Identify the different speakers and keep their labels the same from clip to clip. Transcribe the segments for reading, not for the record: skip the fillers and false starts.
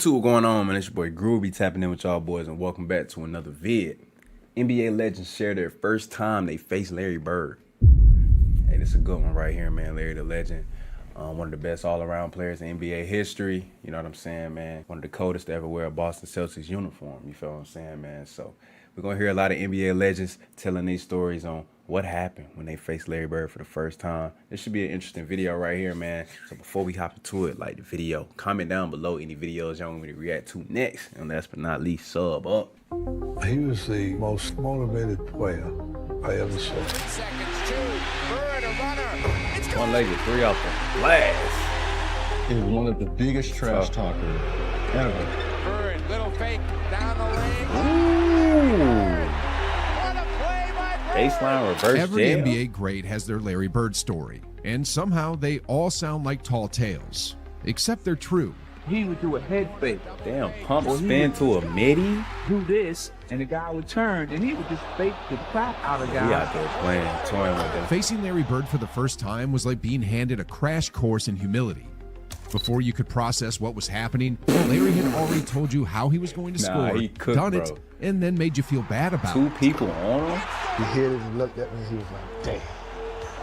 Speaker 1: YouTube, what's going on, man? It's your boy Groovy tapping in with y'all boys, and welcome back to another vid. NBA legends share their first time they faced Larry Bird. Hey, this is a good one right here, man. Larry the Legend, one of the best all-around players in NBA history. You know what I'm saying, man? One of the coldest to ever wear a Boston Celtics uniform. You feel what I'm saying, man? So we're gonna hear a lot of NBA legends telling these stories on what happened when they faced Larry Bird for the first time. This should be an interesting video right here, man. So before we hop into it, like the video, comment down below any videos y'all want me to react to next. And last but not least, sub up.
Speaker 2: He was the most motivated player I ever saw.
Speaker 1: One-legged, three off the blast.
Speaker 3: He was one of the biggest trash talkers ever.
Speaker 4: Bird, little fake down the lane.
Speaker 1: Ooh.
Speaker 4: What a play by Bird.
Speaker 1: Baseline reverse
Speaker 5: Every
Speaker 1: jail.
Speaker 5: NBA great has their Larry Bird story, and somehow they all sound like tall tales, except they're true.
Speaker 6: He would do a head fake,
Speaker 1: Damn, pump
Speaker 6: Well, he
Speaker 1: spin
Speaker 6: was-
Speaker 1: to a midi.
Speaker 6: do this, and the guy would turn, and he would just fake the crap out of
Speaker 1: He
Speaker 6: guys.
Speaker 1: out there playing, toying with them.
Speaker 5: Facing Larry Bird for the first time was like being handed a crash course in humility. Before you could process what was happening, Larry had already told you how he was going to
Speaker 1: Nah,
Speaker 5: score,
Speaker 1: he cooked,
Speaker 5: done it,
Speaker 1: bro.
Speaker 5: and then made you feel bad about
Speaker 1: Two
Speaker 5: it.
Speaker 1: people on him.
Speaker 2: He hit it and looked at me. He was like, "Damn,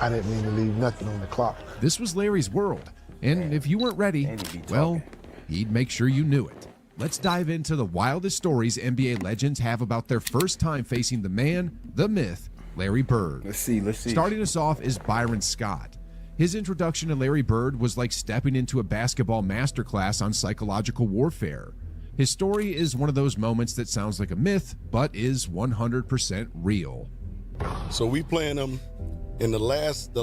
Speaker 2: I didn't mean to leave nothing on the clock."
Speaker 5: This was Larry's world, and if you weren't ready,
Speaker 1: And he'd be
Speaker 5: well,
Speaker 1: talking.
Speaker 5: he'd make sure you knew it. Let's dive into the wildest stories NBA legends have about their first time facing the man, the myth, Larry Bird.
Speaker 1: Let's see.
Speaker 5: Starting us off is Byron Scott. His introduction to Larry Bird was like stepping into a basketball masterclass on psychological warfare. His story is one of those moments that sounds like a myth, but is 100% real.
Speaker 7: So we playing him in the last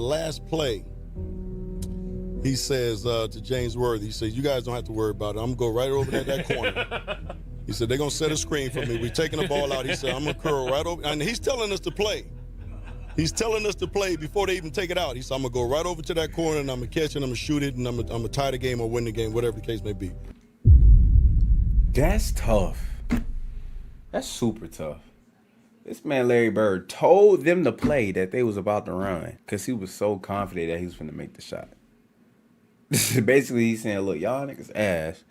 Speaker 7: play. He says to James Worthy, he says, "You guys don't have to worry about it. I'm gonna go right over there that corner." He said, "They're gonna set a screen for me. We're taking the ball out." He said, "I'm gonna curl right over," and he's telling us to play. He's telling us to play before they even take it out. He said, "I'm gonna go right over to that corner and I'm gonna catch it, and I'm gonna shoot it, and I'm gonna tie the game or win the game, whatever the case may be."
Speaker 1: That's tough. That's super tough. This man Larry Bird told them to play that they was about to run because he was so confident that he was finna make the shot. Basically, he's saying, "Look, y'all niggas ass.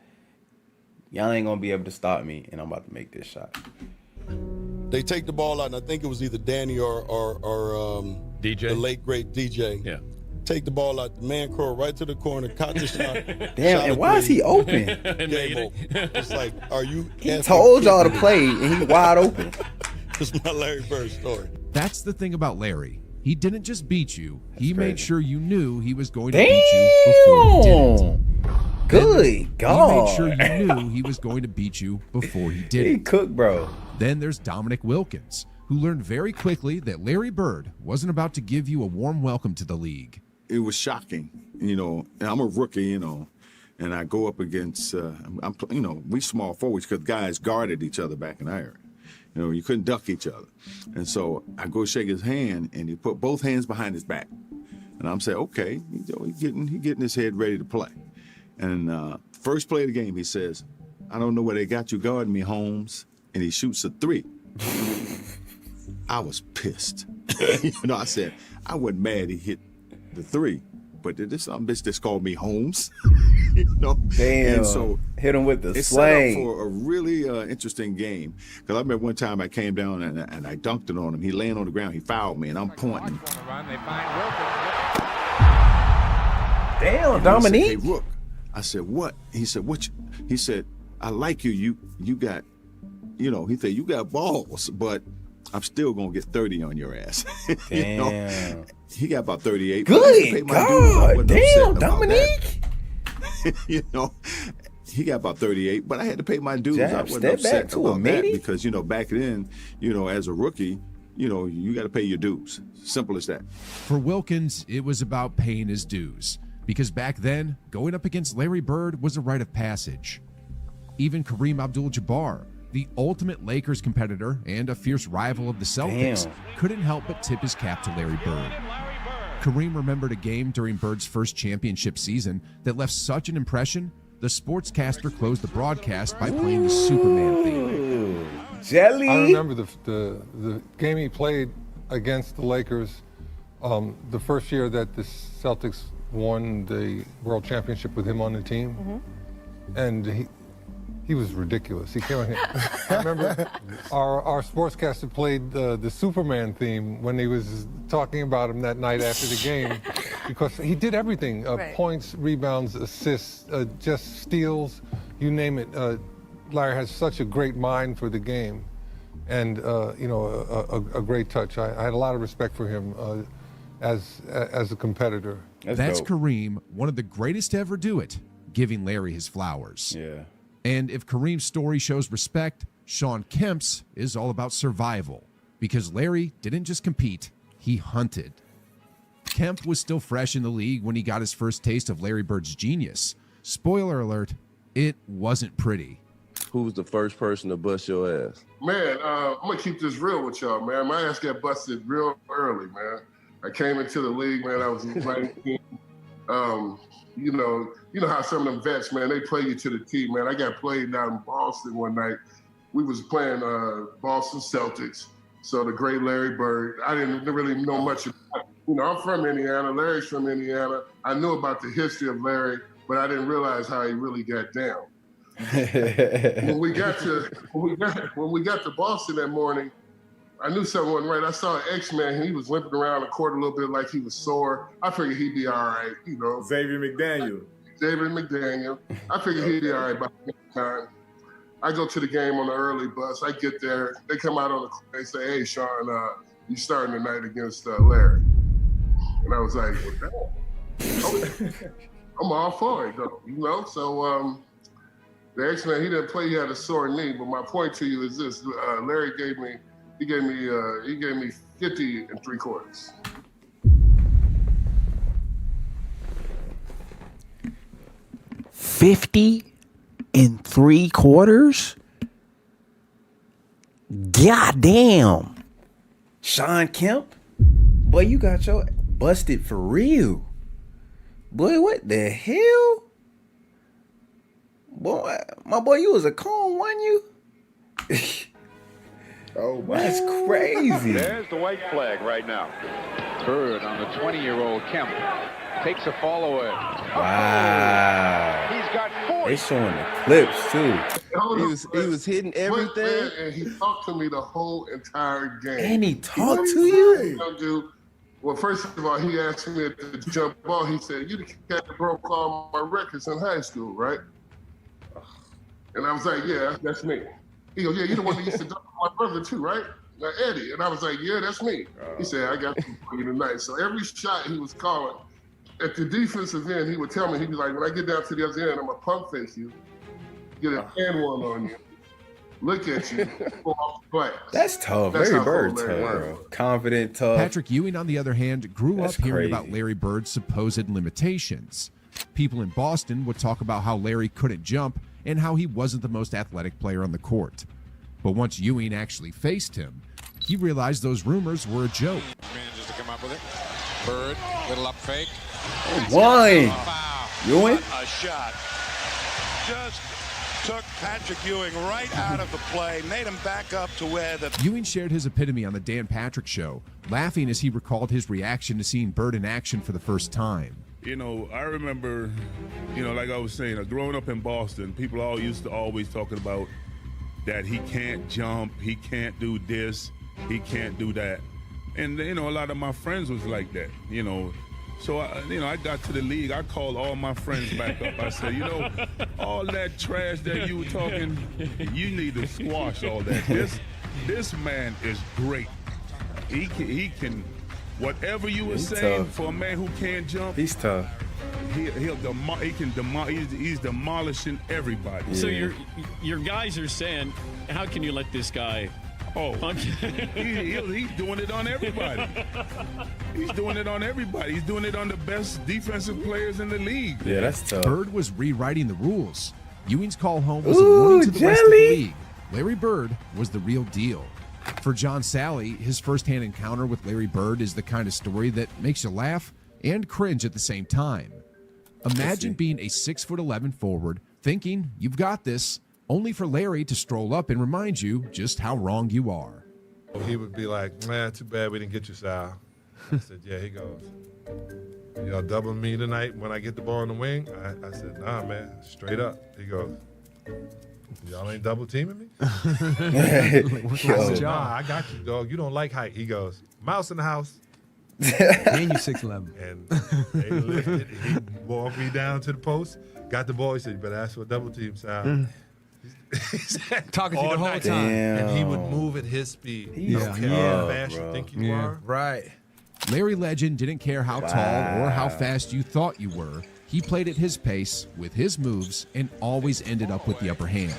Speaker 1: Y'all ain't gonna be able to stop me, and I'm about to make this shot."
Speaker 7: They take the ball out, and I think it was either Danny or
Speaker 3: DJ?
Speaker 7: the late great DJ.
Speaker 3: Yeah.
Speaker 7: Take the ball out. The man curl right to the corner, caught the shot.
Speaker 1: Damn,
Speaker 7: shot
Speaker 1: and
Speaker 7: a
Speaker 1: why is
Speaker 7: three,
Speaker 1: he open?
Speaker 7: game over. It's like, are you?
Speaker 1: He told y'all to play, and he wide open.
Speaker 7: This is my Larry Bird story.
Speaker 5: That's the thing about Larry. He didn't just beat you, he made
Speaker 1: crazy.
Speaker 5: sure you knew he was going to beat you before he did it.
Speaker 1: Damn. Good
Speaker 5: He
Speaker 1: God.
Speaker 5: made sure you knew he was going to beat you before he did
Speaker 1: He
Speaker 5: it.
Speaker 1: cooked, bro.
Speaker 5: Then there's Dominic Wilkins, who learned very quickly that Larry Bird wasn't about to give you a warm welcome to the league.
Speaker 8: It was shocking, and I'm a rookie, and I go up against, we small forwards because guys guarded each other back in our area. You couldn't duck each other. And so I go shake his hand, and he put both hands behind his back. And I'm saying, okay, he getting his head ready to play. And first play of the game, he says, "I don't know where they got you guarding me, Holmes." And he shoots a three. I was pissed. I said, I wasn't mad he hit the three, but this bitch just called me Holmes.
Speaker 1: Damn.
Speaker 8: And so
Speaker 1: hit him with the
Speaker 8: it's set up
Speaker 1: slang.
Speaker 8: for a really interesting game. Because I remember one time I came down and I dunked it on him. He laying on the ground. He fouled me, and I'm pointing.
Speaker 4: They find Wilkins.
Speaker 1: Damn,
Speaker 8: And he said,
Speaker 1: Dominique.
Speaker 8: "Hey, Rook." I said, "What?" He said, "What?" He said, "I like you. You got, he said, you got balls, but I'm still going to get 30 on your ass."
Speaker 1: Damn.
Speaker 8: He got about 38. but I had to pay
Speaker 1: Good
Speaker 8: my dues. I
Speaker 1: God.
Speaker 8: wasn't upset
Speaker 1: Damn,
Speaker 8: about that.
Speaker 1: Dominique.
Speaker 8: He got about 38, but I had to pay my dues.
Speaker 1: Jab,
Speaker 8: I wasn't
Speaker 1: step
Speaker 8: upset
Speaker 1: back to a
Speaker 8: about that
Speaker 1: midi?
Speaker 8: because, back then, as a rookie, you got to pay your dues. Simple as that.
Speaker 5: For Wilkins, it was about paying his dues, because back then, going up against Larry Bird was a rite of passage. Even Kareem Abdul-Jabbar, the ultimate Lakers competitor and a fierce rival of the Celtics,
Speaker 1: Damn.
Speaker 5: couldn't help but tip his cap to Larry Bird. Kareem remembered a game during Bird's first championship season that left such an impression, the sportscaster closed the broadcast by playing the Superman theme.
Speaker 1: Ooh, Jelly.
Speaker 3: I remember the game he played against the Lakers the first year that the Celtics won the World Championship with him on the team. And he was ridiculous. He came on here. I remember our sportscaster played the Superman theme when he was talking about him that night after the game, because he did everything:
Speaker 9: Right.
Speaker 3: points, rebounds, assists, just steals, you name it. Larry has such a great mind for the game, and a great touch. I had a lot of respect for him as a competitor.
Speaker 5: That's
Speaker 1: dope.
Speaker 5: Kareem, one of the greatest to ever do it, giving Larry his flowers.
Speaker 1: Yeah.
Speaker 5: And if Kareem's story shows respect, Shawn Kemp's is all about survival, because Larry didn't just compete, he hunted. Kemp was still fresh in the league when he got his first taste of Larry Bird's genius. Spoiler alert, it wasn't pretty.
Speaker 10: Who's the first person to bust your ass?
Speaker 11: Man, I'm gonna keep this real with y'all, man. My ass got busted real early, man. I came into the league, man. I was 19. You know how some of them vets, man, they play you to the T, man. I got played down in Boston one night. We was playing Boston Celtics. So the great Larry Bird. I didn't really know much about it. You know, I'm from Indiana. Larry's from Indiana. I knew about the history of Larry, but I didn't realize how he really got down. When we got to Boston that morning, I knew something wasn't right. I saw an X-Man. He was limping around the court a little bit like he was sore. I figured he'd be all right, you know.
Speaker 12: Xavier McDaniel.
Speaker 11: I figured he'd be all right by the time. I go to the game on the early bus. I get there. They come out on the court. They say, "Hey, Shawn, you starting tonight against Larry." And I was like, "Well, damn. I'm all for it, though, you know." So the X-Man, he didn't play. He had a sore knee. But my point to you is this: Larry gave me 50 3/4.
Speaker 13: $50 3/4? Goddamn.
Speaker 1: Shawn Kemp? Boy, you got your busted for real. Boy, what the hell? Boy, my boy, you was a cone, wasn't you?
Speaker 12: Oh,
Speaker 1: That's crazy.
Speaker 4: There's the white flag right now. Bird on the 20-year-old Kemp. Takes a follower.
Speaker 1: Wow.
Speaker 4: He's got 40.
Speaker 1: They showing the clips, too.
Speaker 10: He was hitting everything.
Speaker 11: And he talked to me the whole entire game.
Speaker 1: And he talked to you?
Speaker 11: Dude, well, first of all, he asked me at the jump ball. He said, "You the cat that broke all my records in high school, right?" And I was like, "Yeah, that's me." He goes, "Yeah, you're the one that used to dunk my brother too, right? Eddie." And I was like, "Yeah, that's me." He said, "I got you for you tonight." So every shot he was calling, at the defensive end, he would tell me, he'd be like, "When I get down to the other end, I'm gonna pump face you, get a hand one on you, look at you, go off the glass."
Speaker 1: That's tough.
Speaker 11: That's
Speaker 1: Larry
Speaker 11: how
Speaker 1: Bird
Speaker 11: cold
Speaker 1: tough,
Speaker 11: Larry
Speaker 1: bro. Confident, tough.
Speaker 5: Patrick Ewing, on the other hand, grew
Speaker 1: That's
Speaker 5: up hearing
Speaker 1: crazy.
Speaker 5: about Larry Bird's supposed limitations. People in Boston would talk about how Larry couldn't jump and how he wasn't the most athletic player on the court. But once Ewing actually faced him, he realized those rumors were a joke.
Speaker 4: Manages to come up with it. Bird, little up fake.
Speaker 1: One. Ewing?
Speaker 12: A shot. Just took Patrick Ewing right out of the play, made him back up to where the...
Speaker 5: Ewing shared his epitome on the Dan Patrick Show, laughing as he recalled his reaction to seeing Bird in action for the first time.
Speaker 14: You know, I remember, like I was saying, growing up in Boston, people all used to always talking about that he can't jump, he can't do this, he can't do that. And, a lot of my friends was like that, So, I got to the league. I called all my friends back up. I said, all that trash that you were talking, you need to squash all that. This man is great. He can whatever you were saying
Speaker 1: tough.
Speaker 14: for a man who can't jump.
Speaker 1: He's tough.
Speaker 14: He's demolishing everybody.
Speaker 15: So your guys are saying, how can you let this guy?
Speaker 14: He's doing it on everybody. He's doing it on everybody. He's doing it on the best defensive players in the league.
Speaker 1: Yeah, that's tough.
Speaker 5: Bird was rewriting the rules. Ewing's call home was a warning to the rest of the league. Larry Bird was the real deal. For John Sally, his firsthand encounter with Larry Bird is the kind of story that makes you laugh and cringe at the same time. Imagine being a 6'11" forward, thinking you've got this, only for Larry to stroll up and remind you just how wrong you are.
Speaker 16: He would be like, "Man, too bad we didn't get you, Sal." I said, "Yeah, he goes, y'all double me tonight when I get the ball in the wing?" I said, "Nah, man, straight up." He goes, Y'all ain't double teaming me?
Speaker 1: Yo.
Speaker 16: I said, nah, I got you, dog. You don't like height. He goes, mouse in the house.
Speaker 9: And you 6'11".
Speaker 16: And they lifted. He walked me down to the post, got the ball. He said, you better ask for a double team, Sal.
Speaker 9: Talking to you the whole time.
Speaker 1: Damn.
Speaker 16: And he would move at his speed. He don't care how fast you think you are.
Speaker 9: Right.
Speaker 5: Larry Legend didn't care how tall or how fast you thought you were. He played at his pace, with his moves, and always ended up with the upper hand.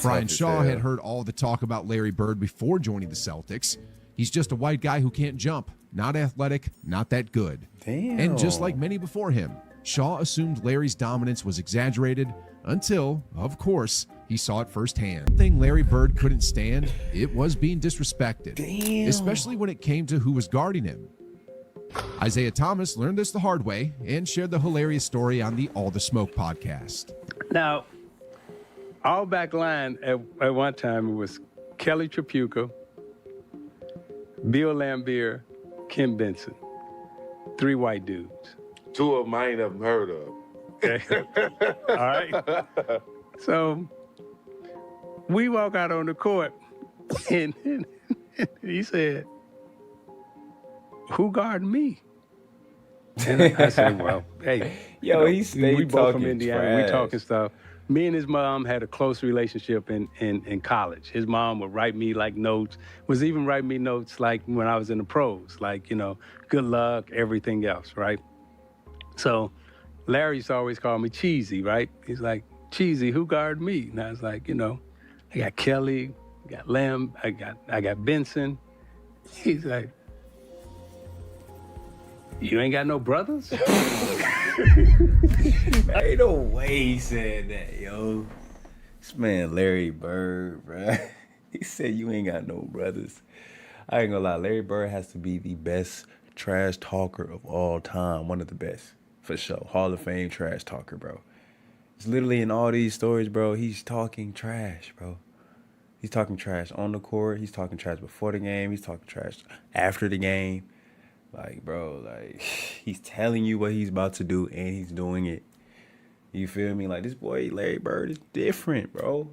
Speaker 5: Brian Shaw had heard all the talk about Larry Bird before joining the Celtics. He's just a white guy who can't jump, not athletic, not that good.
Speaker 1: Damn.
Speaker 5: And just like many before him, Shaw assumed Larry's dominance was exaggerated until, of course, he saw it firsthand. One thing Larry Bird couldn't stand, it was being disrespected.
Speaker 1: Damn.
Speaker 5: Especially when it came to who was guarding him. Isaiah Thomas learned this the hard way and shared the hilarious story on the All the Smoke podcast.
Speaker 17: Now, our back line at one time it was Kelly Tripucka, Bill Laimbeer, Ken Benson. 3 white dudes.
Speaker 18: 2 of them I ain't ever heard of.
Speaker 17: Okay. All right. So we walk out on the court and he said, who guarding me? And I said, well, hey.
Speaker 1: Yo, he stayed
Speaker 17: we both from
Speaker 1: talking
Speaker 17: Indiana.
Speaker 1: trash.
Speaker 17: We talking stuff. Me and his mom had a close relationship in college. His mom would write me like notes, was even writing me notes like when I was in the pros, like, you know, good luck, everything else, right? So Larry used to always call me Cheesy, right? He's like, Cheesy, who guarded me? And I was like, you know, I got Kelly, I got Lamb, I got Benson. He's like, you ain't got no brothers?
Speaker 1: Ain't no way he said that, yo. This man, Larry Bird, bro. He said you ain't got no brothers. I ain't gonna lie, Larry Bird has to be the best trash talker of all time. One of the best, for sure. Hall of Fame trash talker, bro. It's literally in all these stories, bro, he's talking trash, bro. He's talking trash on the court. He's talking trash before the game. He's talking trash after the game. Like, bro, like, he's telling you what he's about to do, and he's doing it. You feel me? Like, this boy, Larry Bird, is different, bro.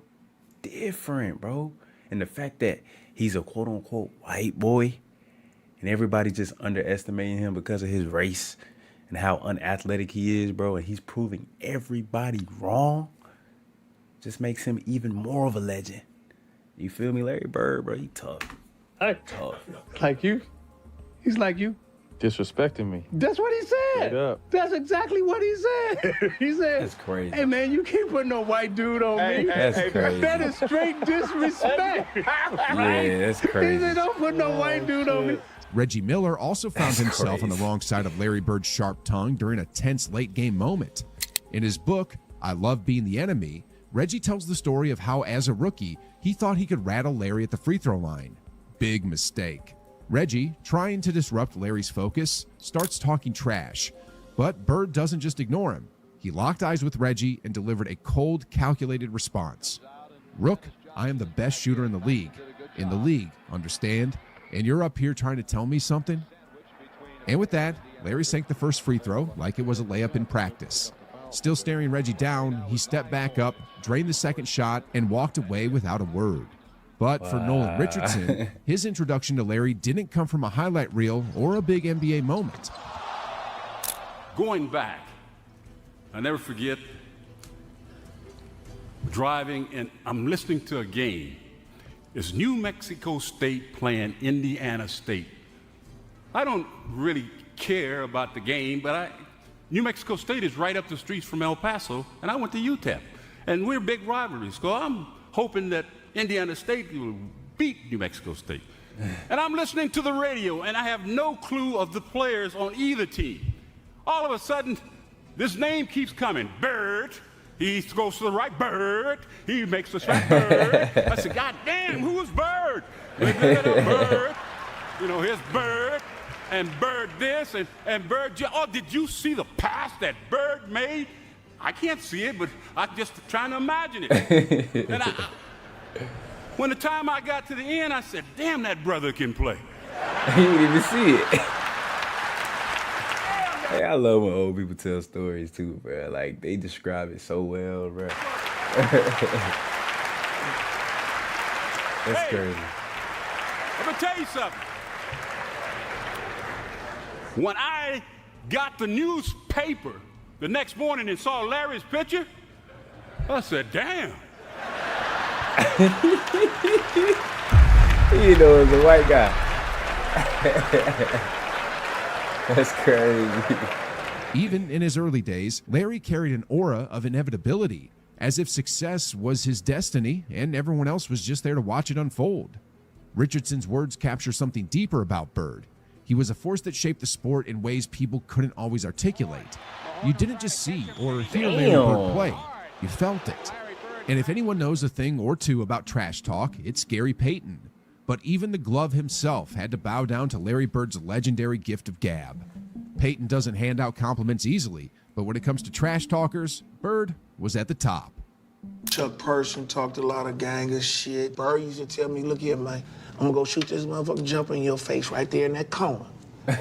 Speaker 1: Different, bro. And the fact that he's a quote-unquote white boy, and everybody just underestimating him because of his race and how unathletic he is, bro, and he's proving everybody wrong, just makes him even more of a legend. You feel me? Larry Bird, bro, he tough. Tough.
Speaker 17: Like you? He's like you?
Speaker 18: Disrespecting me.
Speaker 17: That's what he said.
Speaker 18: Straight up.
Speaker 17: That's exactly what he said. He said,
Speaker 1: That's crazy.
Speaker 17: Hey, man, you can't put no white dude on me.
Speaker 1: That's crazy.
Speaker 17: That is straight disrespect.
Speaker 1: Yeah, that's crazy.
Speaker 17: He said, don't put no white dude on me.
Speaker 5: Reggie Miller also found himself on the wrong side of Larry Bird's sharp tongue during a tense late-game moment. In his book, I Love Being the Enemy, Reggie tells the story of how, as a rookie, he thought he could rattle Larry at the free throw line. Big mistake. Reggie, trying to disrupt Larry's focus, starts talking trash. But Bird doesn't just ignore him. He locked eyes with Reggie and delivered a cold, calculated response. Rook, I am the best shooter in the league. In the league, understand? And you're up here trying to tell me something? And with that, Larry sank the first free throw like it was a layup in practice. Still staring Reggie down, he stepped back up, drained the second shot, and walked away without a word. But for Nolan Richardson, his introduction to Larry didn't come from a highlight reel or a big NBA moment.
Speaker 19: Going back, I never forget driving and I'm listening to a game. It's New Mexico State playing Indiana State. I don't really care about the game, but New Mexico State is right up the streets from El Paso, and I went to UTEP. And we're big rivalries, so I'm hoping that Indiana State will beat New Mexico State. And I'm listening to the radio, and I have no clue of the players on either team. All of a sudden, this name keeps coming. Bird. He goes to the right. Bird. He makes the shot. Bird. I said, God damn, who is Bird? Bird. You know, here's Bird. And Bird this, and Bird. Oh, did you see the pass that Bird made? I can't see it, but I'm just trying to imagine it. And when the time I got to the end, I said, damn, that brother can play.
Speaker 1: He didn't even see it. Hey, I love when old people tell stories too, bro. Like they describe it so well, bro. That's crazy.
Speaker 19: Let me tell you something. When I got the newspaper the next morning and saw Larry's picture, I said, damn.
Speaker 1: You know, it's a white guy. That's crazy.
Speaker 5: Even in his early days, Larry carried an aura of inevitability, as if success was his destiny and everyone else was just there to watch it unfold. Richardson's words capture something deeper about Bird. He was a force that shaped the sport in ways people couldn't always articulate. You didn't just see or hear Larry Bird play, you felt it. And if anyone knows a thing or two about trash talk, it's Gary Payton. But even the glove himself had to bow down to Larry Bird's legendary gift of gab. Payton doesn't hand out compliments easily, but when it comes to trash talkers, Bird was at the top.
Speaker 20: Chuck Person talked a lot of gangster shit. Bird used to tell me, look here, man, I'm gonna go shoot this motherfucker jumper in your face right there in that corner.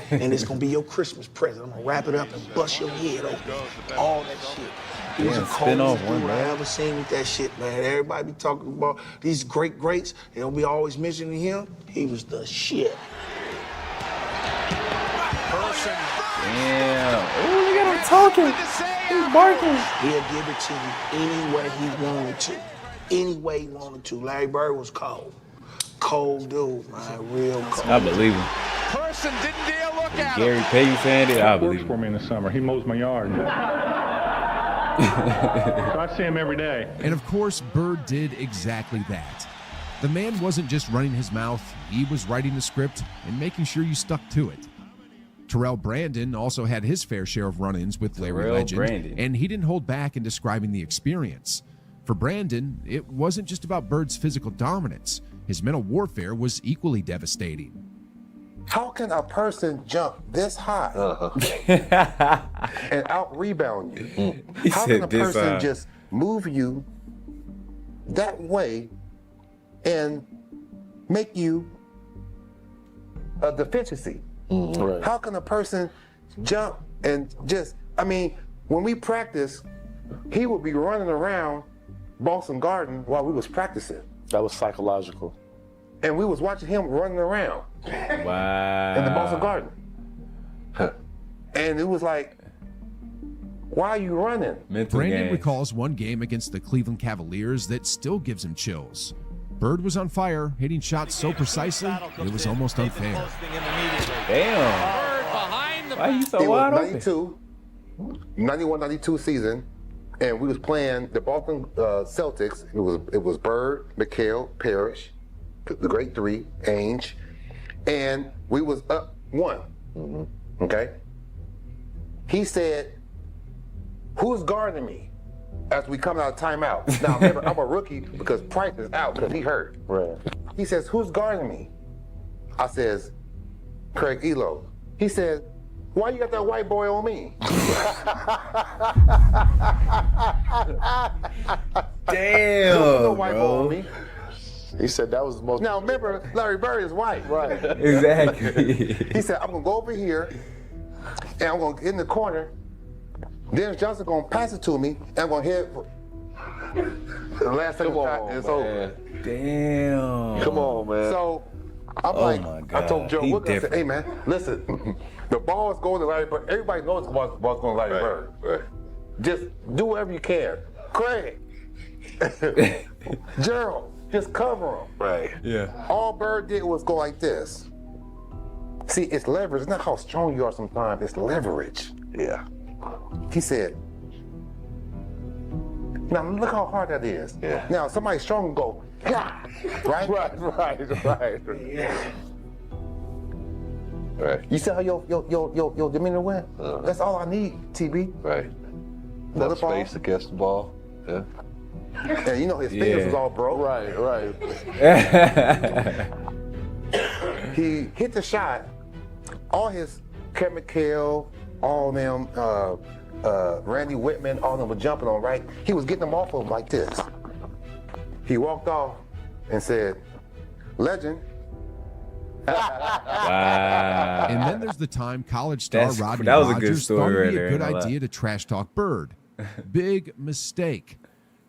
Speaker 20: And it's gonna be your Christmas present. I'm gonna wrap it up and bust your head open. All that shit. He was the coldest dude I ever seen with that shit, man. Everybody be talking about these greats, and they'll be always mentioning him. He was the shit.
Speaker 1: Damn. Ooh, look at him talking. He's barking.
Speaker 20: He'll give it to you any way he wanted to. Any way he wanted to. Larry Bird was cold. Cold dude, man. Real cold.
Speaker 1: I believe him.
Speaker 12: Person didn't dare look at
Speaker 1: Gary Payton saying it, I believe him.
Speaker 21: For me in the summer. He mows my yard. So I see him every day.
Speaker 5: And of course, Bird did exactly that. The man wasn't just running his mouth, he was writing the script and making sure you stuck to it. Terrell Brandon also had his fair share of run-ins with Larry Legend, and he didn't hold back in describing the experience. For Brandon, it wasn't just about Bird's physical dominance. His mental warfare was equally devastating.
Speaker 22: How can a person jump this high and out-rebound you? How can a person just move you that way and make you a deficiency? Right. How can a person jump and just, I mean, when we practice, he would be running around Boston Garden while we was practicing.
Speaker 23: That was psychological.
Speaker 22: And we was watching him running around.
Speaker 1: Wow.
Speaker 22: In the Boston Garden. And it was like, why are you running?
Speaker 5: Brandon recalls one game against the Cleveland Cavaliers that still gives him chills. Bird was on fire, hitting shots so precisely, it was almost unfair.
Speaker 1: Damn. Why are you so wide open?
Speaker 22: 91-92 season, and we was playing the Boston Celtics. It was Bird, McHale, Parrish, the great three, Ainge, and we was up 1. Okay? He said, who's guarding me as we come out of timeout? Now, remember, I'm a rookie because Price is out because he hurt.
Speaker 23: Right.
Speaker 22: He says, who's guarding me? I says, Craig Elo. He says, why you got that white boy on me?
Speaker 1: Damn,
Speaker 22: no white boy
Speaker 1: bro.
Speaker 22: on me.
Speaker 23: He said that was the most.
Speaker 22: Now remember, Larry Bird is white.
Speaker 23: Right.
Speaker 1: Exactly.
Speaker 22: He said, I'm gonna go over here and I'm gonna get in the corner. Dennis Johnson gonna pass it to me and I'm gonna hit the last second shot and it's over.
Speaker 1: Damn.
Speaker 23: Come on, man.
Speaker 22: So I'm
Speaker 1: my God.
Speaker 22: I told Joe
Speaker 1: He
Speaker 22: Wood, I said,
Speaker 1: different.
Speaker 22: hey man, listen, the ball is going to Larry Bird. Everybody knows the ball's going to Larry Bird.
Speaker 23: Right.
Speaker 22: Just do whatever you can. Craig, Gerald, just cover him.
Speaker 23: Right.
Speaker 1: Yeah.
Speaker 22: All Bird did was go like this. See, it's leverage. It's not how strong you are sometimes. It's leverage.
Speaker 23: Yeah.
Speaker 22: He said, now look how hard that is.
Speaker 23: Yeah.
Speaker 22: Now somebody strong will go, yeah. Right?
Speaker 23: Right.
Speaker 22: Yeah.
Speaker 23: Right.
Speaker 22: You see how your demeanor went? That's all I need, TB.
Speaker 23: Right. Enough space against the ball. Yeah.
Speaker 22: And you know his fingers was all broke.
Speaker 23: Right.
Speaker 22: He hit the shot. All his Kevin McHale, all them, Randy Whitman, all them were jumping on, right? He was getting them off of him like this. He walked off and said, Legend,
Speaker 1: Wow.
Speaker 5: And then there's the time college star
Speaker 1: That
Speaker 5: Rodney
Speaker 1: was a good
Speaker 5: Rogers
Speaker 1: story
Speaker 5: thought it'd
Speaker 1: right
Speaker 5: be
Speaker 1: there,
Speaker 5: a good
Speaker 1: ain't gonna lie.
Speaker 5: idea to trash talk Bird. Big mistake.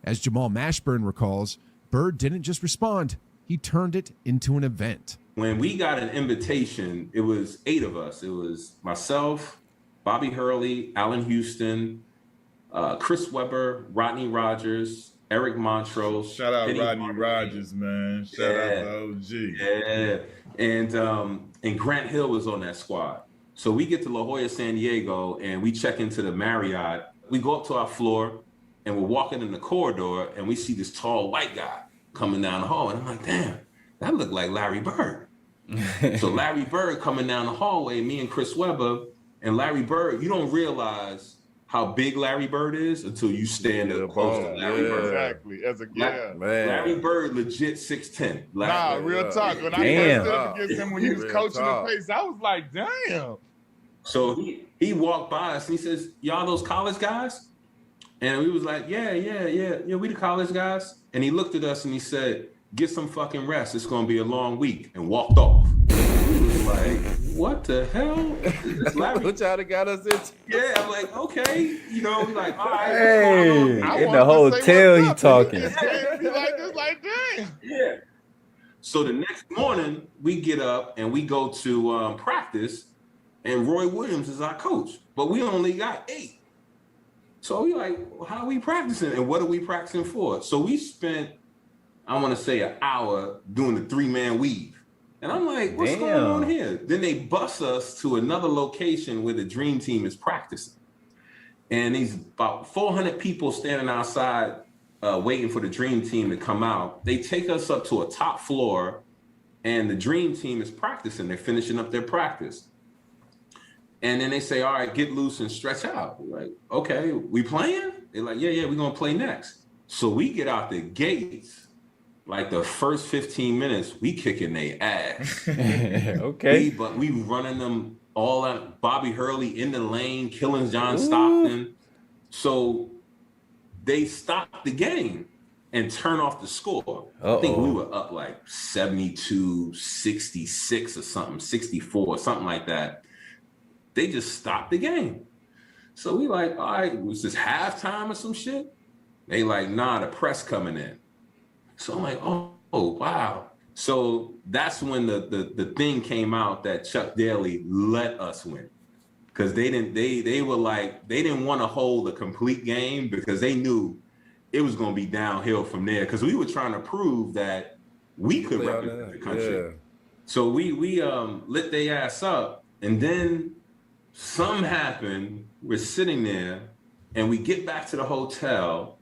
Speaker 5: As Jamal Mashburn recalls, Bird didn't just respond, he turned it into an event.
Speaker 2: When we got an invitation, it was 8 of us. It was myself, Bobby Hurley, Allen Houston, Chris Webber, Rodney Rogers, Eric Montrose.
Speaker 6: Shout out
Speaker 2: Eddie
Speaker 6: Rodney
Speaker 2: Martin.
Speaker 6: Rogers, man. Shout out to OG.
Speaker 2: Yeah. And Grant Hill was on that squad. So we get to La Jolla, San Diego, and we check into the Marriott. We go up to our floor, and we're walking in the corridor, and we see this tall white guy coming down the hall. And I'm like, damn, that looked like Larry Bird. So Larry Bird coming down the hallway, me and Chris Webber, and Larry Bird, you don't realize how big Larry Bird is until you stand up close to Larry Bird.
Speaker 6: Exactly. As a man.
Speaker 2: Larry Bird, legit 6'10".
Speaker 6: Nah, real talk. When I first stood up against him when he was coaching the pace, I was like, damn.
Speaker 2: So he walked by us and he says, y'all those college guys? And we was like, yeah, we the college guys. And he looked at us and he said, get some fucking rest. It's gonna be a long week, and walked off. We was like, what the hell?
Speaker 10: What y'all got us into?
Speaker 2: Yeah, I'm like, okay. You know, we like, all right.
Speaker 1: Hey, in the hotel he talking.
Speaker 2: Yeah. So the next morning we get up and we go to practice, and Roy Williams is our coach, but we only got 8. So we like, well, how are we practicing and what are we practicing for? So we spent, I want to say, an hour doing the 3-man weave. And I'm like, what's going on here? Then they bus us to another location where the dream team is practicing. And these about 400 people standing outside waiting for the dream team to come out. They take us up to a top floor and the dream team is practicing. They're finishing up their practice. And then they say, all right, get loose and stretch out. We're like, okay, we playing? They're like, yeah, we're going to play next. So we get out the gates. Like the first 15 minutes, we kicking their ass.
Speaker 1: Okay.
Speaker 2: But we running them all out. Bobby Hurley in the lane, killing John Stockton. So they stopped the game and turn off the score. I think we were up like 72-66 or something, 64 or something like that. They just stopped the game. So we like, all right, was this halftime or some shit? They like, nah, the press coming in. So I'm like, oh wow. So that's when the thing came out that Chuck Daly let us win. Because they didn't want to hold a complete game because they knew it was going to be downhill from there. Because we were trying to prove that we could represent the country.
Speaker 10: Yeah.
Speaker 2: So we lit their ass up, and then something happened. We're sitting there, and we get back to the hotel.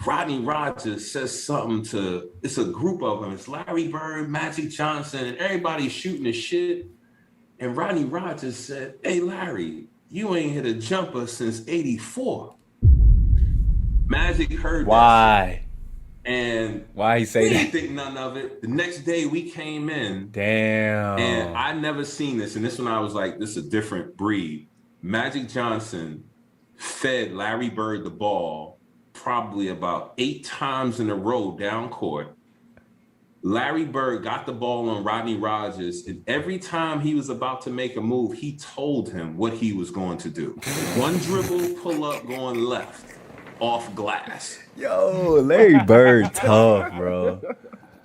Speaker 2: Rodney Rogers says something to, it's a group of them. It's Larry Bird, Magic Johnson, and everybody's shooting the shit. And Rodney Rogers said, hey, Larry, you ain't hit a jumper since 84. Magic heard
Speaker 1: Why?
Speaker 2: that. And
Speaker 1: why he say
Speaker 2: we
Speaker 1: that?
Speaker 2: didn't think none of it. The next day we came in.
Speaker 1: Damn.
Speaker 2: And I never seen this. And this one I was like, this is a different breed. Magic Johnson fed Larry Bird the ball probably about 8 times in a row down court. Larry Bird got the ball on Rodney Rogers, and every time he was about to make a move, he told him what he was going to do. One dribble, pull up, going left, off glass.
Speaker 1: Yo, Larry Bird tough, bro.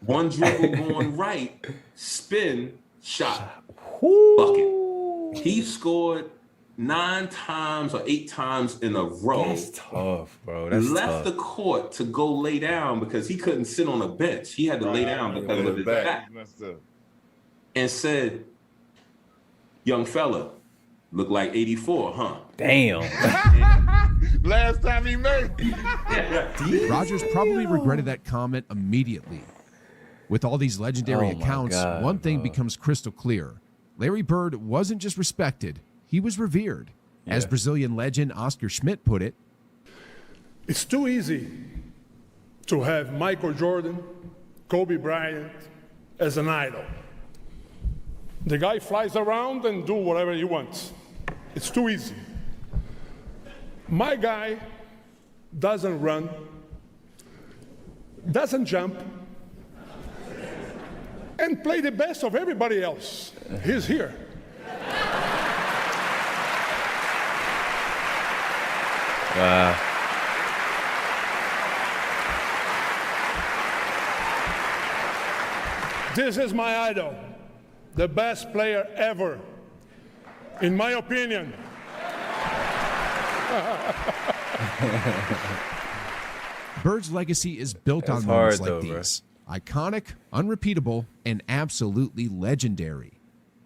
Speaker 2: One dribble going right, spin, shot, bucket. He scored 9 times or 8 times in a row.
Speaker 1: That's tough, bro. That's
Speaker 2: left
Speaker 1: tough.
Speaker 2: the court to go lay down because he couldn't sit on a bench. He had to lay down because of his back. And said, young fella, look like 84, huh?
Speaker 1: Damn.
Speaker 6: Last time he made it.
Speaker 5: Rogers probably regretted that comment immediately. With all these legendary accounts, one thing becomes crystal clear. Larry Bird wasn't just respected, he was revered. As Brazilian legend Oscar Schmidt put it,
Speaker 7: it's too easy to have Michael Jordan, Kobe Bryant as an idol. The guy flies around and do whatever he wants. It's too easy. My guy doesn't run, doesn't jump, and play the best of everybody else. He's here.
Speaker 1: Wow.
Speaker 7: This is my idol, the best player ever, in my opinion.
Speaker 5: Bird's legacy is built
Speaker 1: That's
Speaker 5: on moments
Speaker 1: hard,
Speaker 5: like
Speaker 1: though, bro.
Speaker 5: these. Iconic, unrepeatable, and absolutely legendary.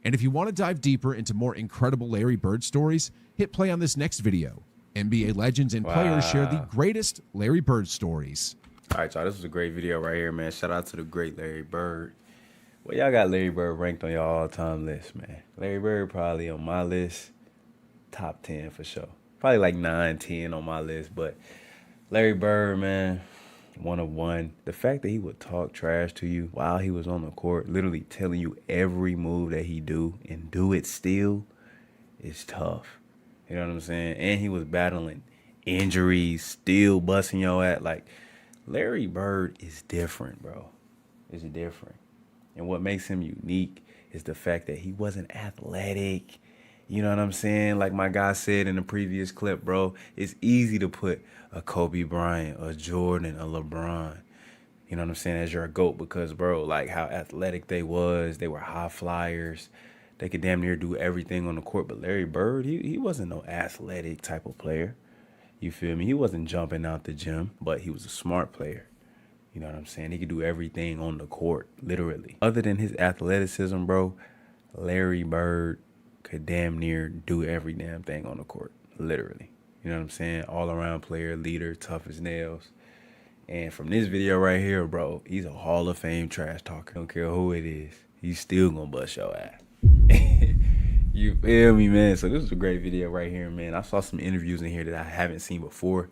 Speaker 5: And if you want to dive deeper into more incredible Larry Bird stories, hit play on this next video. NBA legends and players share the greatest Larry Bird stories.
Speaker 1: All right, y'all, this was a great video right here, man. Shout out to the great Larry Bird. Well, y'all got Larry Bird ranked on your all-time list, man. Larry Bird probably on my list, top 10 for sure. Probably like 9, 10 on my list, but Larry Bird, man, one of one. The fact that he would talk trash to you while he was on the court, literally telling you every move that he do and do it still, is tough. You know what I'm saying? And he was battling injuries, still busting your ass. Like, Larry Bird is different, bro. It's different. And what makes him unique is the fact that he wasn't athletic. You know what I'm saying? Like my guy said in the previous clip, bro, it's easy to put a Kobe Bryant, a Jordan, a LeBron, you know what I'm saying, as your GOAT because, bro, like how athletic they were high flyers. They could damn near do everything on the court. But Larry Bird, he wasn't no athletic type of player. You feel me? He wasn't jumping out the gym, but he was a smart player. You know what I'm saying? He could do everything on the court, literally. Other than his athleticism, bro, Larry Bird could damn near do every damn thing on the court, literally. You know what I'm saying? All-around player, leader, tough as nails. And from this video right here, bro, he's a Hall of Fame trash talker. Don't care who it is. He's still gonna bust your ass. You feel me, man? So this is a great video right here, man. I saw some interviews in here that I haven't seen before.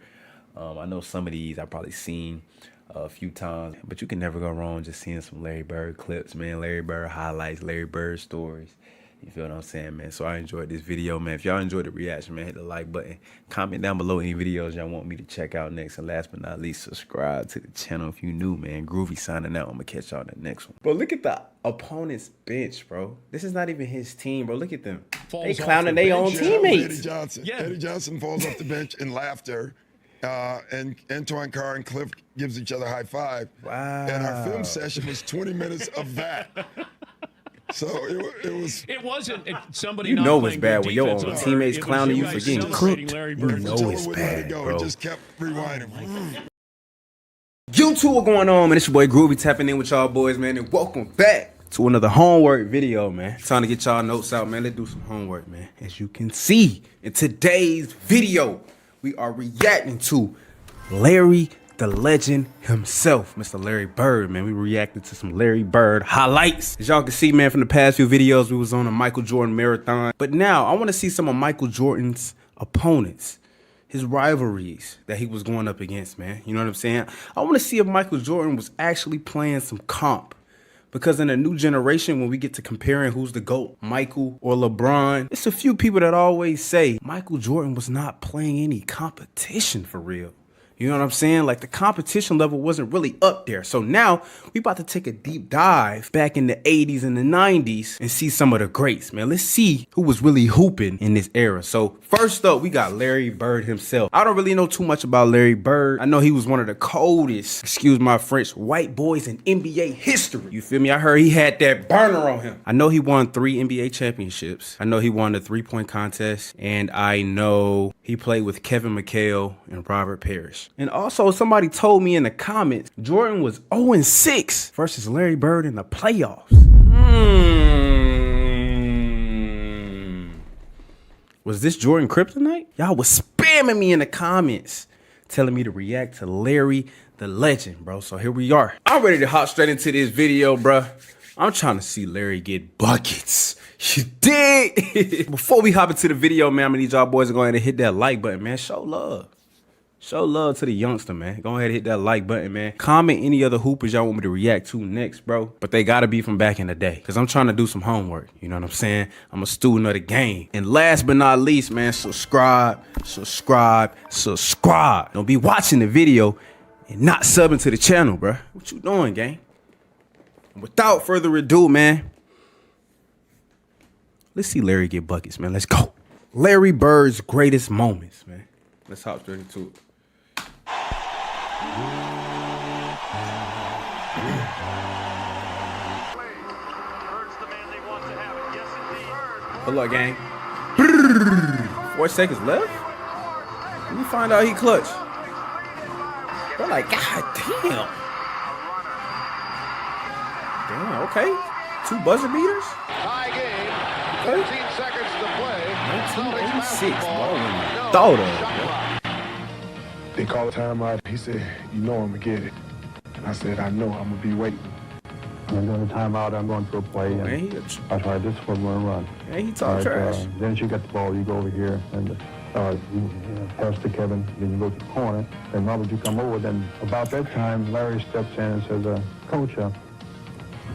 Speaker 1: I know some of these I've probably seen a few times, but you can never go wrong just seeing some Larry Bird clips, man. Larry Bird highlights, Larry Bird stories. You feel what I'm saying, man? So I enjoyed this video, man. If y'all enjoyed the reaction, man, hit the like button. Comment down below any videos y'all want me to check out next. And last but not least, subscribe to the channel if you new, man. Groovy signing out. I'm going to catch y'all in the next one. Bro, look at the opponent's bench, bro. This is not even his team, bro. Look at them. They clowning their own teammates.
Speaker 3: Eddie Johnson. Yeah. Eddie Johnson falls off the bench in laughter. And Antoine Carr and Cliff gives each other a high five.
Speaker 1: Wow.
Speaker 3: And our film session was 20 minutes of that. So it
Speaker 15: wasn't somebody.
Speaker 1: You
Speaker 15: not
Speaker 1: know it's
Speaker 15: playing
Speaker 1: bad
Speaker 15: good
Speaker 1: when your own
Speaker 15: defense.
Speaker 1: teammates
Speaker 15: It was
Speaker 1: clowning you
Speaker 15: guys
Speaker 1: for getting
Speaker 15: celebrating
Speaker 1: cooked.
Speaker 15: Larry
Speaker 1: You
Speaker 15: Bird.
Speaker 1: know it's bad, bro.
Speaker 3: It just kept rewinding.
Speaker 1: You two, what going on, man? It's your boy Groovy tapping in with y'all boys, man, and welcome back to another homework video, man. Time to get y'all notes out, man. Let's do some homework, man. As you can see in today's video, we are reacting to Larry the Legend himself, Mr. Larry Bird, man. We reacted to some Larry Bird highlights. As y'all can see, man, from the past few videos, we was on a Michael Jordan marathon. But now I want to see some of Michael Jordan's opponents, his rivalries that he was going up against, man. You know what I'm saying? I want to see if Michael Jordan was actually playing some comp. Because in a new generation, when we get to comparing who's the GOAT, Michael or LeBron, it's a few people that always say Michael Jordan was not playing any competition for real. You know what I'm saying? Like the competition level wasn't really up there. So now we about to take a deep dive back in the 80s and the 90s and see some of the greats, man. Let's see who was really hooping in this era. So first up, we got Larry Bird himself. I don't really know too much about Larry Bird. I know he was one of the coldest, excuse my French, white boys in NBA history. You feel me? I heard he had that burner on him. I know he won 3 NBA championships. I know he won the 3-point contest. And I know he played with Kevin McHale and Robert Parrish. And also, somebody told me in the comments, Jordan was 0-6 versus Larry Bird in the playoffs. Was this Jordan Kryptonite? Y'all was spamming me in the comments, telling me to react to Larry the Legend, bro. So here we are. I'm ready to hop straight into this video, bro. I'm trying to see Larry get buckets. You dig? Before we hop into the video, man, I'm gonna need y'all boys to go ahead and hit that like button, man. Show love. Show love to the youngster, man. Go ahead and hit that like button, man. Comment any other hoopers y'all want me to react to next, bro. But they gotta be from back in the day. Because I'm trying to do some homework. You know what I'm saying? I'm a student of the game. And last but not least, man, subscribe, subscribe, subscribe. Don't be watching the video and not subbing to the channel, bro. What you doing, gang? Without further ado, man, let's see Larry get buckets, man. Let's go. Larry Bird's greatest moments, man. Let's hop straight into it. Hold up, gang. 4 seconds left. Let me find out he clutch. They're like, God damn. Damn, okay. 2 buzzer beaters.
Speaker 12: Tie game. 15 seconds to play.
Speaker 1: 1986. Thought of.
Speaker 8: They called a timeout. He said, you know I'm going to get it. And I said, I know. I'm going to be waiting.
Speaker 11: I'm going to timeout. I'm going to a play. And I tried this one run.
Speaker 1: Yeah, he talk trash.
Speaker 11: Then as you get the ball, you go over here and you pass to Kevin. Then you go to the corner. Then Robert, you come over. Then about that time, Larry steps in and says, Coach, why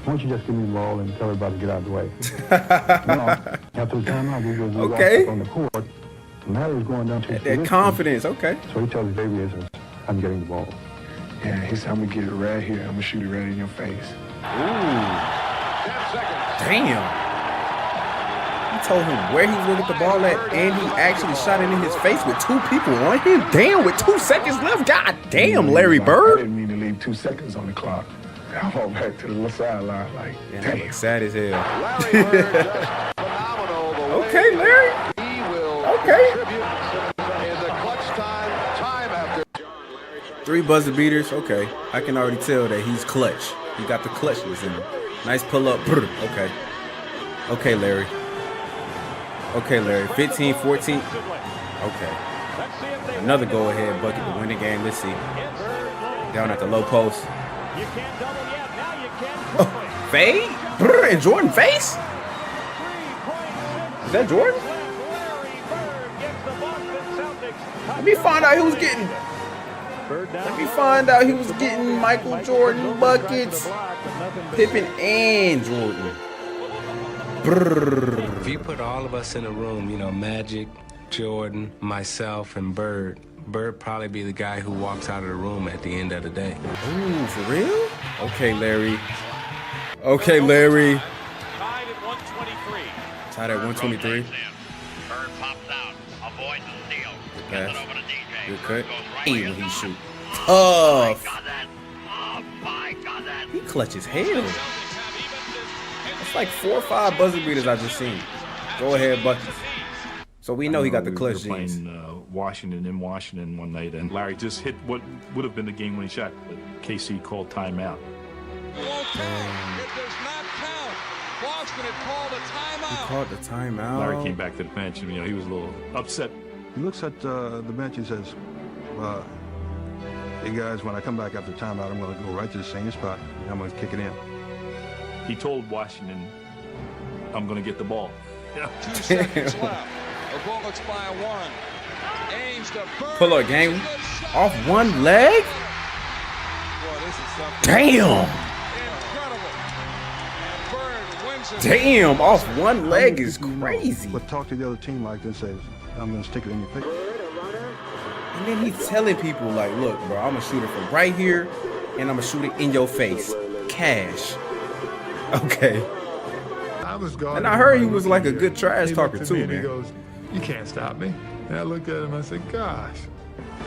Speaker 11: don't you just give me the ball and tell everybody to get out of the way? After the timeout, we walked up on the court. And Larry's going down to
Speaker 1: that confidence, okay.
Speaker 11: So he tells Xavier, I'm getting the ball.
Speaker 8: Yeah, he said, I'm going to get it right here. I'm going to shoot it right in your face.
Speaker 1: Ooh. Damn. He told him where he was going to get the ball at, and he actually shot it in his face with 2 people on him. Damn, with 2 seconds left. God damn, Larry Bird.
Speaker 8: I didn't mean to leave 2 seconds on the clock. I walked back to the sideline like,
Speaker 1: damn. That sad as hell.
Speaker 12: Larry Bird just phenomenal.
Speaker 1: Okay, Larry.
Speaker 12: He will
Speaker 1: okay.
Speaker 12: In the clutch time after.
Speaker 1: 3 buzzer beaters. Okay. I can already tell that he's clutch. He got the clutchness in him. Nice pull up. Okay. Okay, Larry. Okay, Larry. 15, 14. Okay. Another go-ahead bucket to win the game. Let's see. Down at the low post. Oh, fade? And Jordan face? Is that Jordan? Let me find out who's getting. Let me find out he was getting Michael Jordan buckets. Pippen and Jordan. Brrr.
Speaker 13: If you put all of us in a room, you know, Magic, Jordan, myself, and Bird, Bird probably be the guy who walks out of the room at the end of the day.
Speaker 1: Ooh, for real? Okay, Larry. Okay, Larry.
Speaker 24: Tied at 123.
Speaker 1: Tied at 123.
Speaker 24: Bird pops out, avoids the steal.
Speaker 1: Gets
Speaker 24: it over to DJ.
Speaker 1: Good cut. Hey, when he shoot. Tough.
Speaker 24: Oh my God, that.
Speaker 1: He clutches hell. It's like 4 or 5 buzzer beaters I just seen. Go ahead, buckets. So we know he got the clutch jeans.
Speaker 25: Washington in Washington one night, and Larry just hit what would have been the game-winning shot, but KC called timeout.
Speaker 12: It does not count. Boston had called a timeout.
Speaker 1: He called the timeout.
Speaker 25: Larry came back to the bench, and he was a little upset.
Speaker 11: He looks at the bench and says, hey guys, when I come back after timeout, I'm going to go right to the same spot, and I'm going to kick it in.
Speaker 25: He told Washington, I'm going to get the ball.
Speaker 12: 2 seconds left. The Bullets by 1. Aims to Bird.
Speaker 1: Pull up, game. Off one leg?
Speaker 12: Boy, this is something.
Speaker 1: Damn.
Speaker 12: Incredible. And Bird wins it.
Speaker 1: Damn, off one leg is crazy.
Speaker 11: But talk to the other team like this, says, I'm going to stick it in your face.
Speaker 1: And then he's telling people, like, look, bro, I'm going to shoot it from right here, and I'm going to shoot it in your face. Cash. Okay. And I heard he was like a good trash talker, too, man.
Speaker 8: He goes, you can't stop me. And I looked at him and I said, gosh,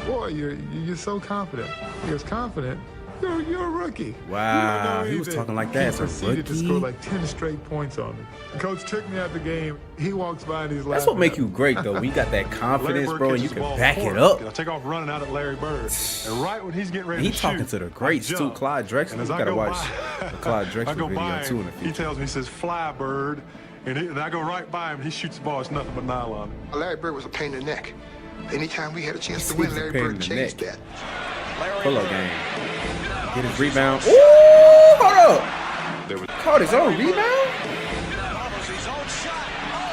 Speaker 8: boy, you're so confident. He goes, confident? You're a rookie.
Speaker 1: Wow, he was talking like that.
Speaker 8: He proceeded to score like 10 straight points on me. The coach took me out the game. He walks by and he's laughing.
Speaker 1: That's what make you great, though. When you got that confidence, bro, and you can back it up.
Speaker 8: I take off running out at Larry Bird. And right when he's getting ready to shoot,
Speaker 1: talking to the greats, too. Clyde Drexler. You got to watch the Clyde Drexler video, too, in the future.
Speaker 8: He tells me, he says, fly, Bird. And I go right by him. He shoots the ball. It's nothing but nylon.
Speaker 20: Larry Bird was a pain in the neck. Anytime we had a chance to win, Larry Bird changed that.
Speaker 1: Pull up game. Get his rebound. Ooh, hold up. Caught his own rebound?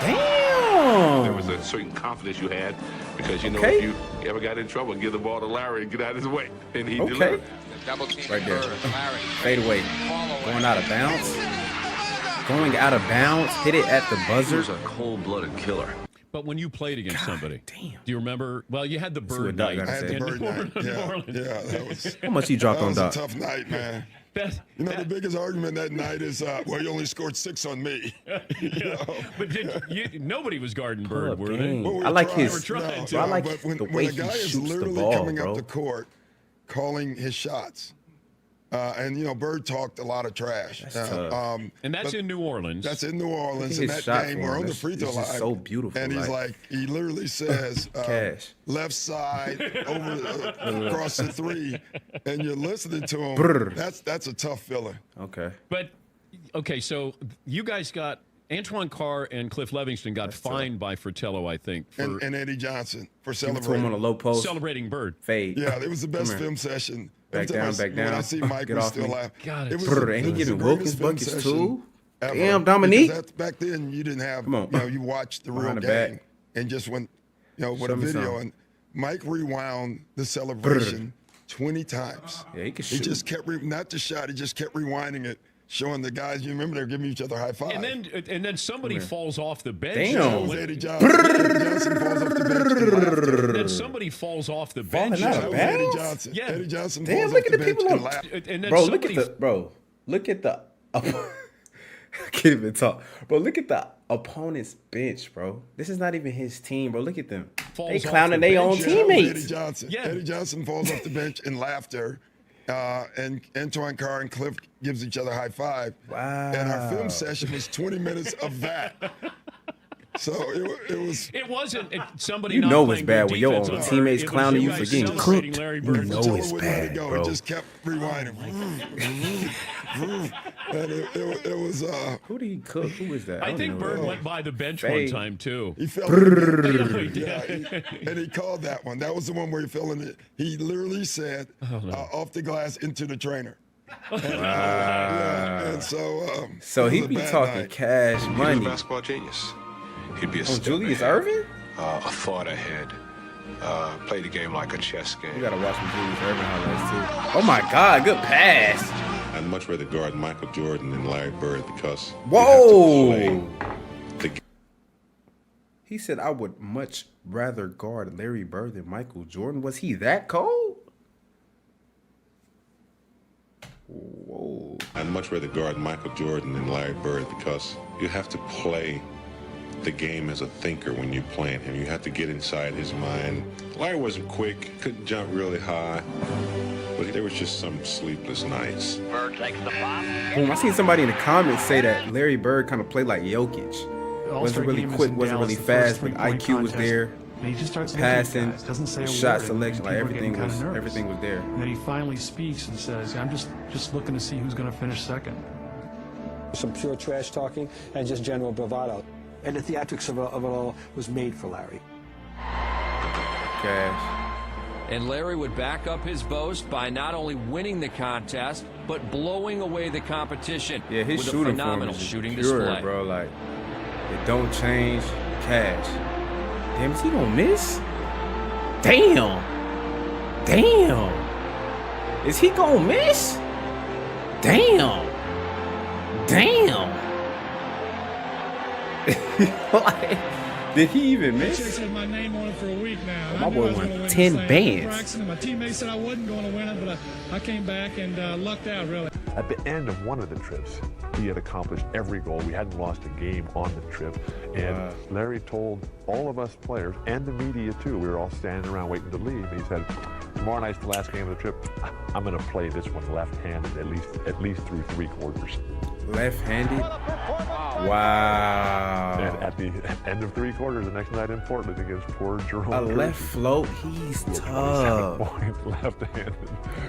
Speaker 1: Damn.
Speaker 18: There was a certain confidence you had because, if you ever got in trouble, give the ball to Larry and get out of his way. And he delivered.
Speaker 1: Right there. Fade away. Going out of bounds. Going out of bounds. Hit it at the buzzer.
Speaker 26: He was a cold-blooded killer.
Speaker 15: But when you played against somebody, do you remember? Well, you had the Bird
Speaker 1: Doc
Speaker 15: night.
Speaker 1: gotta say.
Speaker 3: Bird night.
Speaker 15: New
Speaker 3: Yeah,
Speaker 15: Orleans.
Speaker 3: yeah, that was.
Speaker 1: How much he dropped
Speaker 3: that
Speaker 1: on
Speaker 3: was
Speaker 1: Doc?
Speaker 3: a tough night, man. You know, the biggest argument that night is, well, you only scored 6 on me.
Speaker 15: But nobody was guarding Bird, were they?
Speaker 1: I like his.
Speaker 15: They were trying to.
Speaker 1: I like
Speaker 3: but when,
Speaker 1: the
Speaker 3: when
Speaker 1: way
Speaker 3: a guy
Speaker 1: he
Speaker 3: is
Speaker 1: shoots the
Speaker 3: literally
Speaker 1: ball,
Speaker 3: coming
Speaker 1: bro.
Speaker 3: up the court, calling his shots, and you know, Bird talked a lot of trash.
Speaker 15: And that's
Speaker 3: but
Speaker 15: in New Orleans.
Speaker 3: That's in New Orleans.
Speaker 1: Look
Speaker 3: In
Speaker 1: at his
Speaker 3: that
Speaker 1: shot
Speaker 3: game,
Speaker 1: form.
Speaker 3: we're on the
Speaker 1: That's-
Speaker 3: free throw
Speaker 1: it's
Speaker 3: line.
Speaker 1: just so beautiful,
Speaker 3: And he's
Speaker 1: like-
Speaker 3: like, he literally says,
Speaker 1: Cash.
Speaker 3: left side over across the 3, and you're listening to him.
Speaker 1: Brr.
Speaker 3: That's a tough feeling.
Speaker 1: Okay.
Speaker 15: But okay, so you guys got Antoine Carr and Cliff Livingston got fined by Fratello, I think, for
Speaker 3: And Eddie Johnson for
Speaker 1: Give it to him
Speaker 3: celebrating.
Speaker 1: on a low post.
Speaker 15: celebrating Bird.
Speaker 1: Fade.
Speaker 3: Yeah, it was the best
Speaker 1: Come here.
Speaker 3: film session.
Speaker 1: Back
Speaker 3: Every time
Speaker 1: down, back
Speaker 3: When I
Speaker 1: down.
Speaker 3: see Mike,
Speaker 1: Get
Speaker 3: we
Speaker 1: off
Speaker 3: still
Speaker 1: me.
Speaker 3: laugh.
Speaker 15: God,
Speaker 3: It was
Speaker 1: Brr,
Speaker 3: the-
Speaker 1: ain't he
Speaker 3: it was
Speaker 1: giving
Speaker 3: the
Speaker 1: Wilkins
Speaker 3: greatest film
Speaker 1: buckets
Speaker 3: session
Speaker 1: too?
Speaker 3: ever.
Speaker 1: Damn, Dominique.
Speaker 3: Because back then, you didn't have,
Speaker 1: Come on.
Speaker 3: you know, you watched the real
Speaker 1: Behind the
Speaker 3: game
Speaker 1: back.
Speaker 3: and just went, you know, with
Speaker 1: Show
Speaker 3: a
Speaker 1: me
Speaker 3: video.
Speaker 1: some.
Speaker 3: And Mike rewound the celebration 20 times.
Speaker 1: Yeah, he can
Speaker 3: He
Speaker 1: shoot.
Speaker 3: just kept, not the shot, he just kept rewinding it, showing the guys, you remember they were giving each other high five.
Speaker 15: And then somebody falls off the bench.
Speaker 1: Damn.
Speaker 3: That was Eddie Johnson. Eddie Johnson falls off the bench. in laughter.
Speaker 15: And then somebody falls off the bench.
Speaker 1: Falling out
Speaker 3: That
Speaker 1: of
Speaker 3: was Eddie
Speaker 1: bounds?
Speaker 3: Johnson.
Speaker 15: Yeah.
Speaker 3: Eddie Johnson
Speaker 1: Damn,
Speaker 3: falls
Speaker 1: look
Speaker 3: off
Speaker 1: at
Speaker 3: the
Speaker 1: the
Speaker 3: bench
Speaker 1: people
Speaker 3: and
Speaker 1: on.
Speaker 3: laughed.
Speaker 15: And then
Speaker 1: Bro,
Speaker 15: somebody,
Speaker 1: look at the. I can't even talk, bro. Look at the opponent's bench, bro. This is not even his team, bro. Look at them.
Speaker 15: Falls
Speaker 1: They
Speaker 15: off
Speaker 1: clowning
Speaker 15: the
Speaker 1: their own
Speaker 15: bench.
Speaker 3: Yeah, that was
Speaker 1: teammates.
Speaker 3: Eddie Johnson.
Speaker 15: Yeah.
Speaker 3: Eddie Johnson falls off the bench in laughter. And Antoine Carr and Cliff gives each other high five.
Speaker 1: Wow.
Speaker 3: And our film session was 20 minutes of that. So it was.
Speaker 15: It wasn't somebody.
Speaker 1: You
Speaker 15: not
Speaker 1: know
Speaker 15: playing
Speaker 1: it's bad
Speaker 15: good
Speaker 1: when your
Speaker 15: defense
Speaker 1: own
Speaker 15: on Bird.
Speaker 1: teammates
Speaker 15: It was
Speaker 1: clowning you
Speaker 15: guys
Speaker 1: for getting
Speaker 15: celebrating
Speaker 1: cooked.
Speaker 15: Larry
Speaker 1: You
Speaker 15: Bird.
Speaker 1: know
Speaker 3: Fratello
Speaker 1: it's
Speaker 3: wouldn't let it
Speaker 1: bad,
Speaker 3: go.
Speaker 1: bro.
Speaker 3: It just kept rewinding. And it was.
Speaker 1: Who did he cook? Who is that?
Speaker 15: I
Speaker 1: don't
Speaker 15: think
Speaker 1: even know
Speaker 15: Bird
Speaker 1: that.
Speaker 15: went by the bench
Speaker 1: Fade.
Speaker 15: one time too.
Speaker 3: He fell. And he called that one. That was the one where he fell in it. He literally said, off the glass into the trainer. Yeah, and so.
Speaker 1: So
Speaker 3: it
Speaker 1: he
Speaker 3: was a
Speaker 1: be
Speaker 3: bad
Speaker 1: talking
Speaker 3: night.
Speaker 1: cash
Speaker 18: He's a
Speaker 1: money.
Speaker 18: basketball genius. He'd be a
Speaker 1: On
Speaker 18: step
Speaker 1: Julius
Speaker 18: ahead,
Speaker 1: Irving?
Speaker 18: a thought ahead. Play the game like a chess game.
Speaker 1: You gotta watch some Julius Irving highlights too. Oh my God, good pass.
Speaker 18: I'd much rather guard Michael Jordan than Larry Bird because
Speaker 1: Whoa. He said, I would much rather guard Larry Bird than Michael Jordan. Was he that cold? Whoa.
Speaker 18: I'd much rather guard Michael Jordan than Larry Bird because you have to play the game as a thinker when you're playing him. You have to get inside his mind. Larry wasn't quick, couldn't jump really high, but there was just some sleepless nights.
Speaker 24: Bird takes the flop.
Speaker 1: Boom, I seen somebody in the comments say that Larry Bird kind of played like Jokic. Wasn't really quick, wasn't really fast, but IQ was there.
Speaker 4: And he just starts
Speaker 1: Passing,
Speaker 4: guys, doesn't say a
Speaker 1: shot
Speaker 4: word,
Speaker 1: selection, like
Speaker 4: and people are
Speaker 1: everything
Speaker 4: getting
Speaker 1: was
Speaker 4: kinda nervous.
Speaker 1: everything was there.
Speaker 4: And then he finally speaks and says, I'm just looking to see who's going to finish second.
Speaker 9: Some pure trash talking and just general bravado. And the theatrics of it all was made for Larry.
Speaker 1: Cash.
Speaker 14: And Larry would back up his boast by not only winning the contest, but blowing away the competition
Speaker 1: Yeah, his
Speaker 14: with a
Speaker 1: shooting form
Speaker 14: phenomenal
Speaker 1: is just
Speaker 14: shooting
Speaker 1: pure,
Speaker 14: display.
Speaker 1: bro. Like, it don't change. Cash. Damn, is he gonna miss? Damn. Damn. Is he gonna miss? Damn. Like, did he even miss?
Speaker 16: Chicks had my name on it for a week now.
Speaker 1: My
Speaker 16: I knew
Speaker 1: boy
Speaker 16: I was
Speaker 1: won
Speaker 16: gonna win
Speaker 1: 10
Speaker 16: this thing.
Speaker 1: bands.
Speaker 16: Braxton, my teammates said I wasn't going to win it, but I came back and lucked out, really.
Speaker 17: At the end of one of the trips, he had accomplished every goal. We hadn't lost a game on the trip. And Larry told all of us players and the media too, we were all standing around waiting to leave. He said, tomorrow night's the last game of the trip. I'm going to play this one left-handed at least through 3 quarters.
Speaker 1: Left-handed? Wow.
Speaker 17: And at the end of 3 quarters, the next night in Portland against poor Jerome
Speaker 1: A
Speaker 17: Kersey,
Speaker 1: left float, he's
Speaker 17: he had 27
Speaker 1: tough.
Speaker 17: points left-handed.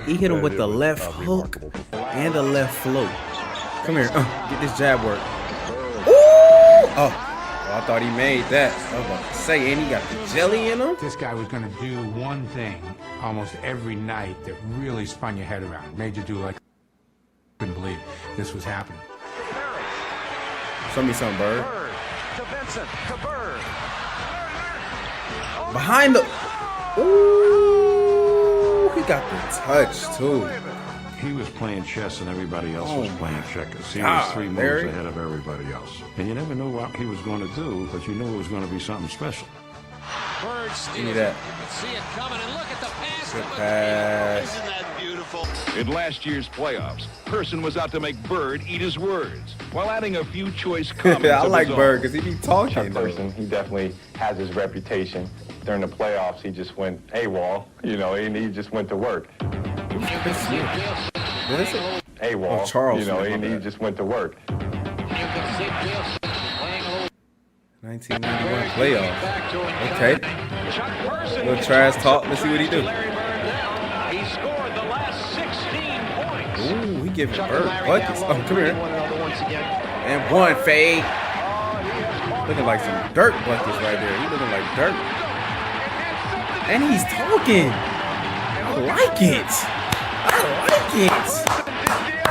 Speaker 1: He hit him
Speaker 17: And
Speaker 1: with
Speaker 17: it
Speaker 1: the
Speaker 17: was
Speaker 1: left
Speaker 17: a
Speaker 1: hook
Speaker 17: remarkable performance.
Speaker 1: and the left float. Come here, get this jab work. Ooh! Oh, I thought he made that. I was about to say, and he got the jelly in him.
Speaker 26: This guy was going to do one thing almost every night that really spun your head around, made you do like, couldn't believe this was happening.
Speaker 1: Show me something, Bird.
Speaker 24: To Vincent, to Bird.
Speaker 1: Behind the. Ooh, he got the touch too.
Speaker 26: He was playing chess and everybody else was playing checkers. He was
Speaker 1: God,
Speaker 26: 3 moves
Speaker 1: Larry.
Speaker 26: ahead of everybody else. And you never knew what he was going to do, but you knew it was going to be something special.
Speaker 24: Bird
Speaker 1: Give me
Speaker 24: steals
Speaker 1: that.
Speaker 24: it. You can see it coming, and look at the pass.
Speaker 1: Good pass.
Speaker 24: Isn't that beautiful?
Speaker 2: In last year's playoffs, Person was out to make Bird eat his words while adding a few choice comments.
Speaker 1: I
Speaker 2: of
Speaker 1: like
Speaker 2: his
Speaker 1: Bird
Speaker 2: own.
Speaker 1: because he be talking. though.
Speaker 10: Person, he definitely has his reputation. During the playoffs, he just went AWOL, you know, and he just went to work.
Speaker 1: What is it?
Speaker 10: AWOL,
Speaker 1: Oh, Charles
Speaker 10: you know,
Speaker 1: Smith,
Speaker 10: and
Speaker 1: my
Speaker 10: he
Speaker 1: bad.
Speaker 10: just went to work.
Speaker 1: 1991 playoff. Okay. Little trash talk. Let's see what he do.
Speaker 24: He scored the last 16 points.
Speaker 1: Ooh, he giving Bird buckets. Oh, come here. And one fade. Looking like some dirt buckets right there. He looking like dirt. And he's talking. I like it. I like it.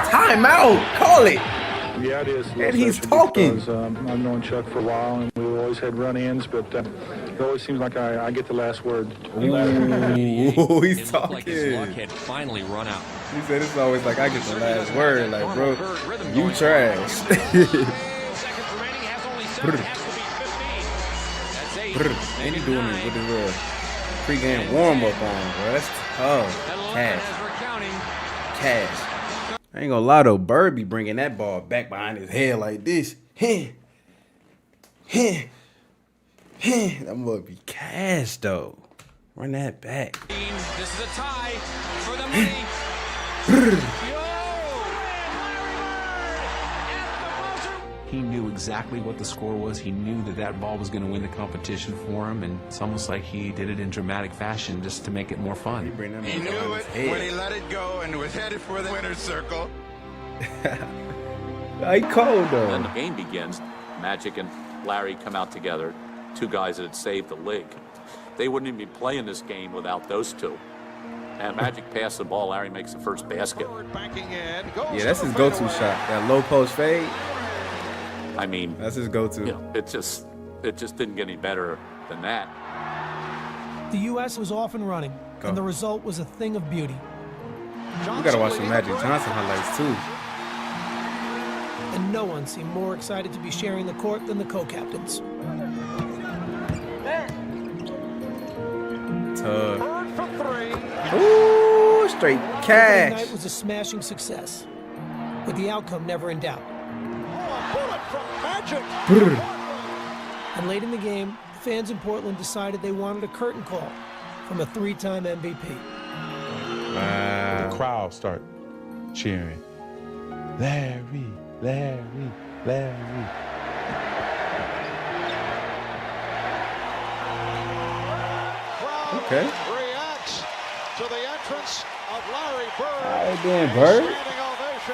Speaker 1: Timeout. Call it.
Speaker 11: Yeah, it is.
Speaker 1: And he's talking.
Speaker 11: Because, I've known Chuck for a while, and we've always had run-ins, but it always seems like I get the last word.
Speaker 1: Ooh, he's
Speaker 14: It looked like his luck
Speaker 1: talking.
Speaker 14: had finally run out.
Speaker 1: He said it's always like I get the last word. Like, bro, you trash. And he doing it with his little pre-game warm-up on, bro. That's tough. Cash. Cash. I ain't gonna lie though, Bird be bringing that ball back behind his head like this. That must be cash though. Run that back.
Speaker 24: This is a tie for the money.
Speaker 19: He knew exactly what the score was. He knew that that ball was going to win the competition for him, and it's almost like he did it in dramatic fashion just to make it more fun.
Speaker 12: He knew it when he let it go and was headed for the winner's circle.
Speaker 1: He cold though.
Speaker 21: Then the game begins. Magic and Larry come out together, two guys that had saved the league. They wouldn't even be playing this game without those two. And Magic passed the ball. Larry makes the first basket.
Speaker 1: Yeah, that's his go-to shot. That low post fade.
Speaker 21: I mean,
Speaker 1: that's his go-to.
Speaker 21: You know, it just didn't get any better than that.
Speaker 22: The U.S. was off and running,
Speaker 1: Go.
Speaker 22: and the result was a thing of beauty.
Speaker 1: You gotta watch some Magic Johnson highlights too.
Speaker 22: And no one seemed more excited to be sharing the court than the co-captains.
Speaker 1: Ooh, straight
Speaker 22: Opening
Speaker 1: cash.
Speaker 22: night was a smashing success, with the outcome never in doubt. And late in the game, fans in Portland decided they wanted a curtain call from a three-time MVP.
Speaker 6: The crowd start cheering. Larry, Larry, Larry.
Speaker 1: Okay.
Speaker 23: Reacts to the entrance of Larry Bird.
Speaker 1: Alright then, Bird.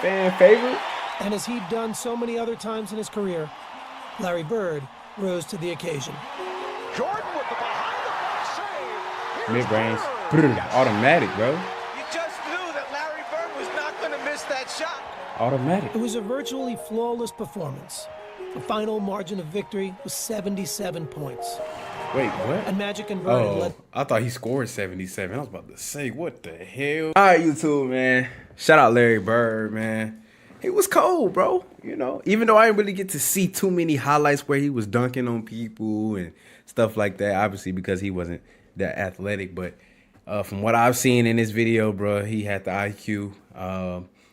Speaker 1: Fan favorite.
Speaker 22: And as he'd done so many other times in his career, Larry Bird rose to the occasion.
Speaker 23: Jordan with the behind the back save.
Speaker 1: Mid-range. Automatic, bro.
Speaker 23: You just knew that Larry Bird was not going to miss that shot.
Speaker 1: Automatic.
Speaker 22: It was a virtually flawless performance. The final margin of victory was 77 points.
Speaker 1: Wait, what?
Speaker 22: And Magic and Bird had
Speaker 1: Oh,
Speaker 22: led.
Speaker 1: I thought he scored 77. I was about to say, what the hell? All right, YouTube, man. Shout out Larry Bird, man. He was cold, bro. You know, even though I didn't really get to see too many highlights where he was dunking on people and stuff like that, obviously because he wasn't that athletic. But from what I've seen in this video, bro, he had the IQ.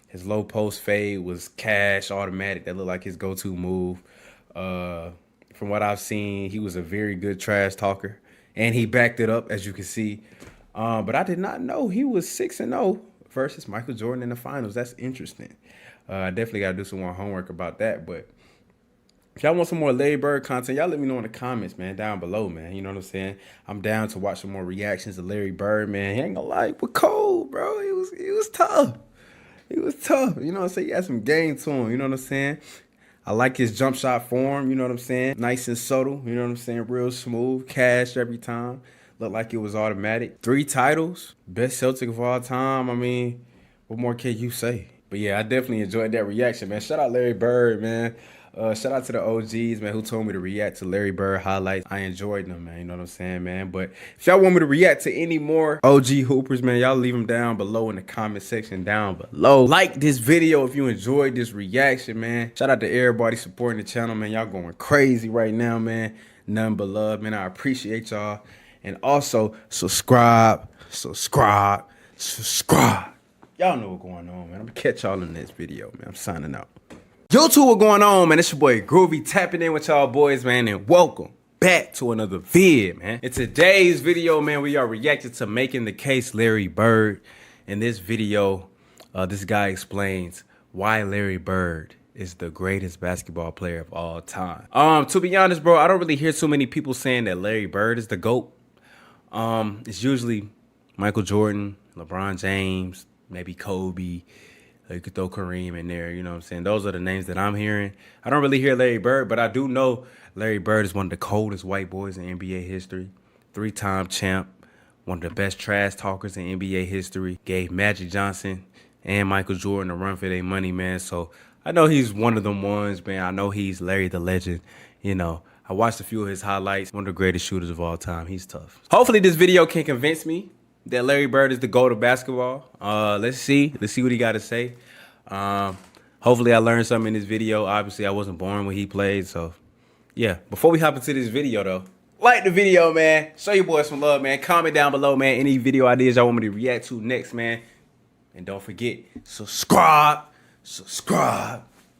Speaker 1: His low post fade was cash, automatic. That looked like his go-to move. From what I've seen, he was a very good trash talker. And he backed it up, as you can see. But I did not know he was 6-0 versus Michael Jordan in the finals. That's interesting. I definitely got to do some more homework about that. But if y'all want some more Larry Bird content, y'all let me know in the comments, man, down below, man. You know what I'm saying? I'm down to watch some more reactions to Larry Bird, man. He ain't gonna lie, but cold, bro. He was tough. He was tough. You know what I'm saying? He had some game to him. You know what I'm saying? I like his jump shot form. You know what I'm saying? Nice and subtle. You know what I'm saying? Real smooth. Cash every time. Looked like it was automatic. 3 titles. Best Celtic of all time. I mean, what more can you say? But yeah, I definitely enjoyed that reaction, man. Shout out Larry Bird, man. Shout out to the OGs, man, who told me to react to Larry Bird highlights. I enjoyed them, man. You know what I'm saying, man? But if y'all want me to react to any more OG Hoopers, man, y'all leave them down below in the comment section down below. Like this video if you enjoyed this reaction, man. Shout out to everybody supporting the channel, man. Y'all going crazy right now, man. Nothing but love, man. I appreciate y'all. And also, subscribe. Y'all know what's going on, man. I'm gonna catch y'all in this video, man. I'm signing out. Yo, too, what going on, man? It's your boy Groovy tapping in with y'all boys, man, and welcome back to another vid, man. In today's video, man, we are reacting to Making the Case Larry Bird. In this video, this guy explains why Larry Bird is the greatest basketball player of all time. To be honest, bro, I don't really hear too many people saying that Larry Bird is the GOAT. It's usually Michael Jordan, LeBron James, maybe Kobe. You could throw Kareem in there, you know what I'm saying? Those are the names that I'm hearing. I don't really hear Larry Bird, but I do know Larry Bird is one of the coldest white boys in NBA history. 3-time champ, one of the best trash talkers in NBA history. Gave Magic Johnson and Michael Jordan a run for their money, man. So I know he's one of them ones, man. I know he's Larry the Legend, you know. I watched a few of his highlights. One of the greatest shooters of all time. He's tough. Hopefully this video can convince me that Larry Bird is the GOAT of basketball. Let's see what he got to say. Hopefully I learned something in this video. Obviously I wasn't born when he played, so yeah. Before we hop into this video though, like the video, man. Show your boys some love, man. Comment down below, man, any video ideas y'all want me to react to next, man. And don't forget, subscribe.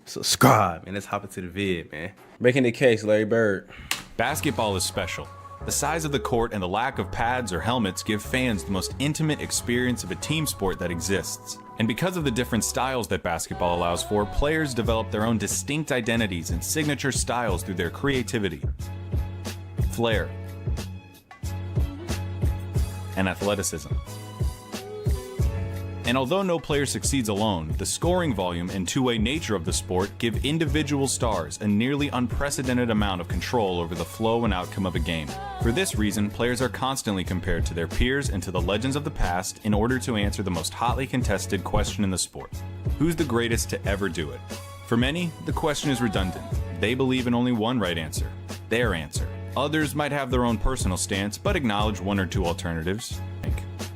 Speaker 1: And let's hop into the vid, man. Making the Case, Larry Bird.
Speaker 5: Basketball is special. The size of the court and the lack of pads or helmets give fans the most intimate experience of a team sport that exists. And because of the different styles that basketball allows for, players develop their own distinct identities and signature styles through their creativity, flair, and athleticism. And although no player succeeds alone, the scoring volume and two-way nature of the sport give individual stars a nearly unprecedented amount of control over the flow and outcome of a game. For this reason, players are constantly compared to their peers and to the legends of the past in order to answer the most hotly contested question in the sport: who's the greatest to ever do it? For many, the question is redundant. They believe in only one right answer, their answer. Others might have their own personal stance, but acknowledge one or two alternatives.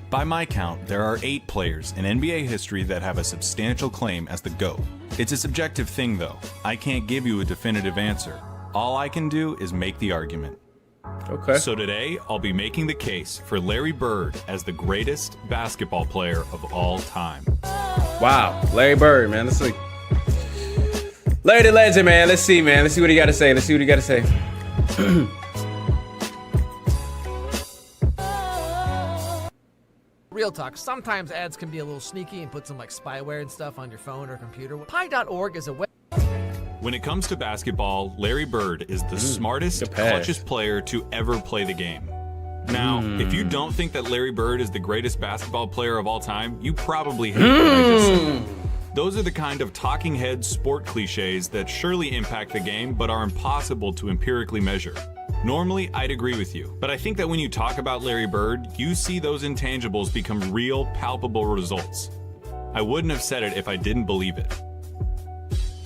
Speaker 5: By my count, there are 8 players in NBA history that have a substantial claim as the GOAT. It's a subjective thing though. I can't give you a definitive answer. All I can do is make the argument.
Speaker 1: Okay.
Speaker 5: So today, I'll be making the case for Larry Bird as the greatest basketball player of all time.
Speaker 1: Wow, Larry Bird, man. Let's see. Larry the Legend, man. Let's see, man. Let's see what he got to say.
Speaker 7: Real talk, sometimes ads can be a little sneaky and put some like spyware and stuff on your phone or computer. Pi.org is a web.
Speaker 5: When it comes to basketball, Larry Bird is the smartest, clutchest player to ever play the game. Now, if you don't think that Larry Bird is the greatest basketball player of all time, you probably hate what I just said. Those are the kind of talking head sport cliches that surely impact the game but are impossible to empirically measure. Normally, I'd agree with you, but I think that when you talk about Larry Bird, you see those intangibles become real, palpable results. I wouldn't have said it if I didn't believe it.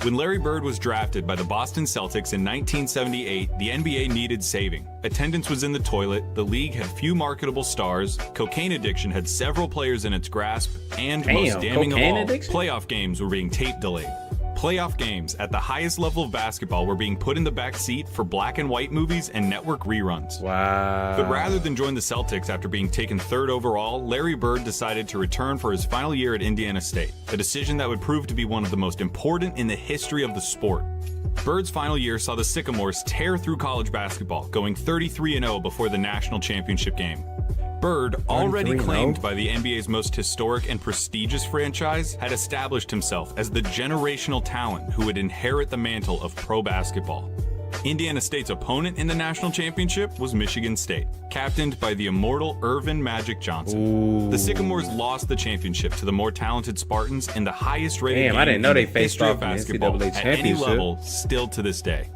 Speaker 5: When Larry Bird was drafted by the Boston Celtics in 1978, the NBA needed saving. Attendance was in the toilet, the league had few marketable stars, cocaine addiction had several players in its grasp, and most damning of all, playoff games were being tape delayed. Playoff games at the highest level of basketball were being put in the back seat for black and white movies and network reruns.
Speaker 1: Wow.
Speaker 5: But rather than join the Celtics after being taken 3rd overall, Larry Bird decided to return for his final year at Indiana State, a decision that would prove to be one of the most important in the history of the sport. Bird's final year saw the Sycamores tear through college basketball, going 33-0 before the national championship game. Bird, already claimed by the NBA's most historic and prestigious franchise, had established himself as the generational talent who would inherit the mantle of pro basketball. Indiana State's opponent in the national championship was Michigan State, captained by the immortal Earvin Magic Johnson. The Sycamores lost the championship to the more talented Spartans in the highest rated game in the history of basketball at any level, still to this day.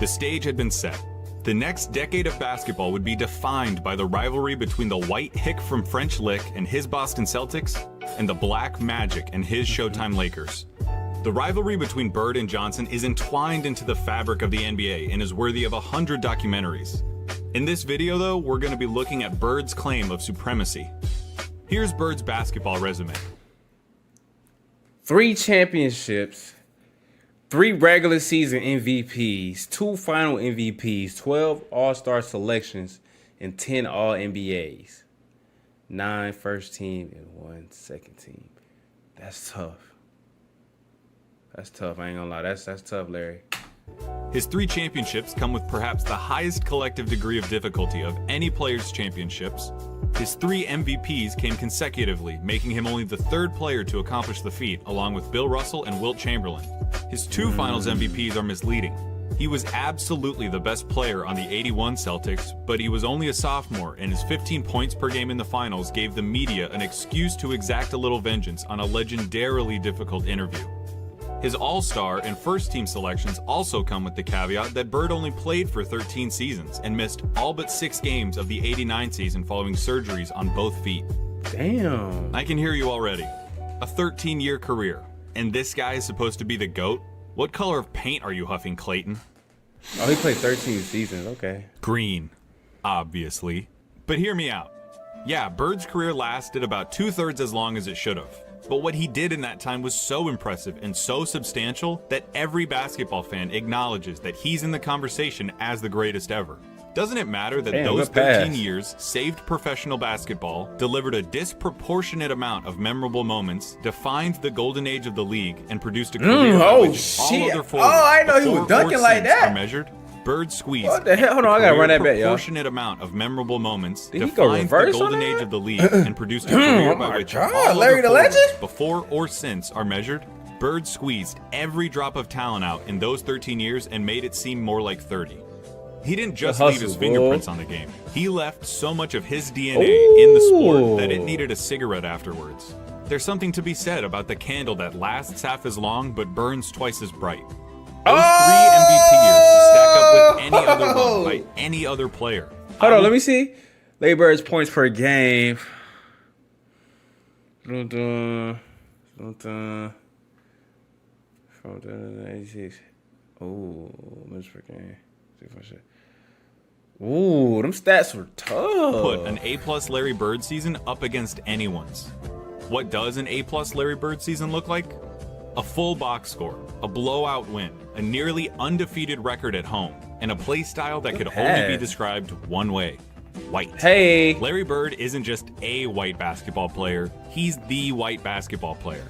Speaker 5: The stage had been set. The next decade of basketball would be defined by the rivalry between the white hick from French Lick and his Boston Celtics and the black Magic and his Showtime Lakers. The rivalry between Bird and Johnson is entwined into the fabric of the NBA and is worthy of 100 documentaries. In this video, though, we're going to be looking at Bird's claim of supremacy. Here's Bird's basketball resume.
Speaker 1: 3 championships, 3 regular season MVPs, 2 final MVPs, 12 All-Star selections, and 10 All-NBAs. 9 first team and 1 second team. That's tough. That's tough. I ain't gonna lie. That's tough, Larry.
Speaker 5: His 3 championships come with perhaps the highest collective degree of difficulty of any player's championships. His 3 MVPs came consecutively, making him only the 3rd player to accomplish the feat, along with Bill Russell and Wilt Chamberlain. His 2 Finals MVPs are misleading. He was absolutely the best player on the '81 Celtics, but he was only a sophomore, and his 15 points per game in the finals gave the media an excuse to exact a little vengeance on a legendarily difficult interview. His All-Star and first-team selections also come with the caveat that Bird only played for 13 seasons and missed all but 6 games of the '89 season following surgeries on both feet.
Speaker 1: Damn.
Speaker 5: I can hear you already. A 13-year career, and this guy is supposed to be the GOAT? What color of paint are you huffing, Clayton?
Speaker 1: Oh, he played 13 seasons, okay.
Speaker 5: Green, obviously. But hear me out. Yeah, Bird's career lasted about 2/3 as long as it should have. But what he did in that time was so impressive and so substantial that every basketball fan acknowledges that he's in the conversation as the greatest ever. Doesn't it matter that those 13 years saved professional basketball, delivered a disproportionate amount of memorable moments, defined the golden age of the league, and produced a career by which all other forwards
Speaker 1: I know he was dunking like that.
Speaker 5: Are measured? Bird squeezed.
Speaker 1: What the hell? Hold on, I gotta run that back, y'all.
Speaker 5: Proportionate amount of memorable moments,
Speaker 1: Did he go
Speaker 5: defined the
Speaker 1: reverse
Speaker 5: golden
Speaker 1: on that?
Speaker 5: age of the league, and produced a career
Speaker 1: Oh
Speaker 5: by
Speaker 1: my
Speaker 5: which
Speaker 1: God,
Speaker 5: all
Speaker 1: Larry
Speaker 5: other
Speaker 1: the
Speaker 5: forwards
Speaker 1: Legend?
Speaker 5: before or since are measured. Bird squeezed every drop of talent out in those 13 years and made it seem more like 30. He didn't just leave his fingerprints on the game. He left so much of his DNA in the sport that it needed a cigarette afterwards. There's something to be said about the candle that lasts half as long but burns twice as bright. Those 3 MVP years stack up with any other one by any other player.
Speaker 1: Hold on, let me see. Larry Bird's points per game. From 86. Oh, minutes per game. Ooh, them stats were tough.
Speaker 5: Put an A+ Larry Bird season up against anyone's. What does an A+ Larry Bird season look like? A full box score, a blowout win, a nearly undefeated record at home, and a play style that could only be described one way: white.
Speaker 1: Hey!
Speaker 5: Larry Bird isn't just a white basketball player, he's the white basketball player.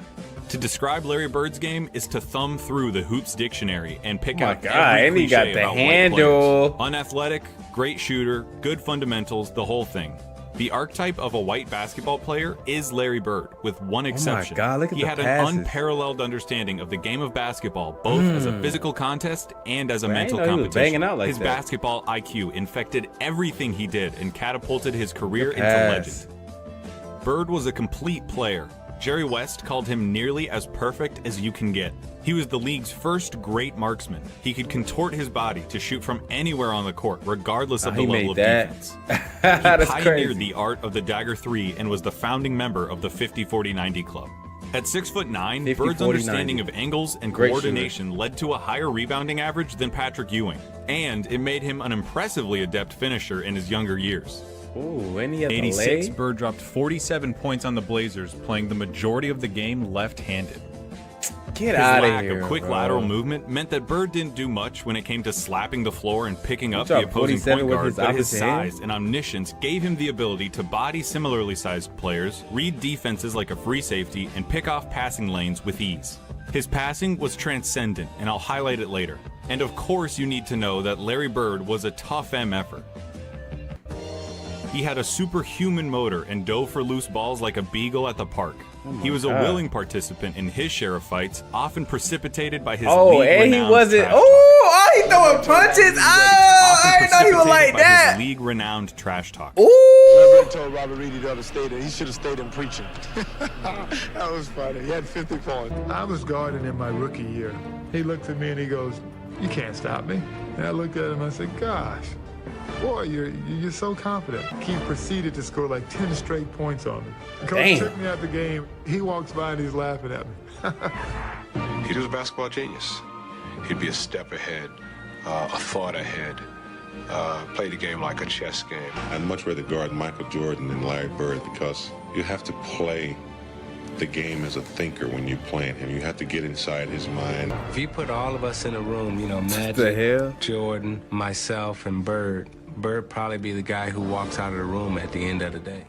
Speaker 5: To describe Larry Bird's game is to thumb through the Hoops dictionary and pick out every
Speaker 1: and he got
Speaker 5: cliche
Speaker 1: the
Speaker 5: about
Speaker 1: handle.
Speaker 5: white players. Unathletic, great shooter, good fundamentals, the whole thing. The archetype of a white basketball player is Larry Bird, with one exception.
Speaker 1: God, look at
Speaker 5: he
Speaker 1: the
Speaker 5: had
Speaker 1: passes.
Speaker 5: an unparalleled understanding of the game of basketball, both as a physical contest and as a mental
Speaker 1: I didn't know he was
Speaker 5: competition.
Speaker 1: banging out like
Speaker 5: His
Speaker 1: that.
Speaker 5: basketball IQ infected everything he did and catapulted his career into
Speaker 1: pass.
Speaker 5: legend. Bird was a complete player. Jerry West called him nearly as perfect as you can get. He was the league's first great marksman. He could contort his body to shoot from anywhere on the court, regardless of the
Speaker 1: he
Speaker 5: level
Speaker 1: made
Speaker 5: of
Speaker 1: that.
Speaker 5: defense.
Speaker 1: That's
Speaker 5: He
Speaker 1: crazy.
Speaker 5: pioneered the art of the Dagger 3 and was the founding member of the 50-40-90 Club. At 6'9",
Speaker 1: 50,
Speaker 5: Bird's
Speaker 1: 40,
Speaker 5: understanding
Speaker 1: 90.
Speaker 5: of angles and
Speaker 1: Great
Speaker 5: coordination led to a higher rebounding average than Patrick Ewing, and it made him an impressively adept finisher in his younger years.
Speaker 1: Ooh, and he had the
Speaker 5: 86,
Speaker 1: leg?
Speaker 5: Bird dropped 47 points on the Blazers, playing the majority of the game left-handed.
Speaker 1: Get
Speaker 5: His
Speaker 1: out of
Speaker 5: lack
Speaker 1: here,
Speaker 5: of quick
Speaker 1: bro.
Speaker 5: lateral movement meant that Bird didn't do much when it came to slapping the floor and picking up
Speaker 1: He
Speaker 5: the
Speaker 1: dropped
Speaker 5: opposing
Speaker 1: 47
Speaker 5: point
Speaker 1: with
Speaker 5: guard,
Speaker 1: his
Speaker 5: but his
Speaker 1: opposite hand?
Speaker 5: size and omniscience gave him the ability to body similarly sized players, read defenses like a free safety, and pick off passing lanes with ease. His passing was transcendent, and I'll highlight it later. And of course you need to know that Larry Bird was a tough effort. He had a superhuman motor and dove for loose balls like a beagle at the park. He was a
Speaker 1: God.
Speaker 5: willing participant in his share of fights, often precipitated by his
Speaker 1: Oh, and he
Speaker 5: league-renowned
Speaker 1: wasn't.
Speaker 5: trash
Speaker 1: Oh, he throwing punches. Oh, I didn't know he was like
Speaker 5: by
Speaker 1: that.
Speaker 5: his league-renowned trash talk.
Speaker 1: Ooh.
Speaker 3: I told Robert Reedy to stay there. He should have stayed in preaching. That was funny. He had 50 points. I was guarding in my rookie year. He looked at me and he goes, "You can't stop me." And I looked at him and I said, "Gosh, boy, you're so confident." He proceeded to score like 10 straight points on me. The coach
Speaker 1: Damn.
Speaker 3: took me out the game. He walks by and he's laughing at me.
Speaker 8: He was a basketball genius. He'd be a step ahead, a thought ahead, play the game like a chess game.
Speaker 13: I'd much rather guard Michael Jordan than Larry Bird because you have to play the game as a thinker when you're playing him. You have to get inside his mind.
Speaker 15: If you put all of us in a room, you know, Magic, Jordan, myself, and Bird probably be the guy who walks out of the room at the end of the day.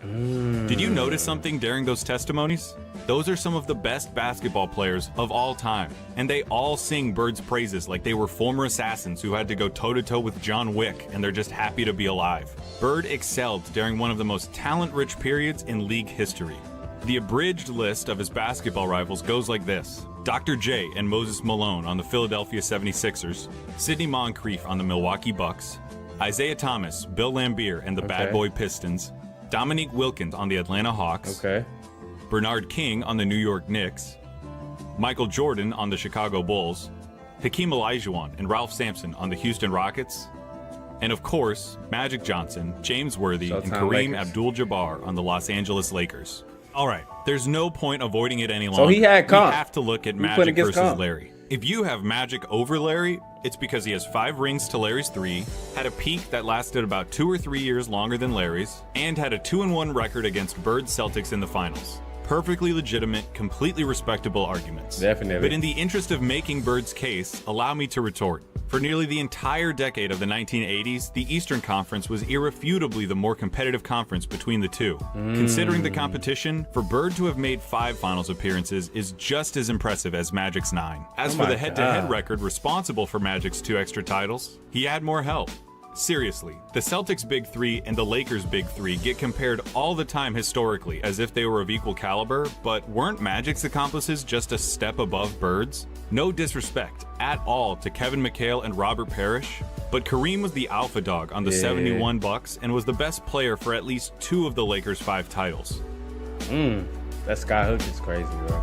Speaker 5: Did you notice something during those testimonies? Those are some of the best basketball players of all time, and they all sing Bird's praises like they were former assassins who had to go toe-to-toe with John Wick, and they're just happy to be alive. Bird excelled during one of the most talent-rich periods in league history. The abridged list of his basketball rivals goes like this: Dr. J and Moses Malone on the Philadelphia 76ers, Sidney Moncrief on the Milwaukee Bucks, Isaiah Thomas, Bill Laimbeer and the Bad Boy Pistons, Dominique Wilkins on the Atlanta Hawks, Bernard King on the New York Knicks, Michael Jordan on the Chicago Bulls, Hakeem Olajuwon and Ralph Sampson on the Houston Rockets, and of course, Magic Johnson, James Worthy, and Kareem Abdul-Jabbar on the Los Angeles Lakers. All right, there's no point avoiding it any longer.
Speaker 1: So he had comp.
Speaker 5: We have to look at Magic versus Larry. If you have Magic over Larry, it's because he has 5 rings to Larry's 3, had a peak that lasted about 2 or 3 years longer than Larry's, and had a 2-1 record against Bird's Celtics in the finals. Perfectly legitimate, completely respectable arguments.
Speaker 1: Definitely.
Speaker 5: But in the interest of making Bird's case, allow me to retort. For nearly the entire decade of the 1980s, the Eastern Conference was irrefutably the more competitive conference between the two. Considering the competition, for Bird to have made 5 finals appearances is just as impressive as Magic's 9. As for the head-to-head record responsible for Magic's 2 extra titles, he had more help. Seriously, the Celtics' Big 3 and the Lakers' Big 3 get compared all the time historically as if they were of equal caliber, but weren't Magic's accomplices just a step above Bird's? No disrespect at all to Kevin McHale and Robert Parrish, but Kareem was the alpha dog on the 71 Bucks and was the best player for at least 2 of the Lakers' 5 titles.
Speaker 1: That Sky Hook is crazy, bro.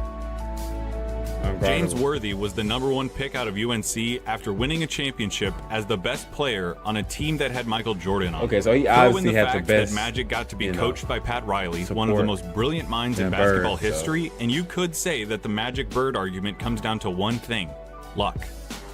Speaker 5: James Worthy was the #1 pick out of UNC after winning a championship as the best player on a team that had Michael Jordan on.
Speaker 1: Okay, so he obviously had the best.
Speaker 5: That Magic got to be coached by Pat Riley, one of the most brilliant minds in basketball history, and you could say that the Magic Bird argument comes down to one thing: luck.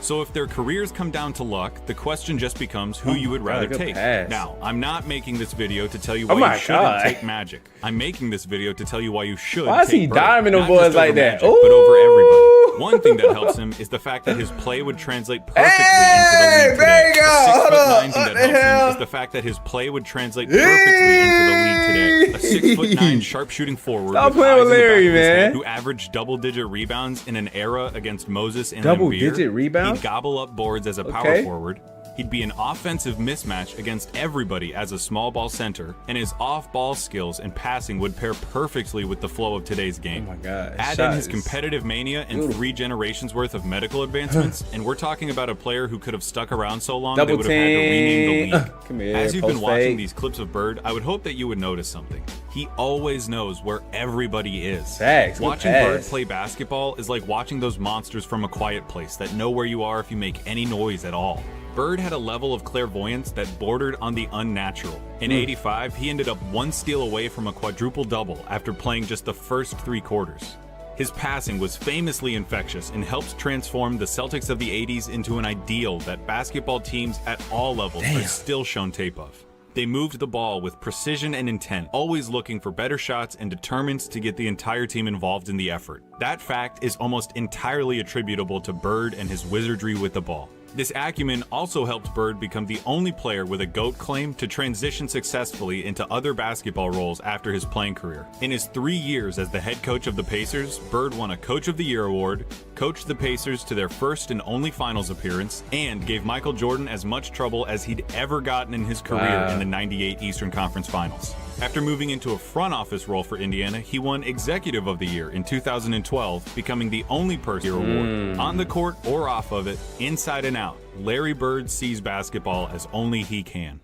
Speaker 5: So if their careers come down to luck, the question just becomes who you would rather take. Now, I'm not making this video to tell you why you shouldn't take Magic. I'm making this video to tell you why you should
Speaker 1: Why is he diming them boys like that?
Speaker 5: Magic, but over everybody. One thing that helps him is the fact that his play would translate perfectly into the league today. The 6'9" thing that helps him is the fact that his play would translate perfectly into the league today. A 6'9" sharpshooting forward
Speaker 1: Stop playing with Larry, man.
Speaker 5: Who averaged double-digit rebounds in an era against Moses and
Speaker 1: double-digit rebounds?
Speaker 5: He'd gobble up boards as a power forward. He'd be an offensive mismatch against everybody as a small ball center, and his off-ball skills and passing would pair perfectly with the flow of today's game.
Speaker 1: Oh my God.
Speaker 5: Add in his competitive mania and 3 generations worth of medical advancements, and we're talking about a player who could have stuck around so long they would have had to rename the league.
Speaker 1: Come here,
Speaker 5: As you've been watching these clips of Bird, I would hope that you would notice something. He always knows where everybody is. Watching Bird play basketball is like watching those monsters from A Quiet Place that know where you are if you make any noise at all. Bird had a level of clairvoyance that bordered on the unnatural. In '85, he ended up 1 steal away from a quadruple-double after playing just the first 3 quarters. His passing was famously infectious and helped transform the Celtics of the '80s into an ideal that basketball teams at all levels are still shown tape of. They moved the ball with precision and intent, always looking for better shots and determined to get the entire team involved in the effort. That fact is almost entirely attributable to Bird and his wizardry with the ball. This acumen also helped Bird become the only player with a GOAT claim to transition successfully into other basketball roles after his playing career. In his 3 years as the head coach of the Pacers, Bird won a Coach of the Year award, coached the Pacers to their first and only finals appearance, and gave Michael Jordan as much trouble as he'd ever gotten in his career in the '98 Eastern Conference Finals. After moving into a front office role for Indiana, he won Executive of the Year in 2012, becoming the only person award. On the court or off of it, inside and out, Larry Bird sees basketball as only he can.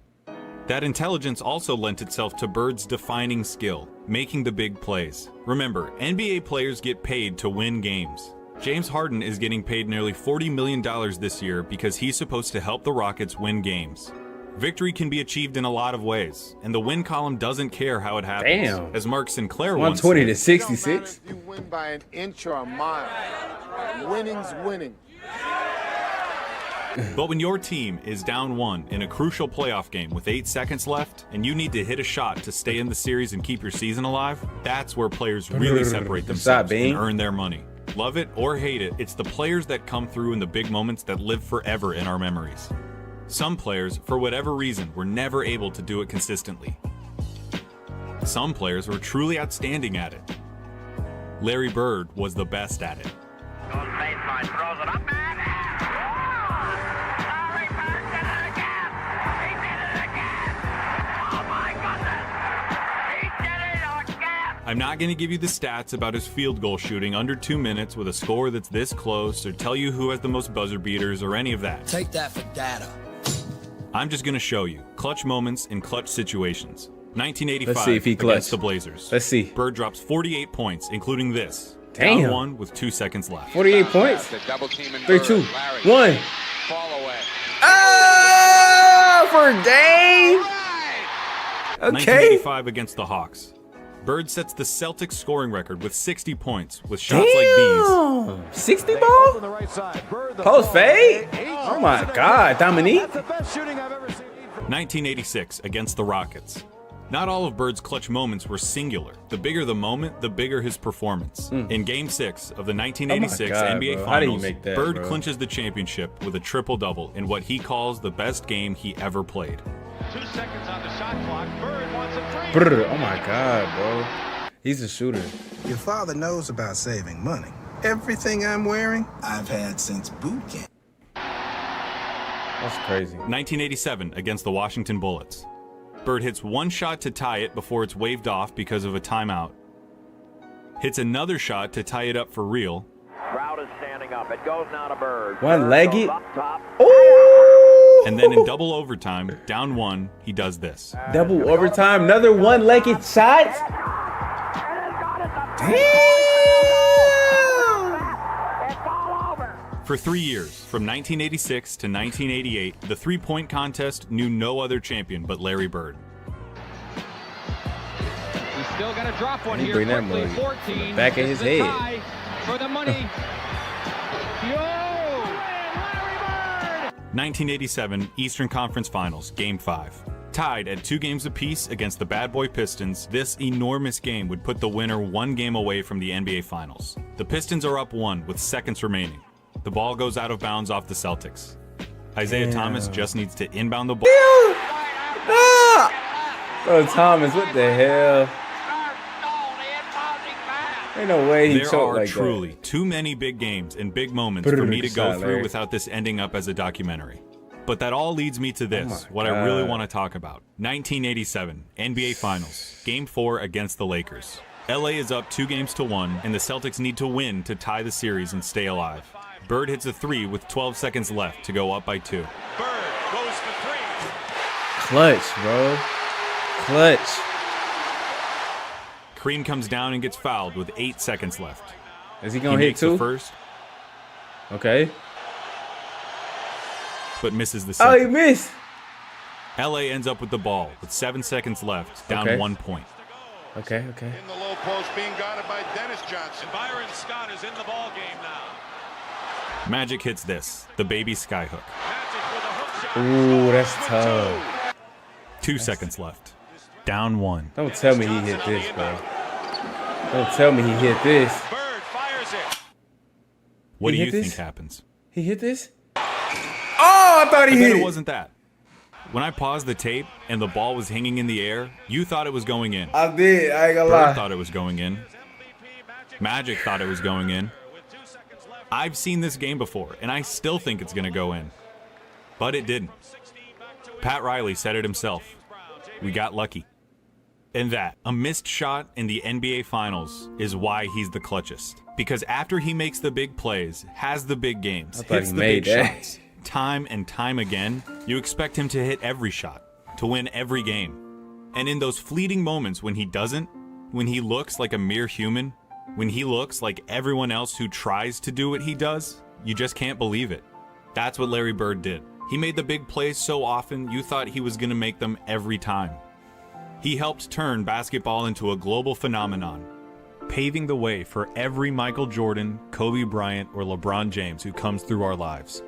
Speaker 5: That intelligence also lent itself to Bird's defining skill, making the big plays. Remember, NBA players get paid to win games. James Harden is getting paid nearly $40 million this year because he's supposed to help the Rockets win games. Victory can be achieved in a lot of ways, and the win column doesn't care how it happens.
Speaker 1: Damn.
Speaker 5: As Mark Sinclair once
Speaker 1: 120
Speaker 5: said,
Speaker 1: to 66.
Speaker 23: You win by an inch or a mile. Winning's winning.
Speaker 5: But when your team is down 1 in a crucial playoff game with 8 seconds left, and you need to hit a shot to stay in the series and keep your season alive, that's where players really separate themselves and earn their money. Love it or hate it, it's the players that come through in the big moments that live forever in our memories. Some players, for whatever reason, were never able to do it consistently. Some players were truly outstanding at it. Larry Bird was the best at it. I'm not going to give you the stats about his field goal shooting under 2 minutes with a score that's this close, or tell you who has the most buzzer beaters, or any of that.
Speaker 4: Take that for data.
Speaker 5: I'm just going to show you clutch moments in clutch situations. 1985
Speaker 1: Let's see if he
Speaker 5: against
Speaker 1: clutch.
Speaker 5: the Blazers.
Speaker 1: Let's see.
Speaker 5: Bird drops 48 points, including this.
Speaker 1: Damn.
Speaker 5: Down 1 with 2 seconds left.
Speaker 1: 48 points. 3, 2, 1. For Dame. Okay.
Speaker 5: 1985 against the Hawks. Bird sets the Celtics scoring record with 60 points with shots like these.
Speaker 1: 60 ball? Post fade? Oh my God, Dominique.
Speaker 5: 1986 against the Rockets. Not all of Bird's clutch moments were singular. The bigger the moment, the bigger his performance. In Game 6 of the 1986
Speaker 1: God,
Speaker 5: NBA
Speaker 1: bro. How do you
Speaker 5: Finals,
Speaker 1: make that,
Speaker 5: Bird
Speaker 1: bro?
Speaker 5: clinches the championship with a triple-double in what he calls the best game he ever played.
Speaker 23: 2 seconds on the shot clock. Bird wants a three.
Speaker 1: Brr, oh my God, bro. He's a shooter.
Speaker 4: Your father knows about saving money. Everything I'm wearing, I've had since boot camp.
Speaker 1: That's crazy.
Speaker 5: 1987 against the Washington Bullets. Bird hits one shot to tie it before it's waved off because of a timeout. Hits another shot to tie it up for real.
Speaker 23: Crowd is standing up. It goes now to Bird.
Speaker 1: One-legged.
Speaker 23: Ooh!
Speaker 5: And then in double overtime, down 1, he does this.
Speaker 1: Double overtime. Another one-legged shot.
Speaker 5: For 3 years, from 1986 to 1988, the three-point contest knew no other champion but Larry Bird.
Speaker 23: He's still got to drop one
Speaker 1: He
Speaker 23: here.
Speaker 1: bring that
Speaker 23: Quickly,
Speaker 1: money
Speaker 23: 14.
Speaker 1: back in his
Speaker 23: This is the
Speaker 1: head.
Speaker 23: tie for the money.
Speaker 5: 1987 Eastern Conference Finals, Game 5. Tied at 2 games apiece against the Bad Boy Pistons, this enormous game would put the winner 1 game away from the NBA Finals. The Pistons are up 1 with seconds remaining. The ball goes out of bounds off the Celtics. Isaiah Thomas just needs to inbound the ball.
Speaker 1: Bro, Thomas, what the hell? Ain't no way he
Speaker 5: There
Speaker 1: choked
Speaker 5: are
Speaker 1: like
Speaker 5: truly
Speaker 1: that.
Speaker 5: too many big games and big moments for me to go
Speaker 1: Shot,
Speaker 5: through
Speaker 1: Larry.
Speaker 5: without this ending up as a documentary. But that all leads me to this,
Speaker 1: Oh my
Speaker 5: what I really
Speaker 1: God.
Speaker 5: want to talk about. 1987, NBA Finals, Game 4 against the Lakers. LA is up 2 games to 1, and the Celtics need to win to tie the series and stay alive. Bird hits a 3 with 12 seconds left to go up by 2.
Speaker 23: Bird goes for 3.
Speaker 1: Clutch, bro. Clutch.
Speaker 5: Kareem comes down and gets fouled with 8 seconds left.
Speaker 1: Is he gonna
Speaker 5: He
Speaker 1: hit
Speaker 5: makes the
Speaker 1: two?
Speaker 5: first,
Speaker 1: Okay.
Speaker 5: but misses the
Speaker 1: Oh,
Speaker 5: second.
Speaker 1: he missed.
Speaker 5: LA ends up with the ball with 7 seconds left, down
Speaker 1: Okay.
Speaker 5: 1 point.
Speaker 1: Okay, okay.
Speaker 12: In the low post, being guarded by Dennis Johnson.
Speaker 23: Byron Scott is in the ball game now.
Speaker 5: Magic hits this, the baby skyhook.
Speaker 1: Ooh, that's tough.
Speaker 5: 2 seconds left. Down 1.
Speaker 1: Don't tell me he hit this, bro. Don't tell me he hit this.
Speaker 23: Bird fires it.
Speaker 5: What
Speaker 1: He
Speaker 5: do
Speaker 1: hit
Speaker 5: you
Speaker 1: this?
Speaker 5: think happens?
Speaker 1: He hit this? Oh, I thought he
Speaker 5: I bet
Speaker 1: hit
Speaker 5: it
Speaker 1: it.
Speaker 5: wasn't that. When I paused the tape and the ball was hanging in the air, you thought it was going in.
Speaker 1: I did. I ain't gonna
Speaker 5: Bird
Speaker 1: lie.
Speaker 5: thought it was going in. Magic thought it was going in. I've seen this game before, and I still think it's going to go in. But it didn't. Pat Riley said it himself. We got lucky. And that, a missed shot in the NBA Finals, is why he's the clutchest. Because after he makes the big plays, has the big games,
Speaker 1: I thought
Speaker 5: hits
Speaker 1: he
Speaker 5: the
Speaker 1: made
Speaker 5: big
Speaker 1: that.
Speaker 5: shots, time and time again, you expect him to hit every shot, to win every game. And in those fleeting moments when he doesn't, when he looks like a mere human, when he looks like everyone else who tries to do what he does, you just can't believe it. That's what Larry Bird did. He made the big plays so often you thought he was going to make them every time. He helped turn basketball into a global phenomenon, paving the way for every Michael Jordan, Kobe Bryant, or LeBron James who comes through our lives.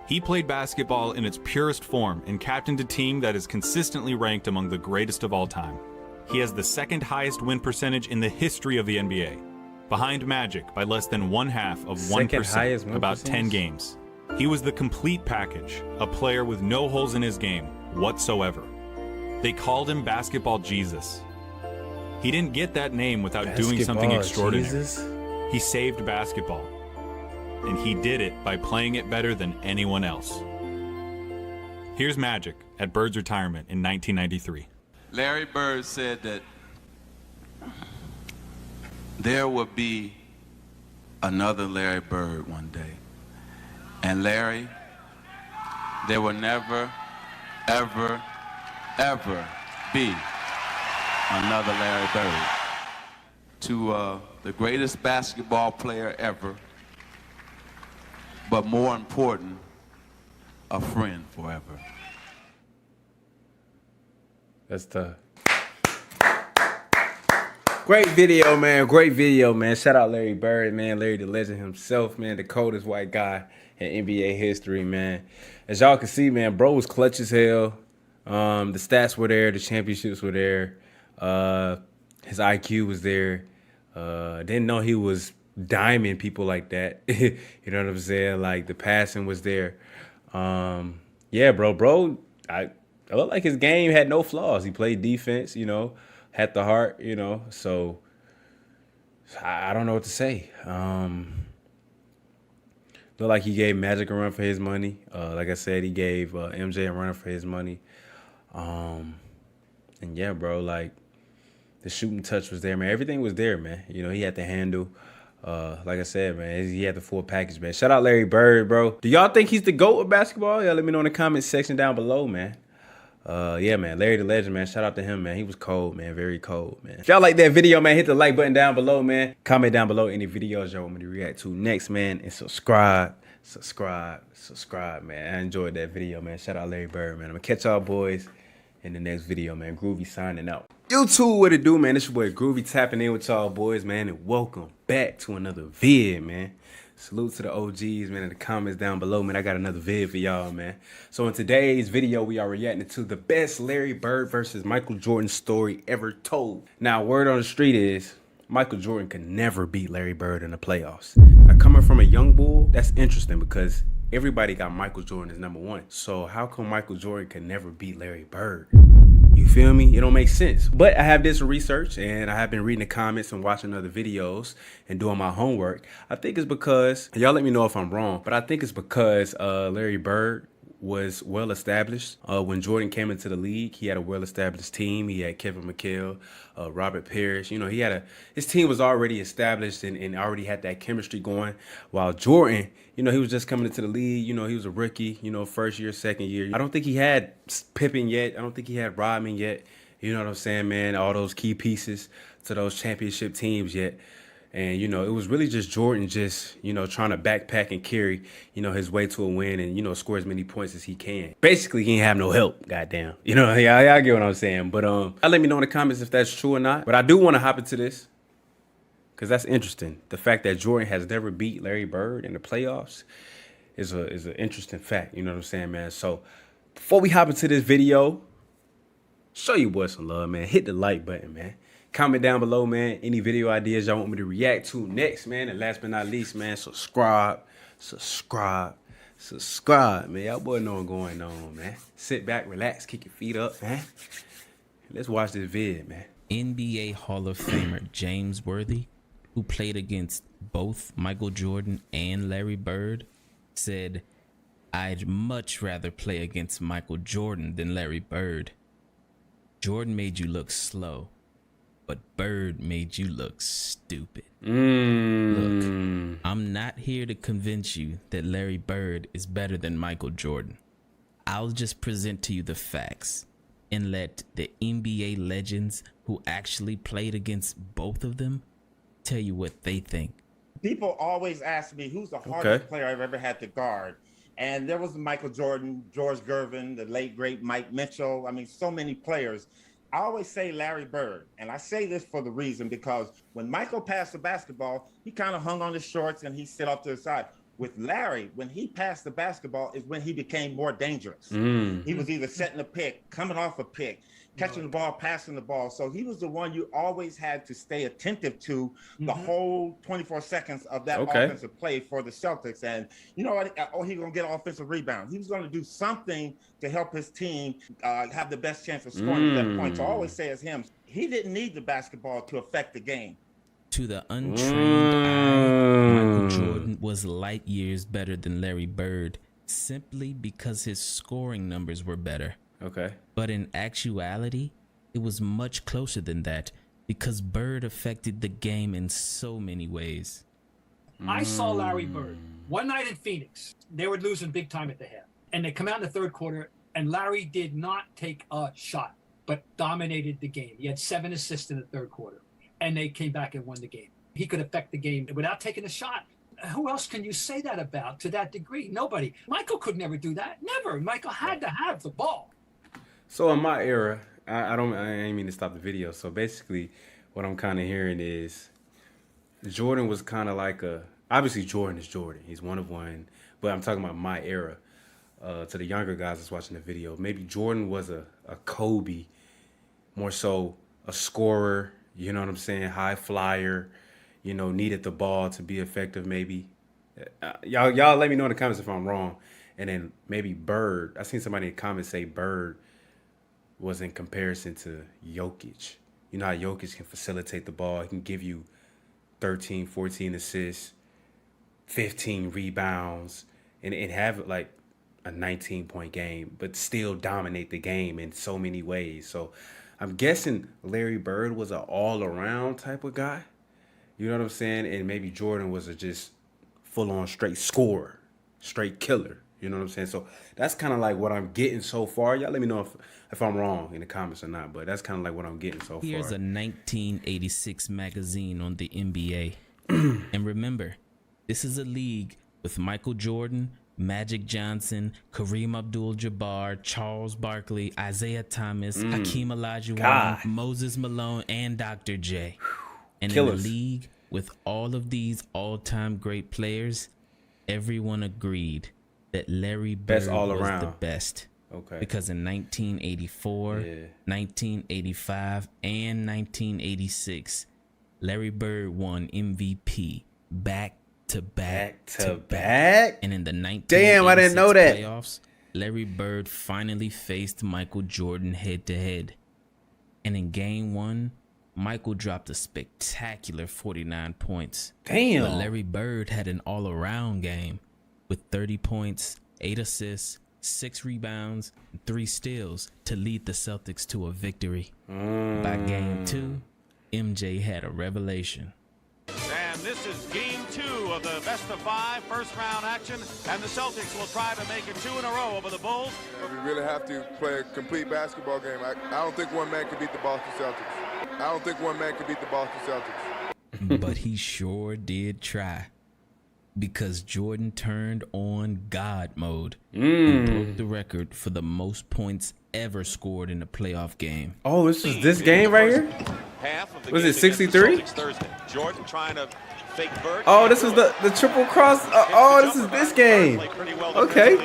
Speaker 5: He played basketball in its purest form and captained a team that is consistently ranked among the greatest of all time. He has the second highest win percentage in the history of the NBA, behind Magic by less than 1/2 of 1%, about 10 games. He was the complete package, a player with no holes in his game whatsoever. They called him Basketball Jesus. He didn't get that name without doing something extraordinary. Jesus. He saved basketball. And he did it by playing it better than anyone else. Here's Magic at Bird's retirement in 1993.
Speaker 9: Larry Bird said that there would be another Larry Bird one day. And Larry, there will never, ever, ever be another Larry Bird. To the greatest basketball player ever, but more important, a friend forever.
Speaker 1: That's tough. Great video, man. Great video, man. Shout out Larry Bird, man. Larry the Legend himself, man. The coldest white guy in NBA history, man. As y'all can see, man, bro was clutch as hell. The stats were there. The championships were there. His IQ was there. Didn't know he was diamond people like that. You know what I'm saying? Like, the passing was there. Yeah, bro, I looked like his game had no flaws. He played defense, you know, had the heart, you know. So I don't know what to say. Looked like he gave Magic a run for his money. Like I said, he gave MJ a run for his money. And yeah, bro, like, the shooting touch was there, man. Everything was there, man. You know, he had the handle. Like I said, man, he had the full package, man. Shout out Larry Bird, bro. Do y'all think he's the GOAT of basketball? Yeah, let me know in the comment section down below, man. Yeah, man, Larry the Legend, man. Shout out to him, man. He was cold, man. Very cold, man. If y'all like that video, man, hit the like button down below, man. Comment down below any videos y'all want me to react to next, man. And subscribe, man. I enjoyed that video, man. Shout out Larry Bird, man. I'm gonna catch y'all boys in the next video, man. Groovy signing out. YouTube, what it do, man? It's your boy Groovy tapping in with y'all boys, man. And welcome back to another vid, man. Salute to the OGs, man, in the comments down below, man. I got another vid for y'all, man. So in today's video, we are reacting to the best Larry Bird versus Michael Jordan story ever told. Now, word on the street is Michael Jordan could never beat Larry Bird in the playoffs. Now, coming from a young bull, that's interesting because everybody got Michael Jordan as #1. So how come Michael Jordan could never beat Larry Bird? You feel me? It don't make sense. But I have did some research and I have been reading the comments and watching other videos and doing my homework. I think it's because, y'all let me know if I'm wrong, but I think it's because Larry Bird was well established. When Jordan came into the league, he had a well established team. He had Kevin McHale, Robert Parrish. You know, his team was already established and already had that chemistry going. While Jordan, you know, he was just coming into the league. You know, he was a rookie, you know, first year, second year. I don't think he had Pippen yet. I don't think he had Rodman yet. You know what I'm saying, man? All those key pieces to those championship teams yet. And, you know, it was really just Jordan just, you know, trying to backpack and carry, you know, his way to a win and, you know, score as many points as he can. Basically, he ain't have no help, goddamn. You know, y'all get what I'm saying. But let me know in the comments if that's true or not. But I do want to hop into this because that's interesting. The fact that Jordan has never beat Larry Bird in the playoffs is an interesting fact. You know what I'm saying, man? So before we hop into this video, show you boys some love, man. Hit the like button, man. Comment down below, man, any video ideas y'all want me to react to next, man. And last but not least, man, subscribe, man. Y'all boy know what's going on, man. Sit back, relax, kick your feet up, man. Let's watch this vid, man.
Speaker 16: NBA Hall of Famer James Worthy, who played against both Michael Jordan and Larry Bird, said, "I'd much rather play against Michael Jordan than Larry Bird. Jordan made you look slow, but Bird made you look stupid. Look, I'm not here to convince you that Larry Bird is better than Michael Jordan. I'll just present to you the facts and let the NBA legends who actually played against both of them tell you what they think."
Speaker 17: People always ask me who's the hardest player I've ever had to guard.
Speaker 2: And there was Michael Jordan, George Gervin, the late, great Mike Mitchell. I mean, so many players. I always say Larry Bird, and I say this for the reason because when Michael passed the basketball, he kind of hung on his shorts and he sit off to the side. With Larry, when he passed the basketball is when he became more dangerous. He was either setting a pick, coming off a pick, catching the ball, passing the ball. So he was the one you always had to stay attentive to the whole 24 seconds of that offensive play for the Celtics. And you know what? Oh, he's going to get offensive rebounds. He was going to do something to help his team have the best chance of scoring at that point. So I always say as him, he didn't need the basketball to affect the game.
Speaker 16: To the untrained eye, Michael Jordan was light years better than Larry Bird simply because his scoring numbers were better.
Speaker 1: Okay.
Speaker 16: But in actuality, it was much closer than that because Bird affected the game in so many ways.
Speaker 17: I saw Larry Bird one night in Phoenix. They were losing big time at the half. And they come out in the third quarter, and Larry did not take a shot, but dominated the game. He had 7 assists in the third quarter. And they came back and won the game. He could affect the game without taking a shot. Who else can you say that about to that degree? Nobody. Michael could never do that. Never. Michael had to have the ball.
Speaker 1: So in my era, I ain't mean to stop the video. So basically, what I'm kind of hearing is Jordan was kind of like obviously Jordan is Jordan. He's one of one. But I'm talking about my era. To the younger guys that's watching the video, maybe Jordan was a Kobe, more so a scorer. You know what I'm saying? High flyer, needed the ball to be effective maybe. Y'all let me know in the comments if I'm wrong. And then maybe Bird. I seen somebody in the comments say Bird was in comparison to Jokic. You know how Jokic can facilitate the ball. He can give you 13, 14 assists, 15 rebounds, and have like a 19-point game, but still dominate the game in so many ways. So I'm guessing Larry Bird was an all-around type of guy. You know what I'm saying? And maybe Jordan was a just full-on straight scorer, straight killer. You know what I'm saying? So that's kind of like what I'm getting so far. Y'all let me know if I'm wrong in the comments or not, but that's kind of like what I'm getting so far.
Speaker 16: Here's a 1986 magazine on the NBA. And remember, this is a league with Michael Jordan, Magic Johnson, Kareem Abdul-Jabbar, Charles Barkley, Isaiah Thomas, Hakeem Olajuwon, Moses Malone, and Dr. J. And in a league with all of these all-time great players, everyone agreed that Larry Bird was the best.
Speaker 1: Okay.
Speaker 16: Because in 1984, 1985, and 1986, Larry Bird won MVP back to back. And in the 1986 playoffs, Larry Bird finally faced Michael Jordan head to head. And in game 1, Michael dropped a spectacular 49 points.
Speaker 1: Damn.
Speaker 16: But Larry Bird had an all-around game with 30 points, 8 assists, 6 rebounds, and 3 steals to lead the Celtics to a victory. By game 2, MJ had a revelation.
Speaker 23: And this is game 2 of the best-of-5 first-round action, and the Celtics will try to make it 2 in a row over the Bulls.
Speaker 18: We really have to play a complete basketball game. I don't think one man can beat the Boston Celtics.
Speaker 16: But he sure did try. Because Jordan turned on God mode and broke the record for the most points ever scored in a playoff game.
Speaker 1: Oh, this game right here? Was it 63?
Speaker 23: Jordan trying to fake Bird.
Speaker 1: Oh, this was the triple cross. This is this game. Okay.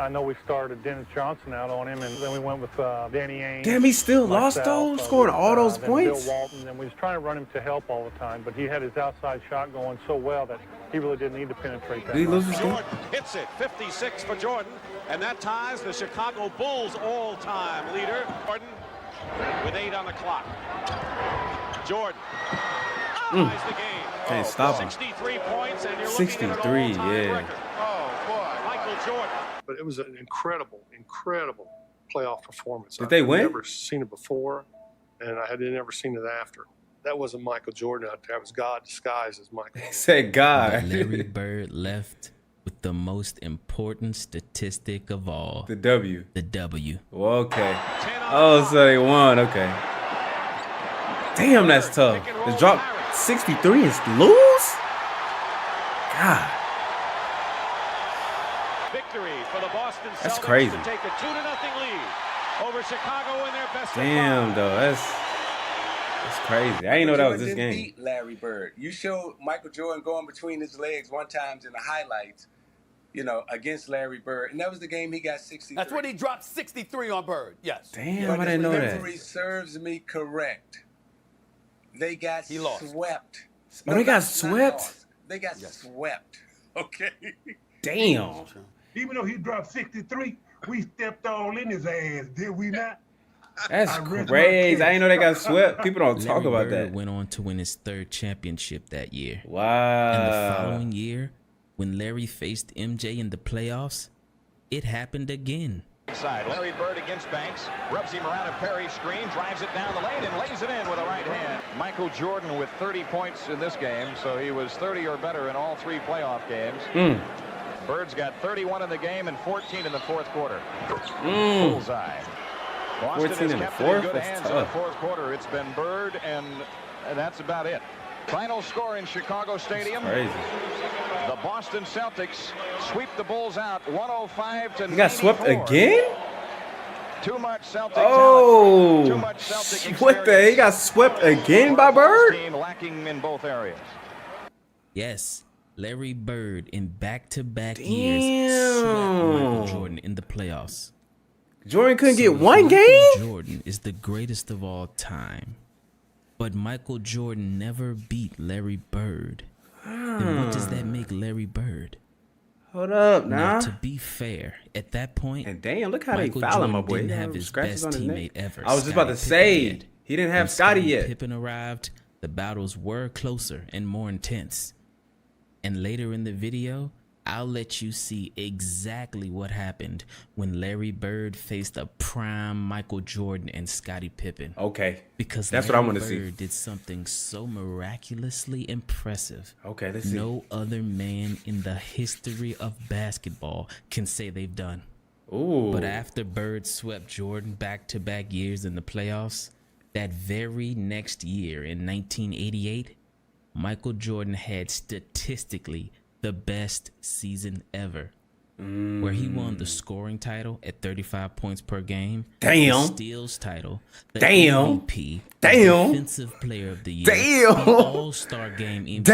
Speaker 11: I know we started Dennis Johnson out on him, and then we went with Danny Ainge.
Speaker 1: Damn, he still lost though, scoring all those points.
Speaker 11: Bill Walton, and we was trying to run him to help all the time, but he had his outside shot going so well that he really didn't need to penetrate that.
Speaker 23: Jordan hits it, 56 for Jordan, and that ties the Chicago Bulls all-time leader. Jordan with 8 on the clock. Jordan ties the game.
Speaker 1: Can't stop him.
Speaker 23: 63 points, and you're
Speaker 1: 63, yeah.
Speaker 23: Oh boy, Michael Jordan.
Speaker 11: But it was an incredible playoff performance.
Speaker 1: Did they win?
Speaker 11: I've never seen it before, and I had never seen it after. That wasn't Michael Jordan out there. That was God disguised as Michael.
Speaker 1: He said God.
Speaker 16: But Larry Bird left with the most important statistic of all.
Speaker 1: The W.
Speaker 16: The W.
Speaker 1: Well, okay. Oh, so they won. Okay. Damn, that's tough. To drop 63 and lose? God. That's
Speaker 23: Celtics
Speaker 1: crazy.
Speaker 23: to take a 2-0 lead over Chicago in their best
Speaker 1: Damn,
Speaker 23: of 5.
Speaker 1: though. That's crazy. I didn't know that was this
Speaker 15: Jordan
Speaker 1: game.
Speaker 15: didn't beat Larry Bird. You showed Michael Jordan going between his legs one time in the highlights, against Larry Bird. And that was the game he got 63.
Speaker 10: That's when he dropped 63 on Bird. Yes.
Speaker 1: Damn, I didn't know that.
Speaker 15: If memory serves me correct, they got swept.
Speaker 1: Oh, they got swept?
Speaker 15: They got swept. Okay.
Speaker 1: Damn.
Speaker 14: Even though he dropped 63, we stepped all in his ass, did we not?
Speaker 1: That's crazy. I didn't know they got swept. People don't talk
Speaker 16: Larry
Speaker 1: about
Speaker 16: Bird
Speaker 1: that.
Speaker 16: went on to win his 3rd championship that year.
Speaker 1: Wow.
Speaker 16: And the following year, when Larry faced MJ in the playoffs, it happened again.
Speaker 23: Side. Larry Bird against Banks, rubs him around a Perry screen, drives it down the lane, and lays it in with a right hand. Michael Jordan with 30 points in this game, so he was 30 or better in all 3 playoff games. Bird's got 31 in the game and 14 in the 4th quarter. Bullseye. Boston
Speaker 1: 14
Speaker 23: has
Speaker 1: in the
Speaker 23: kept it in
Speaker 1: 4th?
Speaker 23: good
Speaker 1: That's
Speaker 23: hands in the
Speaker 1: tough.
Speaker 23: 4th quarter. It's been Bird, and that's about it. Final score in Chicago Stadium.
Speaker 1: Crazy.
Speaker 23: The Boston Celtics sweep the Bulls out 105 to 94.
Speaker 1: He got swept again?
Speaker 23: Too much Celtic
Speaker 1: Oh.
Speaker 23: talent. Too much Celtic
Speaker 1: What the? He got swept again by Bird?
Speaker 23: team lacking in both areas.
Speaker 16: Yes, Larry Bird in back-to-back years swept Michael Jordan in the playoffs.
Speaker 1: Jordan couldn't
Speaker 16: So
Speaker 1: get
Speaker 16: if
Speaker 1: one
Speaker 16: Michael
Speaker 1: game?
Speaker 16: Jordan is the greatest of all time, but Michael Jordan never beat Larry Bird. Then what does that make Larry Bird?
Speaker 1: Hold up,
Speaker 16: Now,
Speaker 1: nah.
Speaker 16: to be fair, at that point,
Speaker 1: And damn, look how
Speaker 16: Michael
Speaker 1: they fouling my
Speaker 16: Jordan
Speaker 1: boy.
Speaker 16: didn't
Speaker 1: He
Speaker 16: have
Speaker 1: have
Speaker 16: his
Speaker 1: scratches
Speaker 16: best
Speaker 1: on his neck.
Speaker 16: teammate ever.
Speaker 1: I was just about to
Speaker 16: Scottie
Speaker 1: say,
Speaker 16: Pippen, yet.
Speaker 1: he didn't have
Speaker 16: When
Speaker 1: Scotty
Speaker 16: Scottie
Speaker 1: yet.
Speaker 16: Pippen arrived, the battles were closer and more intense. And later in the video, I'll let you see exactly what happened when Larry Bird faced a prime Michael Jordan and Scottie Pippen.
Speaker 1: Okay.
Speaker 16: Because
Speaker 1: That's
Speaker 16: Larry
Speaker 1: what I want to
Speaker 16: Bird
Speaker 1: see.
Speaker 16: did something so miraculously impressive.
Speaker 1: Okay, let's see.
Speaker 16: No other man in the history of basketball can say they've done.
Speaker 1: Ooh.
Speaker 16: But after Bird swept Jordan back-to-back years in the playoffs, that very next year in 1988, Michael Jordan had statistically the best season ever, where he won the scoring title at 35 points per game,
Speaker 1: Damn.
Speaker 16: the steals title, the
Speaker 1: Damn.
Speaker 16: MVP,
Speaker 1: Damn.
Speaker 16: the defensive player of the year,
Speaker 1: Damn.
Speaker 16: the All-Star game MVP,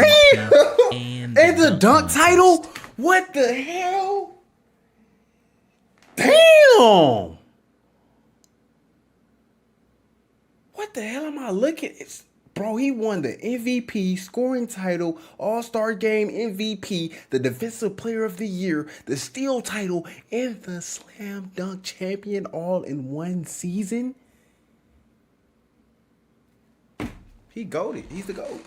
Speaker 1: Damn.
Speaker 16: and
Speaker 1: the dunk title? What the hell? Damn. What the hell am I looking at? Bro, he won the MVP, scoring title, All-Star Game MVP, the Defensive Player of the Year, the steal title, and the Slam Dunk Champion all in one season. He goated. He's the GOAT.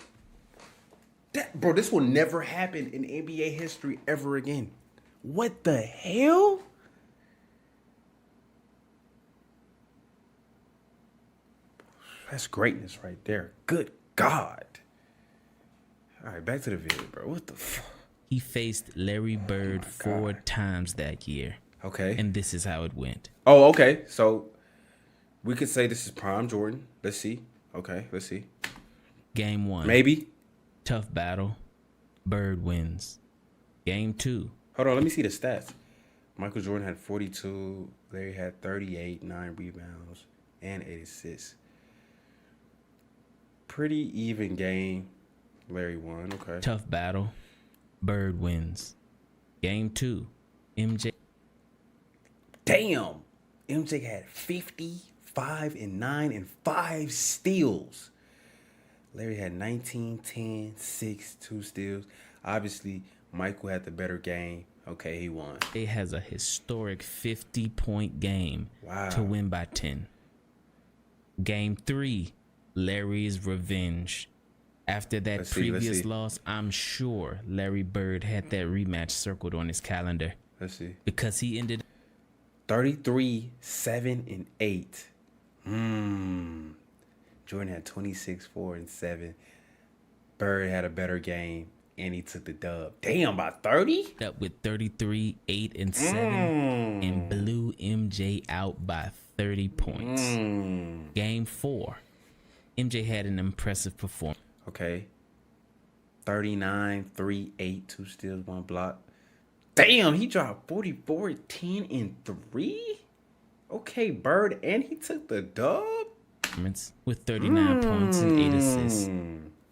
Speaker 1: Bro, this will never happen in NBA history ever again. What the hell? That's greatness right there. Good God. All right, back to the video, bro. What the fuck?
Speaker 16: He faced Larry Bird 4 times that year.
Speaker 1: Okay.
Speaker 16: And this is how it went.
Speaker 1: Oh, okay. So we could say this is prime Jordan. Let's see. Okay, let's see.
Speaker 16: Game 1.
Speaker 1: Maybe.
Speaker 16: Tough battle. Bird wins. Game 2.
Speaker 1: Hold on, let me see the stats. Michael Jordan had 42. Larry had 38, 9 rebounds, and 8 assists. Pretty even game. Larry won. Okay.
Speaker 16: Tough battle. Bird wins. Game 2. MJ.
Speaker 1: Damn. MJ had 55 and 9 and 5 steals. Larry had 19, 10, 6, 2 steals. Obviously, Michael had the better game. Okay, he won.
Speaker 16: He has a historic 50-point game to win by 10. Game 3. Larry's revenge. After that
Speaker 1: Let's
Speaker 16: previous
Speaker 1: see.
Speaker 16: loss, I'm sure Larry Bird had that rematch circled on his calendar.
Speaker 1: Let's see.
Speaker 16: Because he ended
Speaker 1: 33, 7, and 8. Jordan had 26, 4, and 7. Bird had a better game, and he took the dub. Damn, by 30?
Speaker 16: Up with 33, 8, and 7, and blew MJ out by 30 points. Game 4. MJ had an impressive performance.
Speaker 1: Okay. 39, 3, 8, 2 steals, 1 block. Damn, he dropped 44, 10, and 3? Okay, Bird, and he took the dub?
Speaker 16: With 39 points and 8 assists.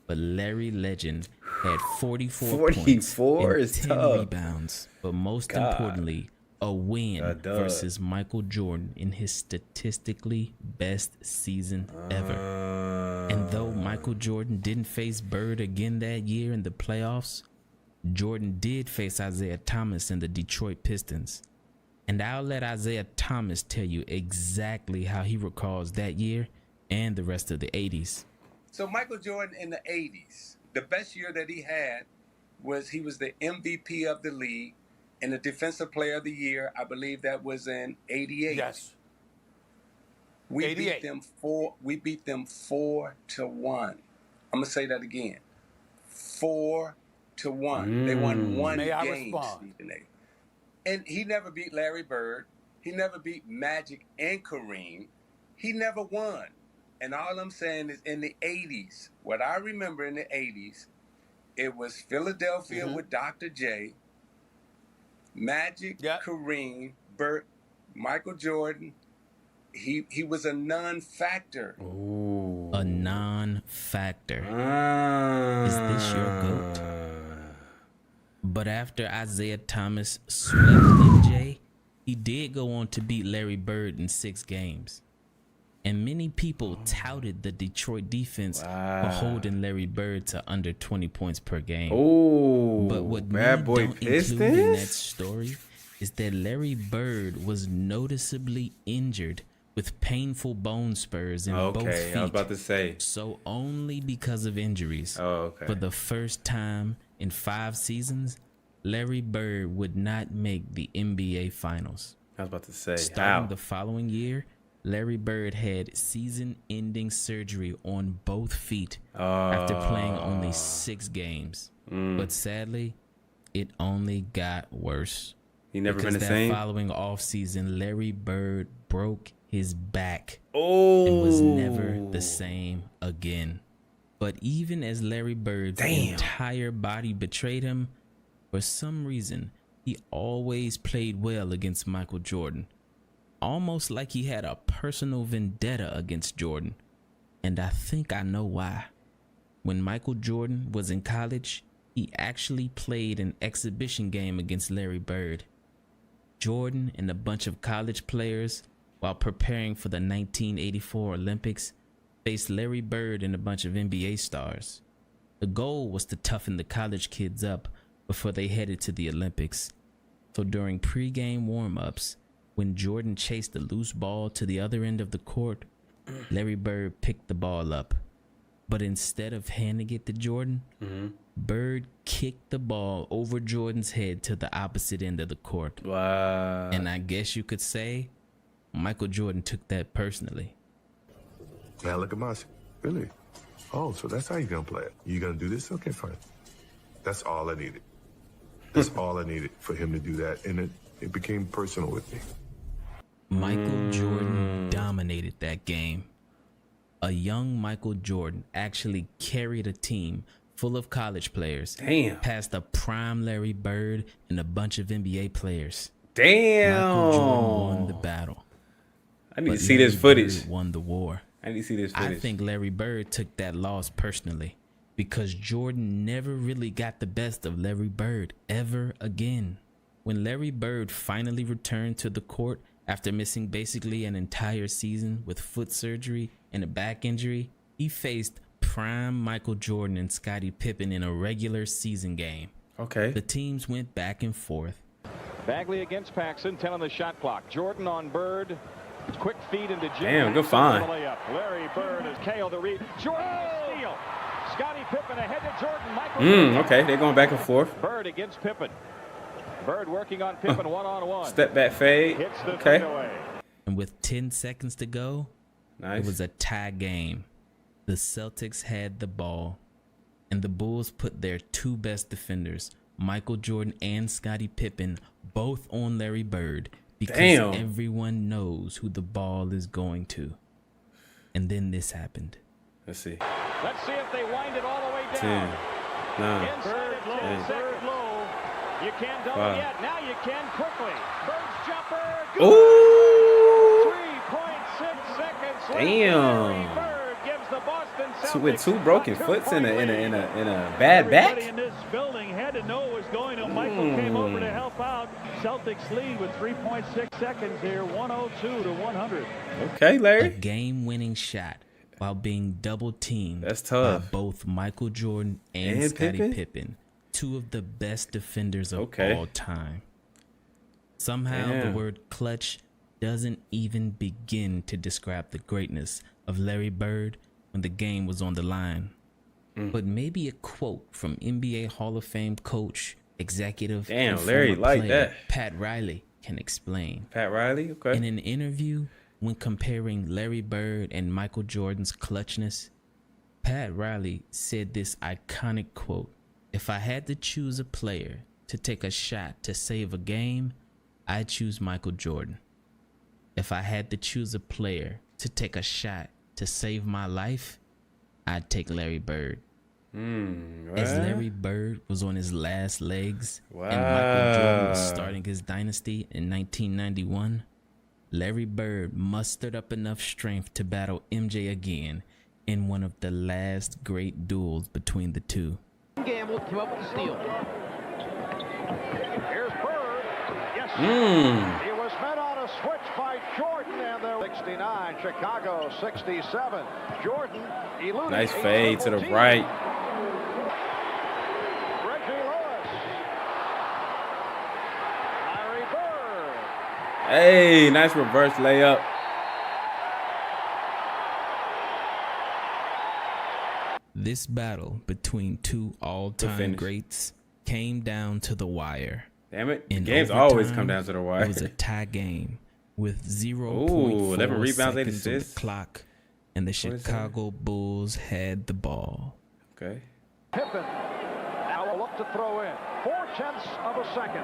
Speaker 16: But Larry Legend had 44 points and 10 rebounds. But most importantly, a win versus Michael Jordan in his statistically best season ever. And though Michael Jordan didn't face Bird again that year in the playoffs, Jordan did face Isaiah Thomas and the Detroit Pistons. And I'll let Isaiah Thomas tell you exactly how he recalls that year and the rest of the 80s.
Speaker 15: So Michael Jordan in the 80s, the best year that he had was he was the MVP of the league and the defensive player of the year. I believe that was in 88.
Speaker 10: Yes.
Speaker 15: We
Speaker 10: 88.
Speaker 15: beat them 4-1. I'm going to say that again. 4-1. They won one
Speaker 10: May I
Speaker 15: game.
Speaker 10: respond?
Speaker 15: And he never beat Larry Bird. He never beat Magic and Kareem. He never won. And all I'm saying is in the 80s, what I remember in the 80s, it was Philadelphia with Dr. J, Magic, Kareem, Bird, Michael Jordan. He was a non-factor.
Speaker 16: A non-factor. Is this your GOAT? But after Isaiah Thomas swept MJ, he did go on to beat Larry Bird in 6 games. And many people touted the Detroit defense for holding Larry Bird to under 20 points per game. But what
Speaker 1: Bad Boy
Speaker 16: don't include in that
Speaker 1: Pistons?
Speaker 16: story is that Larry Bird was noticeably injured with painful bone spurs in both feet.
Speaker 1: I was about to say.
Speaker 16: So only because of injuries. For the first time in 5 seasons, Larry Bird would not make the NBA Finals.
Speaker 1: I was about to say.
Speaker 16: Starting the following year, Larry Bird had season-ending surgery on both feet after playing only 6 games. But sadly, it only got worse.
Speaker 1: He never been the
Speaker 16: that
Speaker 1: same?
Speaker 16: Following offseason, Larry Bird broke his back and was never the same again. But even as Larry Bird's entire body betrayed him, for some reason, he always played well against Michael Jordan. Almost like he had a personal vendetta against Jordan. And I think I know why. When Michael Jordan was in college, he actually played an exhibition game against Larry Bird. Jordan and a bunch of college players, while preparing for the 1984 Olympics, faced Larry Bird and a bunch of NBA stars. The goal was to toughen the college kids up before they headed to the Olympics. So during pregame warm-ups, when Jordan chased the loose ball to the other end of the court, Larry Bird picked the ball up. But instead of handing it to Jordan, Bird kicked the ball over Jordan's head to the opposite end of the court.
Speaker 1: Wow.
Speaker 16: And I guess you could say Michael Jordan took that personally.
Speaker 3: Now look at Mossy. Really? Oh, so that's how you're going to play it. You going to do this? Okay, fine. That's all I needed. That's all I needed for him to do that. And it became personal with me.
Speaker 16: Michael Jordan dominated that game. A young Michael Jordan actually carried a team full of college players past a prime Larry Bird and a bunch of NBA players. Michael Jordan won the battle.
Speaker 1: I need to see this footage.
Speaker 16: Bird won the war.
Speaker 1: I need to see this footage.
Speaker 16: I think Larry Bird took that loss personally because Jordan never really got the best of Larry Bird ever again. When Larry Bird finally returned to the court after missing basically an entire season with foot surgery and a back injury, he faced prime Michael Jordan and Scottie Pippen in a regular season game. The teams went back and forth.
Speaker 23: Bagley against Paxson, 10 on the shot clock. Jordan on Bird. Quick feed into Jim.
Speaker 1: Damn, good find.
Speaker 23: Larry Bird has KO'd the read. Jordan steal. Scottie Pippen ahead to Jordan. Michael
Speaker 1: Okay, they're going back and forth.
Speaker 23: Bird against Pippen. Bird working on Pippen one-on-one.
Speaker 1: Step back fade.
Speaker 23: Hits the
Speaker 1: Okay.
Speaker 23: fadeaway.
Speaker 16: And with 10 seconds to go, it was a tie game. The Celtics had the ball, and the Bulls put their 2 best defenders, Michael Jordan and Scottie Pippen, both on Larry Bird because everyone knows who the ball is going to. And then this happened.
Speaker 1: Let's see.
Speaker 23: Let's see if they wind it all the way down.
Speaker 1: 10, 9,
Speaker 23: Inside
Speaker 1: 8,
Speaker 23: third low. You can't double yet. Now you can quickly. Bird's jumper.
Speaker 1: Ooh.
Speaker 23: 3.6 seconds left.
Speaker 1: Damn.
Speaker 23: Bird gives the Boston Celtics
Speaker 1: With 2 broken foots in a bad back.
Speaker 23: Everybody in this building had to know what was going on. Michael came over to help out. Celtics lead with 3.6 seconds here, 102 to 100.
Speaker 1: Okay, Larry.
Speaker 16: A game-winning shot while being double teamed.
Speaker 1: That's tough.
Speaker 16: By both Michael Jordan and Scottie Pippen, 2 of the best defenders of all time. Somehow the word clutch doesn't even begin to describe the greatness of Larry Bird when the game was on the line. But maybe a quote from NBA Hall of Fame coach, executive, and
Speaker 1: Larry like
Speaker 16: player,
Speaker 1: that.
Speaker 16: Pat Riley can explain.
Speaker 1: Pat Riley, okay.
Speaker 16: In an interview, when comparing Larry Bird and Michael Jordan's clutchness, Pat Riley said this iconic quote: "If I had to choose a player to take a shot to save a game, I'd choose Michael Jordan. If I had to choose a player to take a shot to save my life, I'd take Larry Bird." As Larry Bird was on his last legs and Michael Jordan was starting his dynasty in 1991, Larry Bird mustered up enough strength to battle MJ again in one of the last great duels between the two.
Speaker 23: Gamble came up with the steal. Here's Bird. Yes. He was met on a switch by Jordan, and they're 69. Chicago 67. Jordan eluding.
Speaker 1: Nice fade to the right.
Speaker 23: Reggie Lewis. Larry Bird.
Speaker 1: Hey, nice reverse layup.
Speaker 16: This battle between 2 all-time greats came down to the wire.
Speaker 1: Damn it. The games always come down to the wire.
Speaker 16: It was a tie game with 0.4
Speaker 1: 11 rebounds, 8
Speaker 16: seconds on the
Speaker 1: assists.
Speaker 16: clock, and the Chicago Bulls had the ball.
Speaker 1: Okay.
Speaker 23: Pippen. Now will look to throw in. 0.4 of a second.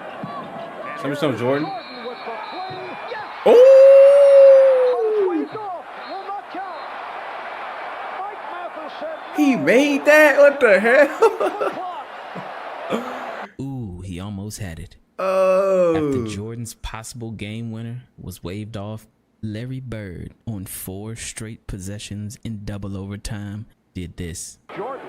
Speaker 23: And
Speaker 1: Some Jordan.
Speaker 23: With the flame. Yes.
Speaker 1: Oh!
Speaker 23: Waved off. Will not count. Mike Mathis said
Speaker 1: He made that? What the hell?
Speaker 16: Ooh, he almost had it.
Speaker 1: Oh.
Speaker 16: After Jordan's possible game winner was waved off, Larry Bird, on 4 straight possessions in double overtime, did this.
Speaker 23: Jordan.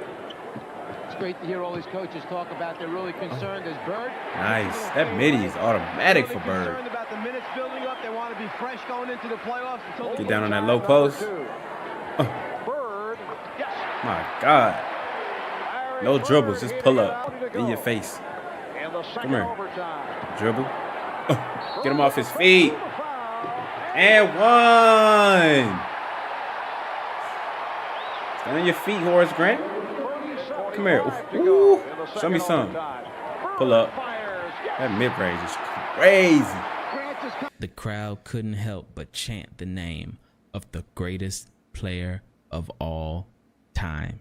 Speaker 19: It's great to hear all these coaches talk about they're really concerned as Bird.
Speaker 1: Nice. That midi is automatic for Bird.
Speaker 19: Concerned about the minutes building up. They want to be fresh going into the playoffs.
Speaker 1: Get down on that low post.
Speaker 23: Bird. Yes.
Speaker 1: My God. No dribbles. Just pull up in your face. Come here. Dribble. Get him off his feet. And 1. Stand on your feet, Horace Grant. Come here. Ooh. Show me some. Pull up. That mid-range is crazy.
Speaker 16: The crowd couldn't help but chant the name of the greatest player of all time.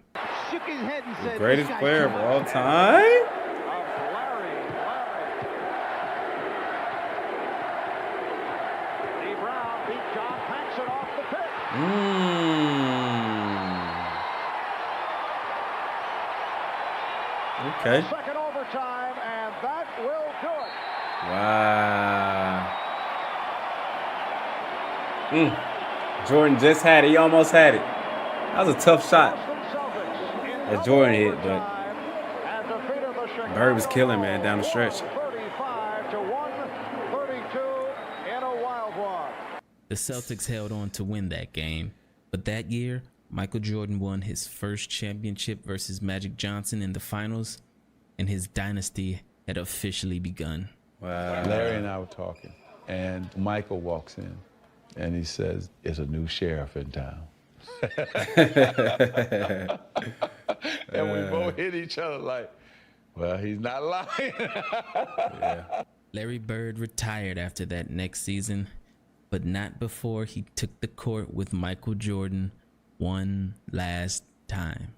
Speaker 19: Shook his head and said,
Speaker 1: The greatest player of all time? Okay.
Speaker 23: Second overtime, and that will do it.
Speaker 1: Wow. Jordan just had it. He almost had it. That was a tough shot that Jordan hit, but Bird was killing, man, down the stretch.
Speaker 23: 35-1, 32 in a wild one.
Speaker 16: The Celtics held on to win that game, but that year, Michael Jordan won his first championship versus Magic Johnson in the finals, and his dynasty had officially begun.
Speaker 1: Wow.
Speaker 9: Larry and I were talking, and Michael walks in, and he says, "There's a new sheriff in town." And we both hit each other like, well, he's not lying.
Speaker 16: Larry Bird retired after that next season, but not before he took the court with Michael Jordan one last time.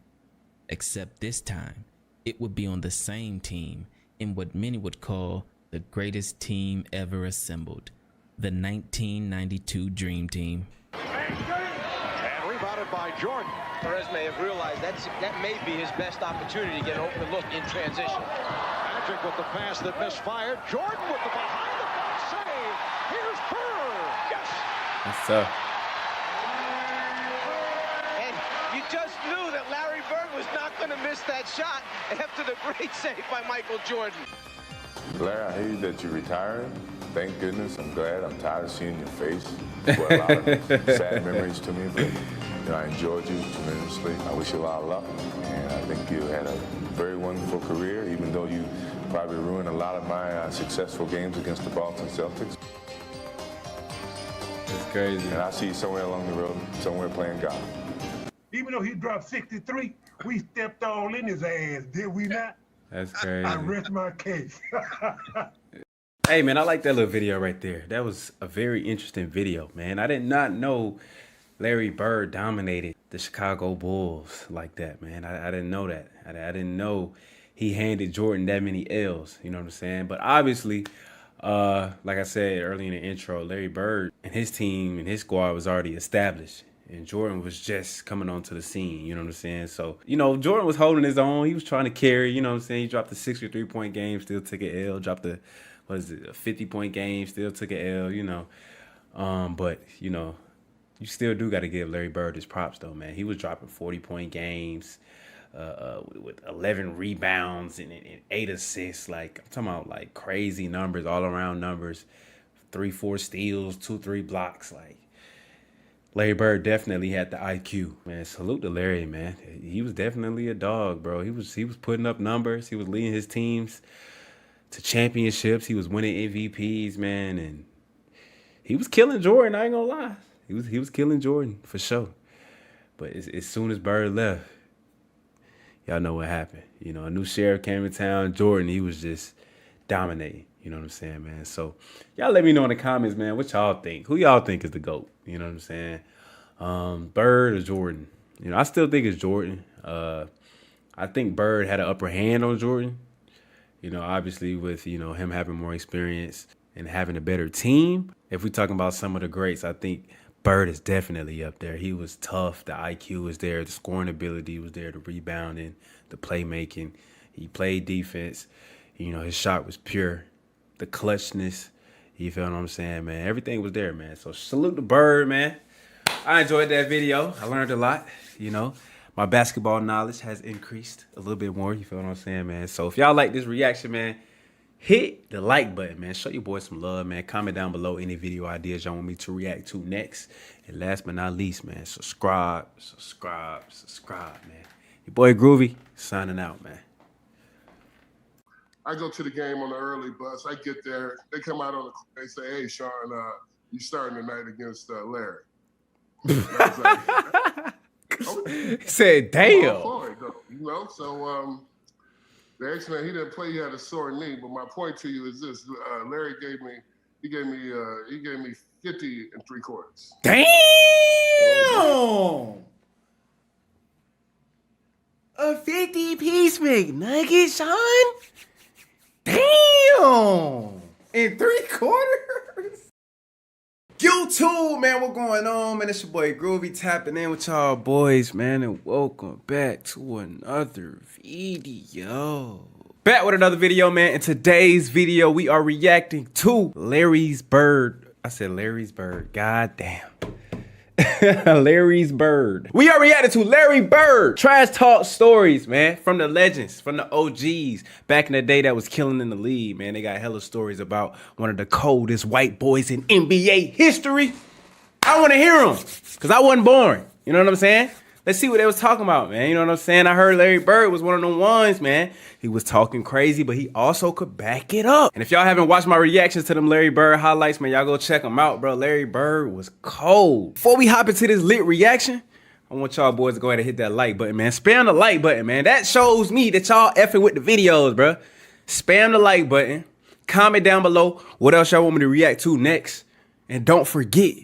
Speaker 16: Except this time, it would be on the same team in what many would call the greatest team ever assembled, the 1992 Dream Team.
Speaker 23: And rebounded by Jordan.
Speaker 10: Perez may have realized that may be his best opportunity to get an open look in transition.
Speaker 23: And Patrick with the pass that misfired. Jordan with the behind-the-back save. Here's Bird. Yes.
Speaker 1: That's tough.
Speaker 6: And you just knew that Larry Bird was not going to miss that shot after the great save by Michael Jordan.
Speaker 13: Larry, I hear that you're retiring. Thank goodness. I'm glad. I'm tired of seeing your face. Well, a lot of sad memories to me, but I enjoyed you tremendously. I wish you a lot of luck, and I think you had a very wonderful career, even though you probably ruined a lot of my successful games against the Boston Celtics.
Speaker 1: That's crazy.
Speaker 13: And I see you somewhere along the road, somewhere playing golf.
Speaker 14: Even though he dropped 63, we stepped all in his ass, did we not?
Speaker 1: That's crazy.
Speaker 14: I rest my case.
Speaker 1: Hey, man, I like that little video right there. That was a very interesting video, man. I did not know Larry Bird dominated the Chicago Bulls like that, man. I didn't know that. I didn't know he handed Jordan that many L's, you know what I'm saying? But obviously, like I said earlier in the intro, Larry Bird and his team and his squad was already established. And Jordan was just coming onto the scene, you know what I'm saying? So, you know, Jordan was holding his own. He was trying to carry, you know what I'm saying? He dropped a 63-point game, still took an L. Dropped a, a 50-point game, still took an L, you know. But, you know, you still do got to give Larry Bird his props, though, man. He was dropping 40-point games with 11 rebounds and 8 assists. Like, I'm talking about, like, crazy numbers, all-around numbers. 3-4 steals, 2-3 blocks, like. Larry Bird definitely had the IQ, man. Salute to Larry, man. He was definitely a dog, bro. He was putting up numbers. He was leading his teams to championships. He was winning MVPs, man, and he was killing Jordan. I ain't gonna lie, he was killing Jordan for sure. But as soon as Bird left, y'all know what happened. You know, a new sheriff came in town. Jordan, he was just dominating. You know what I'm saying, man? So y'all let me know in the comments, man, what y'all think. Who y'all think is the GOAT? You know what I'm saying? Bird or Jordan? You know, I still think it's Jordan. I think Bird had an upper hand on Jordan. You know, obviously with, you know, him having more experience and having a better team. If we're talking about some of the greats, I think Bird is definitely up there. He was tough. The IQ was there. The scoring ability was there. The rebounding, the playmaking. He played defense. You know, his shot was pure. The clutchness, you feel what I'm saying, man? Everything was there, man. So salute to Bird, man. I enjoyed that video. I learned a lot, you know. My basketball knowledge has increased a little bit more, you feel what I'm saying, man? So if y'all like this reaction, man, hit the like button, man. Show your boys some love, man. Comment down below any video ideas y'all want me to react to next. And last but not least, man, subscribe, man. Your boy Groovy, signing out, man.
Speaker 20: I go to the game on the early bus. I get there. They come out on the. They say, "Hey, Sean, you starting tonight against Larry." I was like, okay.
Speaker 1: He said, "Damn."
Speaker 20: You know, so the X-Man, he didn't play. He had a sore knee. But my point to you is this: Larry gave me 50 3/4.
Speaker 1: Damn. A 50-piece McNugget, Sean. Damn! In 3/4? YouTube, man, what going on, man? It's your boy Groovy tapping in with y'all boys, man, and welcome back to another video. Back with another video, man. In today's video, we are reacting to Larry's Bird. I said Larry's Bird. God damn. Larry's Bird. We are reacting to Larry Bird trash talk stories, man, from the legends, from the OGs back in the day that was killing in the league, man. They got hella stories about one of the coldest white boys in NBA history. I want to hear them because I wasn't born. You know what I'm saying? Let's see what they was talking about, man. You know what I'm saying? I heard Larry Bird was one of them ones, man. He was talking crazy, but he also could back it up. And if y'all haven't watched my reactions to them Larry Bird highlights, man, y'all go check them out, bro. Larry Bird was cold. Before we hop into this lit reaction, I want y'all boys to go ahead and hit that like button, man. Spam the like button, man. That shows me that y'all effing with the videos, bro. Spam the like button. Comment down below what else y'all want me to react to next. And don't forget,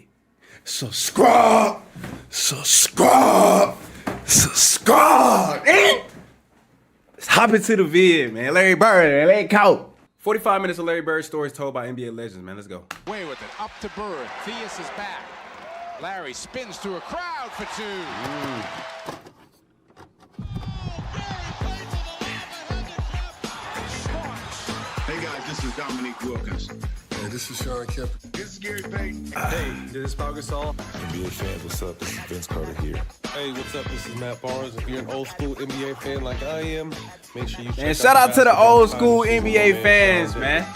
Speaker 1: subscribe. Let's hop into the vid, man. Larry Bird, LA Coat. 45 minutes of Larry Bird stories told by NBA legends, man. Let's go.
Speaker 21: Away with it. Up to Bird. Theus is back. Larry spins through a crowd for two.
Speaker 7: This is Dominique Wilkins.
Speaker 20: Hey, this is Sean Kemp.
Speaker 7: This is Gary Payton.
Speaker 8: Hey, this is Pau Gasol.
Speaker 22: NBA fans, what's up? This is Vince Carter here.
Speaker 8: Hey, what's up? This is Matt Barnes. If you're an old school NBA fan like I am, make sure you check
Speaker 1: And shout out to the old school NBA fans, man.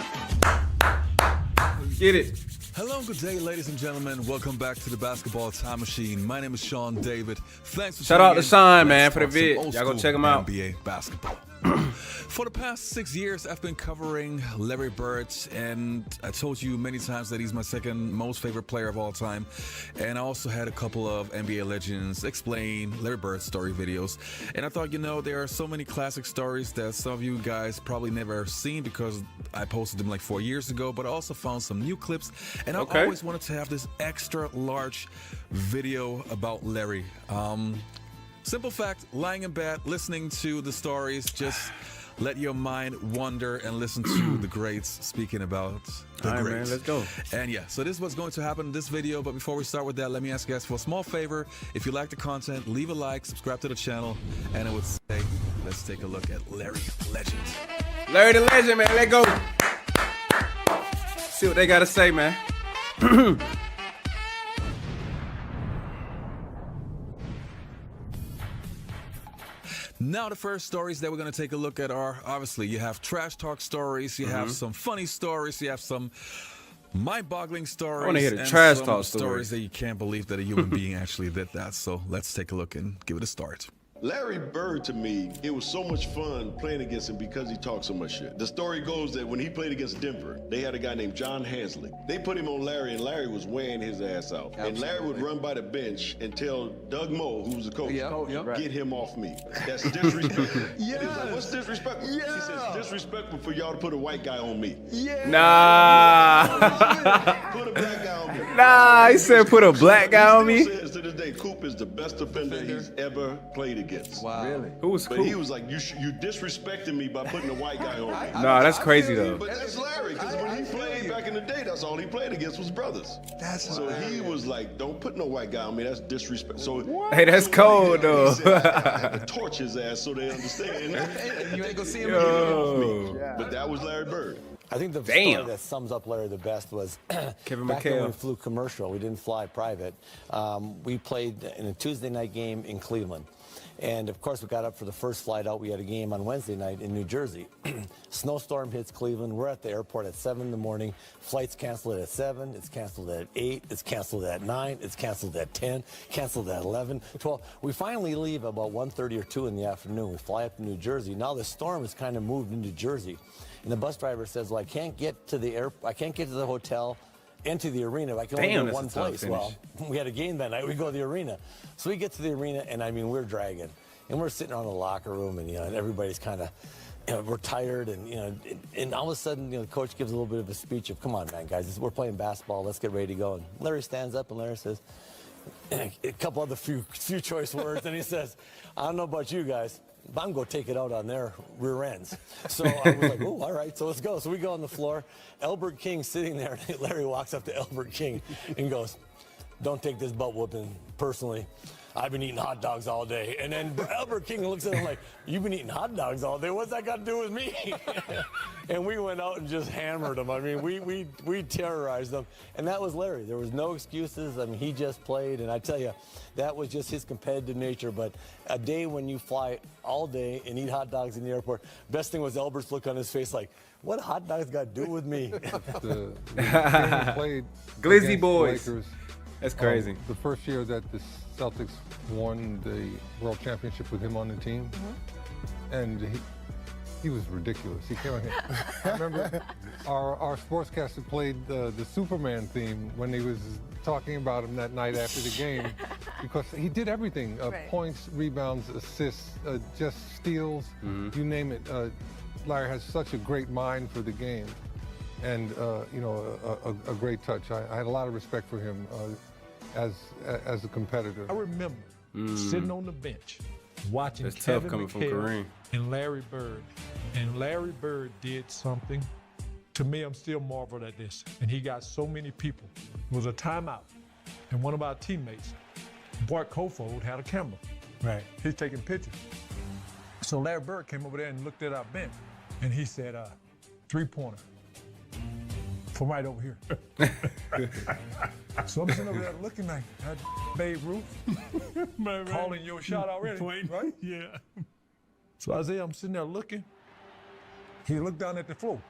Speaker 1: Get it.
Speaker 24: Hello, good day, ladies and gentlemen. Welcome back to the Basketball Time Machine. My name is Sean David. Thanks for
Speaker 1: Shout out to
Speaker 24: tuning in.
Speaker 1: Sean, man,
Speaker 24: Let's
Speaker 1: for the
Speaker 24: talk some
Speaker 1: vid.
Speaker 24: old
Speaker 1: Y'all go
Speaker 24: school
Speaker 1: check him out.
Speaker 24: NBA basketball. For the past 6 years, I've been covering Larry Bird, and I told you many times that he's my second most favorite player of all time. And I also had a couple of NBA legends explain Larry Bird's story videos. And I thought, there are so many classic stories that some of you guys probably never seen because I posted them like 4 years ago, but I also found some new clips. And I always wanted to have this extra large video about Larry. Simple fact, lying in bed, listening to the stories, just let your mind wander and listen to the greats speaking about the
Speaker 1: All right,
Speaker 24: greats.
Speaker 1: man, let's go.
Speaker 24: And yeah, so this is what's going to happen in this video. But before we start with that, let me ask you guys for a small favor. If you like the content, leave a like, subscribe to the channel, and I would say, let's take a look at Larry Legend.
Speaker 1: Larry the Legend, man. Let go. See what they got to say, man.
Speaker 24: Now the first stories that we're going to take a look at are, obviously, you have trash talk stories, you have some funny stories, you have some mind-boggling stories.
Speaker 1: I want to hear the
Speaker 24: and
Speaker 1: trash
Speaker 24: some
Speaker 1: talk
Speaker 24: stories that you can't believe that a human being actually did that. So let's take a look and give it a start.
Speaker 25: Larry Bird, to me, it was so much fun playing against him because he talked so much shit. The story goes that when he played against Denver, they had a guy named John Hanslick. They put him on Larry, and Larry was weighing his ass out. Absolutely. And Larry would run by the bench and tell Doug Moe, who was the coach, get him off me. That's disrespectful. Yeah. He was like, what's disrespectful? Yeah. He says, it's disrespectful for y'all to put a white guy on me.
Speaker 1: Yeah. Nah.
Speaker 25: Put a black guy on me.
Speaker 1: Nah, he said put a black guy on me.
Speaker 25: Says to this day, Coop is the best defender he's ever played against.
Speaker 1: Wow. Really? Who was
Speaker 25: But
Speaker 1: Coop?
Speaker 25: he was like, you disrespecting me by putting a white guy on me.
Speaker 1: Nah, that's crazy though.
Speaker 25: But that's Larry, because when he played back in the day, that's all he played against was brothers. So he was like, don't put no white guy on me, that's disrespect. So
Speaker 1: Hey, that's cold though.
Speaker 25: he said, I had to torch his ass so they understand.
Speaker 26: You ain't gonna see him
Speaker 25: again. But that was Larry Bird.
Speaker 27: I think the story that sums up Larry the best was
Speaker 1: Kevin
Speaker 27: back when
Speaker 1: McHale.
Speaker 27: we flew commercial. We didn't fly private. We played in a Tuesday night game in Cleveland. And of course, we got up for the first flight out. We had a game on Wednesday night in New Jersey. Snowstorm hits Cleveland. We're at the airport at 7 in the morning. Flight's canceled at 7. It's canceled at 8. It's canceled at 9. It's canceled at 10. Canceled at 11, 12. We finally leave about 1:30 or 2 in the afternoon. We fly up to New Jersey. Now the storm has kind of moved into Jersey. And the bus driver says, well, I can't get to the hotel and to the arena. I can only go one place. Well, we had a game that night. We go to the arena. So we get to the arena, and I mean, we're dragging. And we're sitting around the locker room, and, and everybody's kind of, we're tired. And, and all of a sudden, the coach gives a little bit of a speech of, come on, man, guys, we're playing basketball. Let's get ready to go. And Larry stands up, and Larry says, a couple other few choice words, and he says, I don't know about you guys, but I'm going to take it out on their rear ends. So I was like, oh, all right, so let's go. So we go on the floor. Elbert King sitting there. And Larry walks up to Elbert King and goes, don't take this butt whooping personally. I've been eating hot dogs all day. And then Elbert King looks at him like, you've been eating hot dogs all day? What's that got to do with me? And we went out and just hammered him. I mean, we terrorized him. And that was Larry. There was no excuses. I mean, he just played. And I tell you, that was just his competitive nature. But a day when you fly all day and eat hot dogs in the airport, best thing was Elbert's look on his face like, what hot dogs got to do with me?
Speaker 28: Played
Speaker 1: Glizzy boys.
Speaker 28: The Lakers.
Speaker 1: That's crazy.
Speaker 28: The first year that the Celtics won the World Championship with him on the team, and he was ridiculous. He came on here. Remember, our sportscaster played the Superman theme when he was talking about him that night after the game, because he did everything: points, rebounds, assists, just steals, you name it. Larry has such a great mind for the game, and a great touch. I had a lot of respect for him as a competitor.
Speaker 3: I remember sitting on the bench watching
Speaker 1: That's
Speaker 3: Kevin
Speaker 1: tough coming from
Speaker 3: McHale
Speaker 1: Kareem.
Speaker 3: and Larry Bird. And Larry Bird did something. To me, I'm still marveled at this. And he got so many people. It was a timeout. And one of our teammates, Bart Kofold, had a camera. Right. He's taking pictures. So Larry Bird came over there and looked at our bench. And he said, 3-pointer. from right over here. So I'm sitting over there looking like that Babe Ruth calling your shot already, right?
Speaker 2: Yeah.
Speaker 3: So Isaiah, I'm sitting there looking. He looked down at the floor.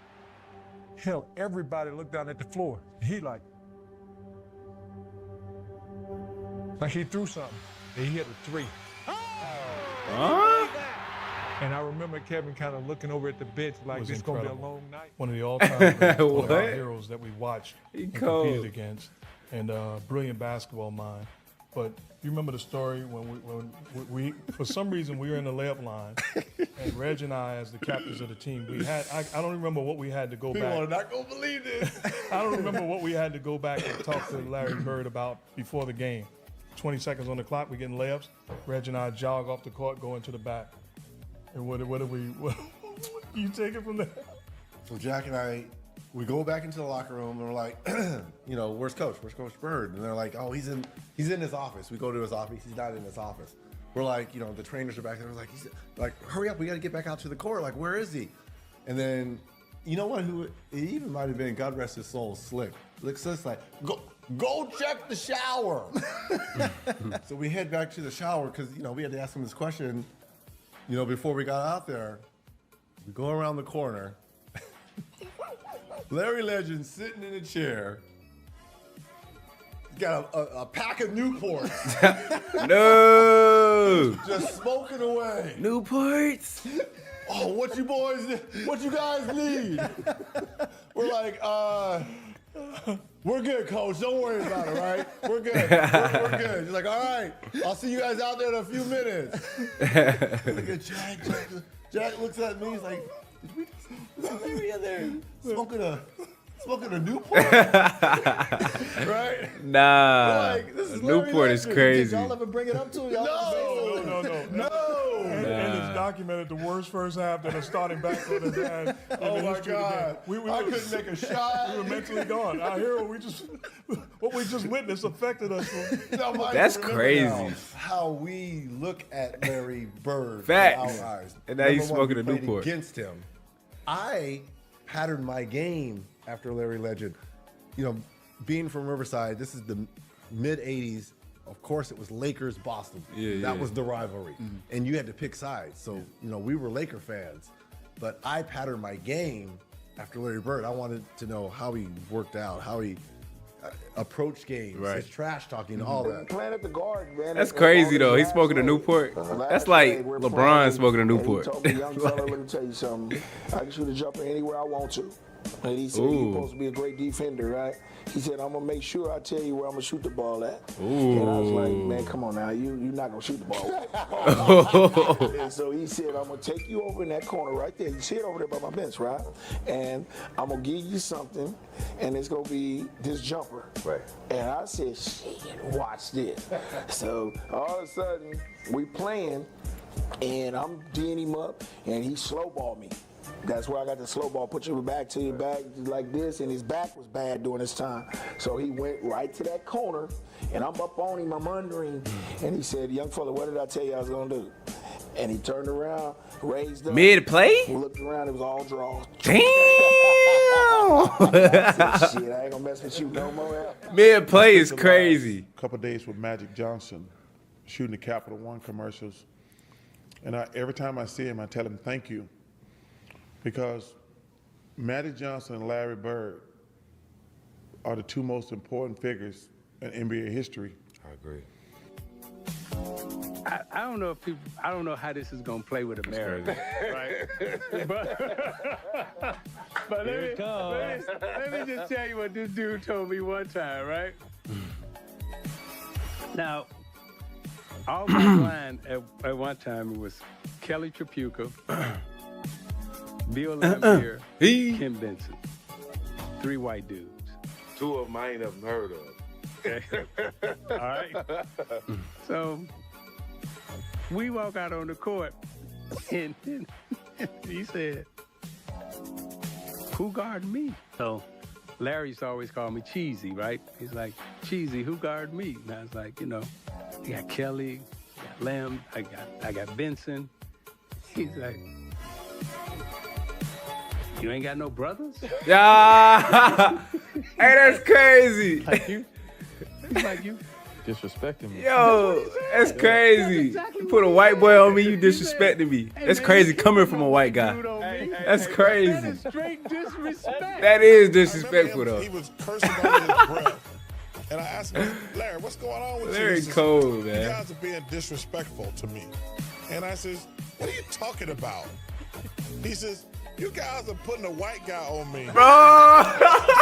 Speaker 3: Hell, everybody looked down at the floor. He like he threw something. And he hit a 3.
Speaker 1: Huh?
Speaker 3: And I remember Kevin kind of looking over at the bench like this is going to be a long night.
Speaker 2: One of the all-time
Speaker 1: What?
Speaker 2: heroes that we watched and
Speaker 1: cold.
Speaker 2: competed against, and brilliant basketball mind. But you remember the story when we for some reason we were in the layup line, and Reg and I, as the captains of the team, we had I don't remember what we had to go
Speaker 9: People
Speaker 2: back.
Speaker 9: are not gonna believe this.
Speaker 2: I don't remember what we had to go back and talk to Larry Bird about before the game. 20 seconds on the clock, we're getting layups. Reg and I jog off the court, go into the back. And what you take it from there?
Speaker 4: So Jack and I, we go back into the locker room and we're like, where's Coach? Where's Coach Bird? And they're like, oh, he's in his office. We go to his office. He's not in his office. We're like, the trainers are back there. We're like, he's like, hurry up. We got to get back out to the court. Like, where is he? And then, you know what? It even might have been, God rest his soul, Slick. Looks just like, go check the shower. So we head back to the shower because, we had to ask him this question, before we got out there. We go around the corner. Larry Legend sitting in a chair. He's got a pack of Newports.
Speaker 1: No.
Speaker 4: Just smoking away.
Speaker 1: Newports.
Speaker 4: Oh, what you guys need? We're like, we're good, Coach. Don't worry about it, right? We're good. We're good. He's like, all right, I'll see you guys out there in a few minutes. Look at Jack. Jack looks at me. He's like, is Larry in there smoking a Newport? Right?
Speaker 1: Nah.
Speaker 4: Like, this is
Speaker 1: Newport is crazy.
Speaker 4: Did y'all ever bring it up to him? No.
Speaker 2: And it's documented the worst first half that a starting backcourt has had.
Speaker 4: Oh my God! I couldn't make a shot.
Speaker 2: We were mentally gone. Our hero, what we just witnessed affected us.
Speaker 1: That's crazy.
Speaker 4: How we look at Larry Bird.
Speaker 1: Facts.
Speaker 4: Our eyes.
Speaker 1: And now he's smoking a
Speaker 4: played
Speaker 1: Newport.
Speaker 4: Against him. I patterned my game after Larry Legend. Being from Riverside, this is the mid 80s. Of course, it was Lakers, Boston. That was the rivalry. And you had to pick sides. So, we were Laker fans. But I patterned my game after Larry Bird. I wanted to know how he worked out, how he approached games, his trash talking, all that.
Speaker 5: Playing at the Garden, man.
Speaker 1: That's crazy, though. He's smoking a Newport. That's like LeBron smoking a Newport.
Speaker 5: He told me, young fella, let me tell you something. I can shoot a jumper anywhere I want to. And he said, you're supposed to be a great defender, right? He said, I'm going to make sure I tell you where I'm going to shoot the ball at. And I was like, man, come on now. You're not going to shoot the ball. And so he said, I'm going to take you over in that corner right there. You see it over there by my bench, right? And I'm going to give you something, and it's going to be this jumper.
Speaker 4: Right.
Speaker 5: And I said, shit, watch this. So all of a sudden, we playing, and I'm D'ing him up, and he slow-balled me. That's where I got the slow ball. Put your back to your back like this, and his back was bad during this time. So he went right to that corner, and I'm up on him, I'm under him, and he said, young fella, what did I tell you I was going to do? And he turned around, raised up.
Speaker 1: Mid-play?
Speaker 5: Looked around, it was all draws.
Speaker 1: Damn!
Speaker 5: I said, shit, I ain't going to mess with you no more.
Speaker 1: Mid-play is crazy.
Speaker 11: A couple of days with Magic Johnson, shooting the Capital One commercials. And every time I see him, I tell him thank you. Because Magic Johnson and Larry Bird are the two most important figures in NBA history.
Speaker 4: I agree.
Speaker 12: I don't know I don't know how this is gonna play with America, right? but let me just tell you what this dude told me one time, right? Now, all my line at one time it was Kelly Tripucka, Bill Laimbeer, Kim Benson. 3 white dudes.
Speaker 25: 2 of them I ain't never heard of.
Speaker 12: Okay. All right. So we walk out on the court, and he said, "Who guarded me?" So Larry used to always call me Cheesy, right? He's like, "Cheesy, who guarded me?" And I was like, you got Kelly, you got Lamb, I got Benson. He's like, You ain't got no brothers?
Speaker 1: Yeah. Hey, that's crazy.
Speaker 9: Like you?
Speaker 12: He's like you.
Speaker 9: Disrespecting me.
Speaker 1: Yo, that's crazy. You put a white boy on me, you disrespecting me. That's crazy coming from a white guy. That's crazy.
Speaker 12: That is straight disrespect.
Speaker 1: That is disrespectful, though.
Speaker 10: He was cursing under his breath. And I asked him, Larry, what's going on with you?
Speaker 1: Larry
Speaker 10: He says,
Speaker 1: cold, man.
Speaker 10: You guys are being disrespectful to me. And I says, what are you talking about? He says, you guys are putting a white guy on me.
Speaker 1: Bro,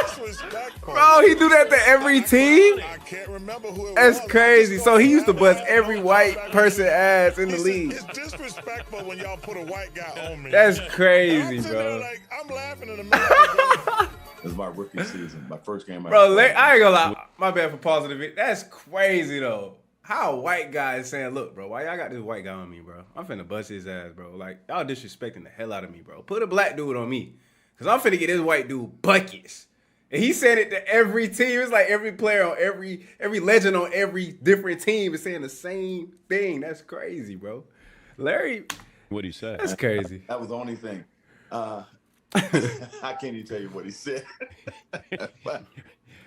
Speaker 10: Disrespectful.
Speaker 1: bro, he do that to every team?
Speaker 10: I can't remember who it
Speaker 1: That's
Speaker 10: was.
Speaker 1: crazy. So he used to bust every white person ass in the league.
Speaker 10: It's disrespectful when y'all put a white guy on me.
Speaker 1: That's crazy,
Speaker 10: I'm sitting there
Speaker 1: bro.
Speaker 10: like, I'm laughing in the middle.
Speaker 15: It was my rookie season, my first game.
Speaker 1: Bro, I ain't gonna lie. My bad for pausing it. That's crazy, though. How a white guy is saying, look, bro, why y'all got this white guy on me, bro? I'm finna bust his ass, bro. Like, y'all disrespecting the hell out of me, bro. Put a black dude on me. Because I'm finna get this white dude buckets. And he said it to every team. It's like every player on every legend on every different team is saying the same thing. That's crazy, bro. Larry.
Speaker 15: What he said?
Speaker 1: That's crazy.
Speaker 15: That was the only thing. I can't even tell you what he said.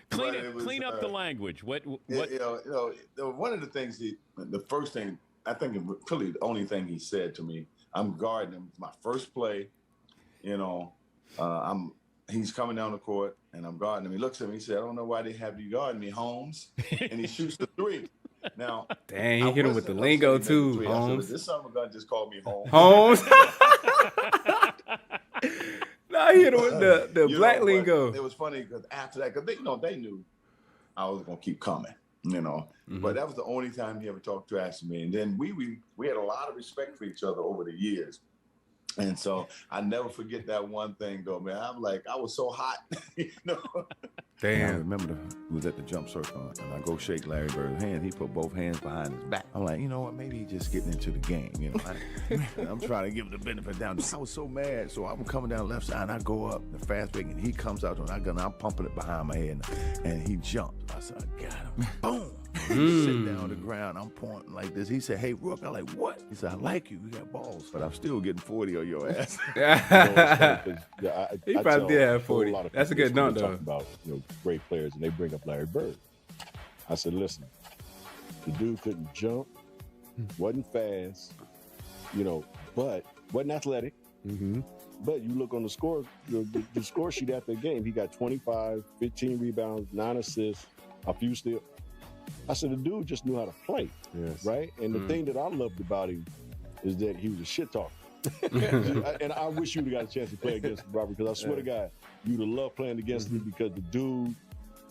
Speaker 16: Clean up the language. What?
Speaker 15: One of the things the first thing, I think really the only thing he said to me, I'm guarding him. My first play, he's coming down the court and I'm guarding him. He looks at me, he said, I don't know why they have you guarding me, Holmes. And he shoots the three. Now,
Speaker 1: dang, he hit him with the lingo too, Holmes.
Speaker 15: This son of a gun just called me Holmes.
Speaker 1: Holmes. Nah, he hit him with the black lingo.
Speaker 15: It was funny because after that, because they knew I was gonna keep coming, But that was the only time he ever talked trash to me. And then we had a lot of respect for each other over the years. And so I never forget that one thing, though, man. I'm like, I was so hot,
Speaker 1: Damn.
Speaker 15: I remember we was at the jump circle, and I go shake Larry Bird's hand. He put both hands behind his back. I'm like, you know what? Maybe he's just getting into the game. I'm trying to give him the benefit down. I was so mad, so I'm coming down the left side, and I go up the fast break, and he comes out, and I'm pumping it behind my head, and he jumped. I said, I got him. Boom. He sit down on the ground. I'm pointing like this. He said, hey, Rook. I'm like, what? He said, I like you. You got balls. But I'm still getting 40 on your ass.
Speaker 1: He probably did have 40. That's a good dunk, though.
Speaker 16: About great players, and they bring up Larry Bird. I said, listen, the dude couldn't jump, wasn't fast, but wasn't athletic.
Speaker 1: Mm-hmm.
Speaker 16: But you look on the score, the score sheet after the game, he got 25, 15 rebounds, 9 assists, a few steals. I said, the dude just knew how to play, right? And the thing that I loved about him is that he was a shit talker. And I wish you'd have got a chance to play against him, Robert, because I swear to God, you'd have loved playing against him because the dude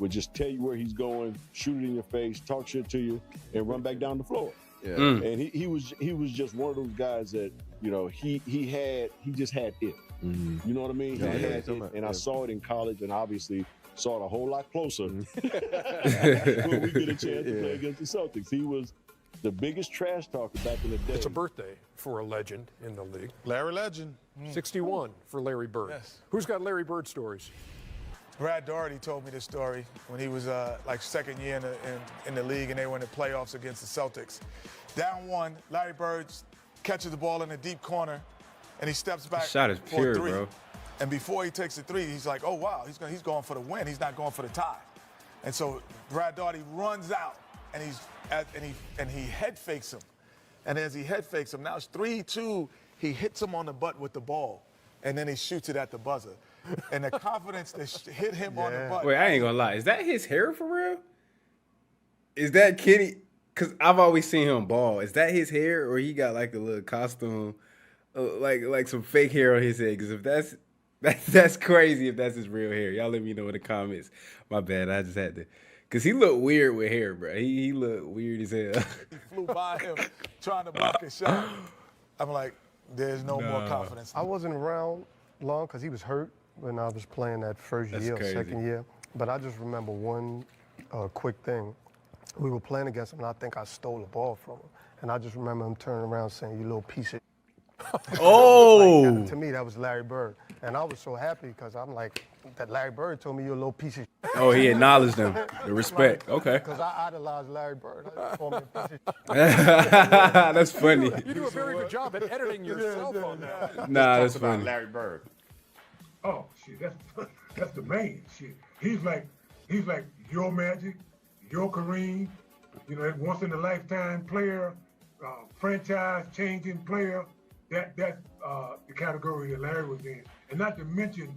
Speaker 16: would just tell you where he's going, shoot it in your face, talk shit to you, and run back down the floor. Yeah. And he was just one of those guys that, he just had it. You know what I mean? He had it, and I saw it in college, and obviously saw it a whole lot closer when we get a chance to play against the Celtics. He was the biggest trash talker back in the day.
Speaker 17: It's a birthday for a legend in the league.
Speaker 10: Larry Legend.
Speaker 17: 61 for Larry Bird.
Speaker 2: Yes.
Speaker 17: Who's got Larry Bird stories?
Speaker 2: Brad Daugherty told me this story when he was second year in the league and they were in the playoffs against the Celtics. Down one, Larry Bird catches the ball in the deep corner and he steps back
Speaker 1: shot is
Speaker 2: for
Speaker 1: pure,
Speaker 2: a three.
Speaker 1: bro.
Speaker 2: And before he takes the three, he's like, oh, wow, he's going for the win. He's not going for the tie. And so Brad Daugherty runs out, and he head fakes him. And as he head fakes him, now it's 3-2, he hits him on the butt with the ball, and then he shoots it at the buzzer. And the confidence that hit him on the butt.
Speaker 1: Wait, I ain't gonna lie. Is that his hair for real? Is that Kenny? Because I've always seen him ball. Is that his hair, or he got like a little costume, like some fake hair on his head? Because if that's crazy if that's his real hair. Y'all let me know in the comments. My bad, I just had to. Because he looked weird with hair, bro. He looked weird as hell.
Speaker 2: He flew by him trying to block a shot. I'm like, there's no more confidence.
Speaker 18: I wasn't around long because he was hurt when I was playing that first year or second year. But I just remember one quick thing. We were playing against him, and I think I stole the ball from him. And I just remember him turning around saying, you little piece of
Speaker 1: Oh!
Speaker 18: Like, to me, that was Larry Bird. And I was so happy because I'm like, that Larry Bird told me you're a little piece of
Speaker 1: Oh, he acknowledged them. The respect. Okay.
Speaker 18: Because I idolized Larry Bird. I call me a piece of
Speaker 1: That's funny.
Speaker 17: You do a very good job at editing yourself on that.
Speaker 1: Nah, that's funny.
Speaker 15: Larry Bird.
Speaker 3: Oh shit, that's the main shit. He's like your Magic, your Kareem, you know, that once in a lifetime player, franchise changing player. That's the category that Larry was in. And not to mention,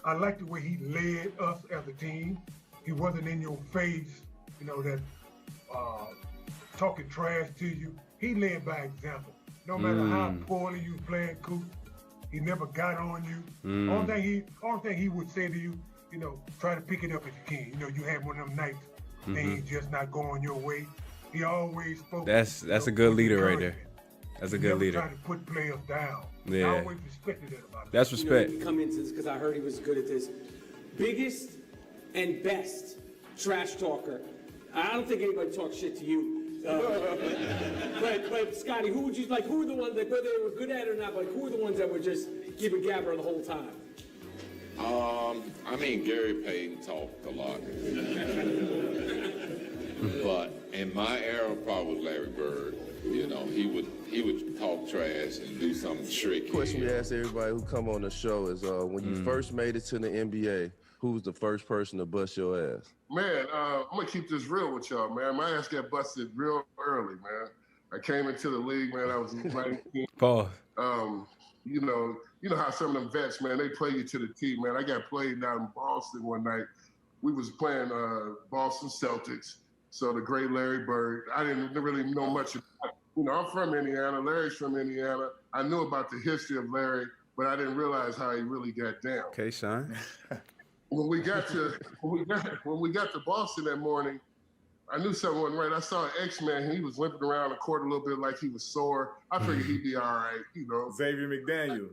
Speaker 3: I like the way he led us as a team. He wasn't in your face, you know, that talking trash to you. He led by example. No matter how poorly you was playing, Coop, he never got on you. Only thing he would say to you, you know, try to pick it up if you can. You know, you had one of them nights, things just not going your way. He always spoke.
Speaker 1: That's a good leader right there. That's a good leader.
Speaker 3: Trying to put players down.
Speaker 1: Yeah.
Speaker 3: I always respected that about him.
Speaker 1: That's respect.
Speaker 6: You know, come into this because I heard he was good at this. Biggest and best trash talker. I don't think anybody talks shit to you. But Scotty, who would you like? Who are the ones that, whether they were good at it or not, like who are the ones that were just giving Gabber the whole time?
Speaker 13: I mean, Gary Payton talked a lot. But in my era, probably Larry Bird. You know, he would talk trash and do something tricky.
Speaker 14: The question we ask everybody who come on the show is, when you first made it to the NBA, who was the first person to bust your ass?
Speaker 19: Man, I'm gonna keep this real with y'all, man. My ass got busted real early, man. I came into the league, man. I was 19.
Speaker 1: Pause.
Speaker 19: You know how some of them vets, man, they play you to the T, man. I got played down in Boston one night. We was playing Boston Celtics. So the great Larry Bird, I didn't really know much about it. You know, I'm from Indiana. Larry's from Indiana. I knew about the history of Larry, but I didn't realize how he really got down.
Speaker 1: Okay, Sean.
Speaker 19: When we got to Boston that morning, I knew something wasn't right. I saw an X-Man. He was limping around the court a little bit like he was sore. I figured he'd be all right, you know.
Speaker 20: Xavier McDaniel.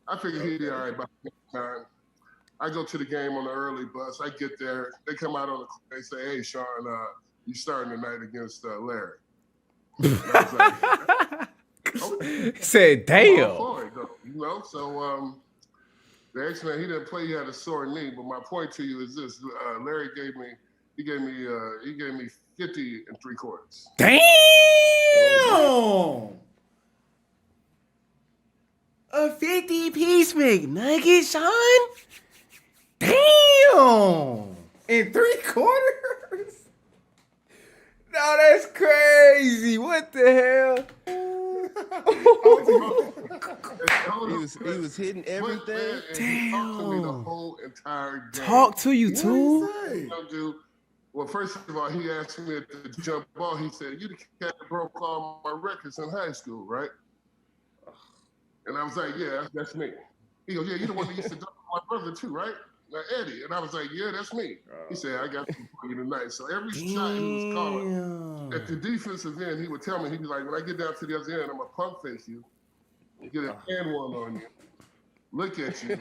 Speaker 19: I figured he'd be all right by that time. I go to the game on the early bus. I get there. They come out on the court. They say, "Hey, Sean, you starting tonight against Larry." And I was like, okay.
Speaker 1: He said, "Damn."
Speaker 19: You know, so the X-Man, he didn't play. He had a sore knee. But my point to you is this: Larry gave me 50 3/4.
Speaker 1: Damn.
Speaker 21: A 50-piece McNugget, Sean? Damn!
Speaker 1: In 3/4? No, that's crazy. What the hell?
Speaker 14: He was hitting everything.
Speaker 19: He talked to me the whole entire game.
Speaker 1: Talk to you too?
Speaker 19: Well, first of all, he asked me at the jump ball. He said, "You the cat that broke all my records in high school, right?" And I was like, "Yeah, that's me." He goes, "Yeah, you're the one that used to dunk my brother too, right? Eddie." And I was like, "Yeah, that's me." He said, "I got something for you tonight." So every shot he was calling, at the defensive end, he would tell me, he'd be like, "When I get down to the other end, I'm going to pump face you, get a hand one on you, look at you."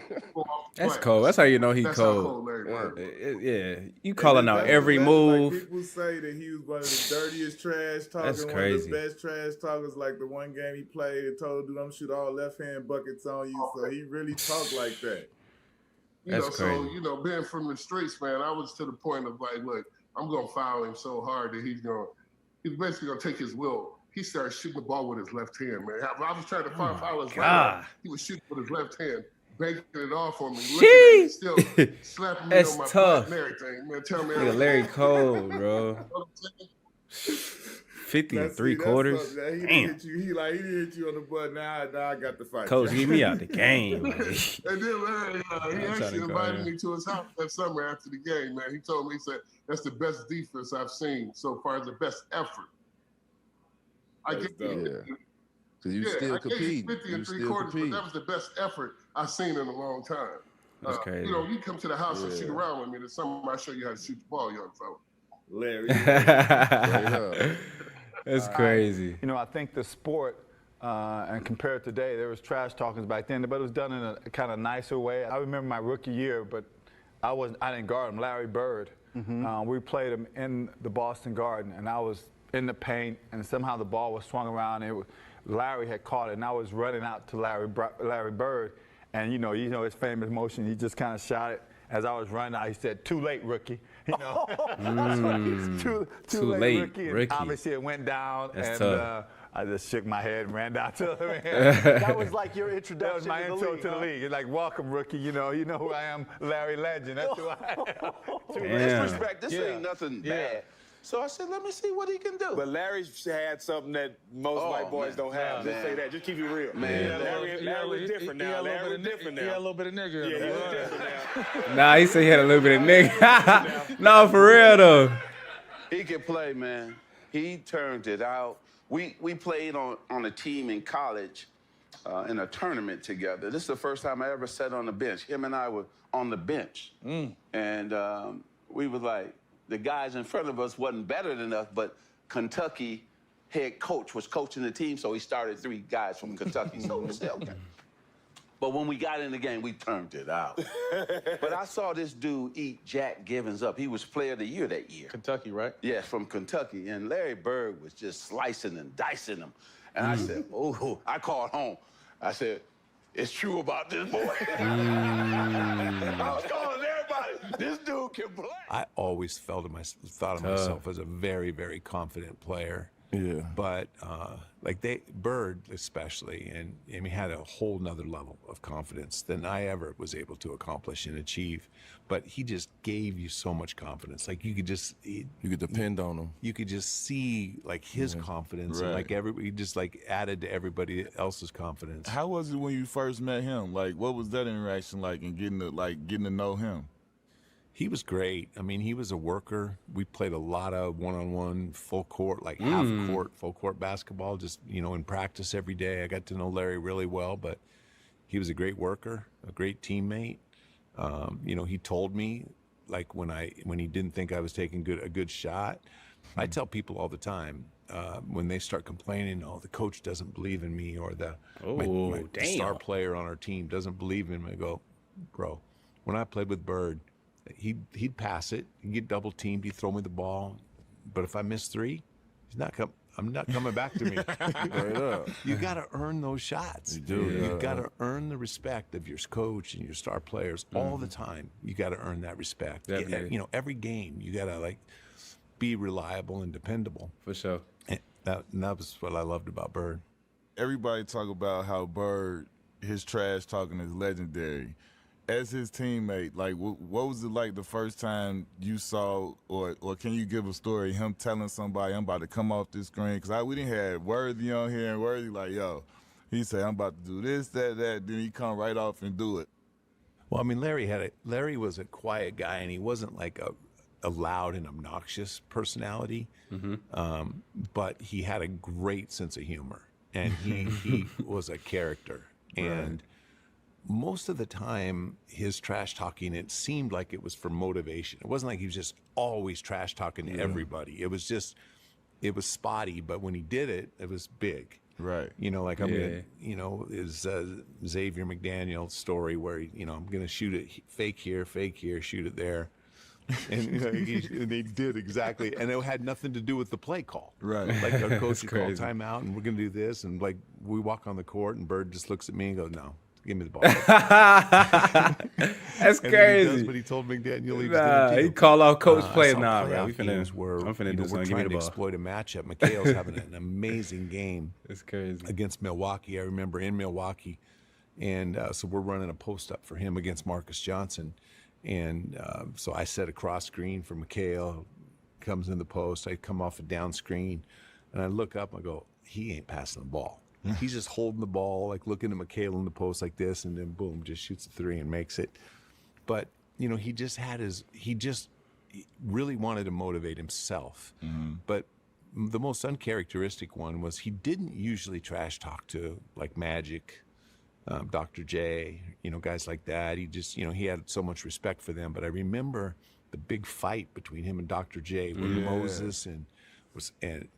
Speaker 1: That's cold. That's how you know he
Speaker 19: That's
Speaker 1: cold.
Speaker 19: how cold Larry Bird.
Speaker 1: Yeah, you calling out every move.
Speaker 20: Like people say that he was one of the dirtiest trash talkers,
Speaker 1: That's
Speaker 20: one
Speaker 1: crazy.
Speaker 20: of the best trash talkers. Like the one game he played and told dude, "I'm shoot all left hand buckets on you." So he really talked like that.
Speaker 19: So, being from the streets, man, I was to the point of like, look, I'm going to foul him so hard that he's basically going to take his will. He started shooting the ball with his left hand, man. I was trying to foul his right hand. He was shooting with his left hand, banking it off on me, looking at me, still slapping me on my butt and everything. Man, tell me
Speaker 1: Nigga, Larry cold, bro. 50 and 3/4. Damn.
Speaker 20: He didn't hit you on the butt. Now I got the fight.
Speaker 1: Coach, get me out the game.
Speaker 19: And then Larry, he actually invited me to his house that summer after the game, man. He told me, he said, "That's the best defense I've seen so far, the best effort." I get
Speaker 14: Because you still
Speaker 19: I gave
Speaker 14: compete.
Speaker 19: 50 and 3/4, but that was the best effort I've seen in a long time.
Speaker 1: That's crazy.
Speaker 19: You know, you come to the house and shoot around with me, there's something I show you how to shoot the ball, young fella.
Speaker 20: Larry.
Speaker 1: That's crazy.
Speaker 9: You know, I think the sport, and compared to today, there was trash talkings back then, but it was done in a kind of nicer way. I remember my rookie year, but I didn't guard him, Larry Bird. We played him in the Boston Garden, and I was in the paint, and somehow the ball was swung around, and Larry had caught it, and I was running out to Larry Bird, and you know his famous motion, he just kind of shot it. As I was running out, he said, "Too late, rookie." You know, too late, rookie. And obviously, it went down,
Speaker 1: That's
Speaker 9: and
Speaker 1: tough.
Speaker 9: I just shook my head and ran down to him.
Speaker 16: That was like your introduction
Speaker 9: That was my
Speaker 16: to the
Speaker 9: intro
Speaker 16: league,
Speaker 9: to the
Speaker 16: huh?
Speaker 9: league. It's like, welcome, rookie. You know who I am, Larry Legend. That's who I am.
Speaker 7: Disrespect, this ain't nothing bad. So I said, let me see what he can do.
Speaker 8: But Larry's had something that most white boys don't have. Just say that. Just keep it real.
Speaker 7: Man.
Speaker 8: Larry was different now. Larry was different now.
Speaker 2: He had a little bit of nigga.
Speaker 8: Yeah, he was different now.
Speaker 1: Nah, he said he had a little bit of nigga. No, for real though.
Speaker 7: He can play, man. He turned it out. We played on a team in college in a tournament together. This is the first time I ever sat on the bench. Him and I were on the bench. And we was like, the guys in front of us wasn't better than us, but Kentucky head coach was coaching the team, so he started 3 guys from Kentucky. So we said, okay. But when we got in the game, we turned it out. But I saw this dude eat Jack Givens up. He was player of the year that year.
Speaker 8: Kentucky, right?
Speaker 7: Yes, from Kentucky. And Larry Bird was just slicing and dicing him. And I said, oh, I called home. I said, it's true about this boy. I was calling everybody, this dude can play.
Speaker 22: I always thought of myself as a very, very confident player.
Speaker 15: Yeah.
Speaker 22: But Bird especially, and I mean, had a whole nother level of confidence than I ever was able to accomplish and achieve. But he just gave you so much confidence. Like you could
Speaker 15: depend on him.
Speaker 22: You could just see like his confidence, and like he just like added to everybody else's confidence.
Speaker 20: How was it when you first met him? Like, what was that interaction like, and getting to know him?
Speaker 22: He was great. I mean, he was a worker. We played a lot of one-on-one, full court, like half court, full court basketball, just, in practice every day. I got to know Larry really well, but he was a great worker, a great teammate. He told me, like, when he didn't think I was taking a good shot, I tell people all the time, when they start complaining, the coach doesn't believe in me, or my star player on our team doesn't believe in me, I go, bro, when I played with Bird, he'd pass it, he'd get double teamed, he'd throw me the ball, but if I miss 3, I'm not coming back to me.
Speaker 15: Right up.
Speaker 22: You got to earn those shots.
Speaker 15: You do.
Speaker 22: You got to earn the respect of your coach and your star players all the time. You got to earn that respect. Every game you got to be reliable and dependable.
Speaker 1: For sure.
Speaker 22: And that was what I loved about Bird.
Speaker 20: Everybody talk about how Bird, his trash talking is legendary. As his teammate, like, what was it like the first time you saw, or can you give a story, him telling somebody, I'm about to come off this screen? Because we didn't have Worthy on here, and Worthy like, yo, he said, I'm about to do this, that, then he come right off and do it.
Speaker 22: Well, I mean, Larry was a quiet guy, and he wasn't like a loud and obnoxious personality, but he had a great sense of humor, and he was a character. And most of the time, his trash talking, it seemed like it was for motivation. It wasn't like he was just always trash talking to everybody. It was spotty, but when he did it, it was big.
Speaker 20: Right.
Speaker 22: Is Xavier McDaniel's story where, I'm going to shoot it fake here, shoot it there. And they did exactly, and it had nothing to do with the play call.
Speaker 20: Right.
Speaker 22: Like our coach would call timeout, and we're going to do this, and like we walk on the court, and Bird just looks at me and goes, "No, give me the ball."
Speaker 1: That's crazy.
Speaker 22: He does, but he told McDaniel he was going to.
Speaker 1: He call out coach plays. Nah,
Speaker 22: bro.
Speaker 1: I'm finna do something.
Speaker 22: We're trying to exploit a matchup. McHale's having an amazing game.
Speaker 1: It's crazy
Speaker 22: against Milwaukee. I remember in Milwaukee, and so we're running a post up for him against Marcus Johnson. And so I set a cross screen for McHale, comes in the post. I come off a down screen, and I look up and I go, he ain't passing the ball. He's just holding the ball, like looking at McHale in the post like this, and then boom, just shoots a 3 and makes it. But, he just really wanted to motivate himself. But the most uncharacteristic one was he didn't usually trash talk to like Magic, Dr. J, guys like that. He just, he had so much respect for them. But I remember the big fight between him and Dr. J, where Moses and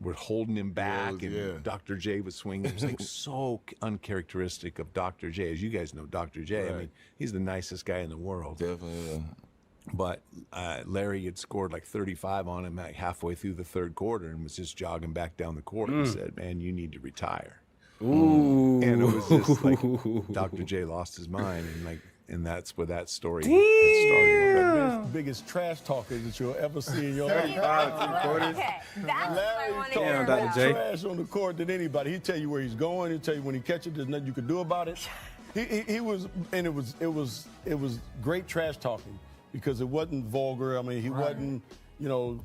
Speaker 22: we're holding him back, and Dr. J was swinging. It was like so uncharacteristic of Dr. J. As you guys know, Dr. J,
Speaker 20: Right.
Speaker 22: I mean, he's the nicest guy in the world.
Speaker 20: Definitely.
Speaker 22: But Larry had scored like 35 on him like halfway through the third quarter and was just jogging back down the court and said, "Man, you need to retire."
Speaker 1: Ooh.
Speaker 22: And it was just like Dr. J lost his mind, and like and that's where that story had started.
Speaker 8: Biggest trash talkers that you'll ever see in your life.
Speaker 4: Okay, that's what I want to hear about.
Speaker 8: Trash on the court than anybody. He'll tell you where he's going. He'll tell you when he catches. There's nothing you can do about it. He was, and it was great trash talking because it wasn't vulgar. I mean, he wasn't,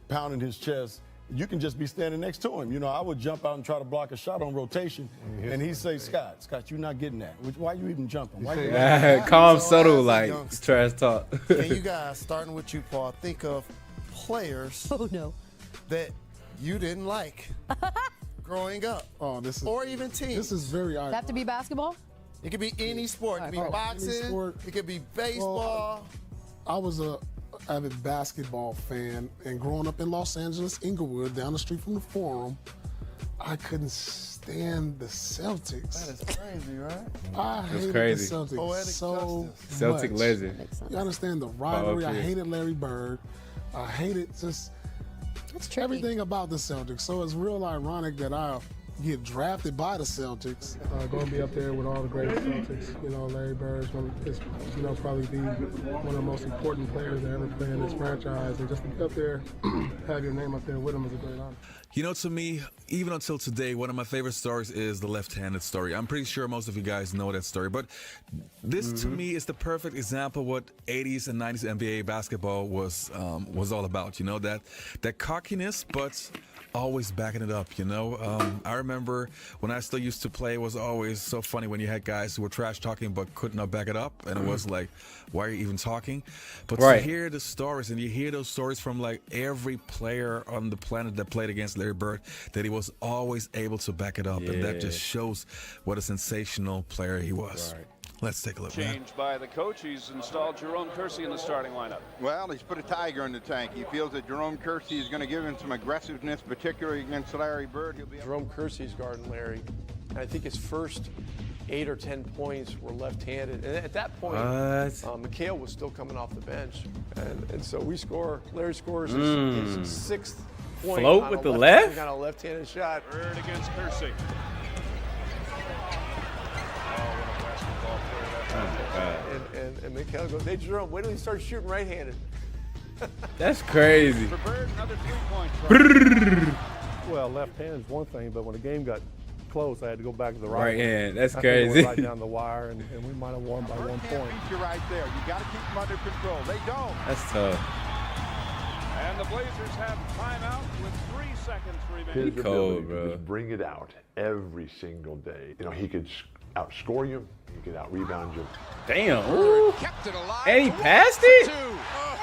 Speaker 8: pounding his chest. You can just be standing next to him. I would jump out and try to block a shot on rotation, and he'd say, Scott, you're not getting that. Why are you even jumping?
Speaker 1: Calm, subtle, like trash talk.
Speaker 5: Can you guys, starting with you, Paul, think of players that you didn't like growing up? Or even teams.
Speaker 10: This is very
Speaker 11: Does it have to be basketball?
Speaker 5: It could be any sport. It could be boxing. It could be baseball.
Speaker 10: I was a avid basketball fan, and growing up in Los Angeles, Inglewood, down the street from the Forum, I couldn't stand the Celtics.
Speaker 5: That is crazy, right?
Speaker 10: I hated the Celtics so much.
Speaker 1: Celtic legend.
Speaker 10: You understand the rivalry? I hated Larry Bird. I hated just everything about the Celtics. So it's real ironic that I get drafted by the Celtics.
Speaker 23: Going to be up there with all the great Celtics. Larry Bird is probably one of the most important players that ever played in this franchise. And just to be up there, have your name up there with him is a great honor.
Speaker 24: To me, even until today, one of my favorite stories is the left-handed story. I'm pretty sure most of you guys know that story, but this to me is the perfect example of what 80s and 90s NBA basketball was all about. That cockiness, but always backing it up, I remember when I still used to play, it was always so funny when you had guys who were trash talking but could not back it up, and it was like, why are you even talking? But to hear the stories, and you hear those stories from like every player on the planet that played against Larry Bird, that he was always able to back it up, and that just shows what a sensational player he was.
Speaker 1: Right.
Speaker 24: Let's take a look.
Speaker 26: Changed by the coach. He's installed Jerome Kersey in the starting lineup.
Speaker 27: Well, he's put a tiger in the tank. He feels that Jerome Kersey is going to give him some aggressiveness, particularly against Larry Bird.
Speaker 28: Jerome Kersey's guarding Larry. And I think his first 8 or 10 points were left-handed. And at that point, McHale was still coming off the bench. And so Larry scores his sixth point.
Speaker 1: Float with the left?
Speaker 28: On a left-handed shot.
Speaker 26: Bird against Kersey.
Speaker 28: And McHale goes, hey, Jerome, wait till he starts shooting right-handed.
Speaker 1: That's crazy.
Speaker 26: For Bird, another 3-point try.
Speaker 23: Well, left-handed is one thing, but when the game got close, I had to go back to the right
Speaker 1: hand. That's
Speaker 23: I think it
Speaker 1: crazy.
Speaker 23: went right down the wire, and we might have won by 1 point.
Speaker 27: You're right there. You got to keep them under control. They don't.
Speaker 1: That's tough.
Speaker 26: And the Blazers have timeout with 3 seconds remaining.
Speaker 29: His ability to just bring it out every single day. He could outscore you. He could out-rebound you.
Speaker 1: Damn. Ooh. And he passed it?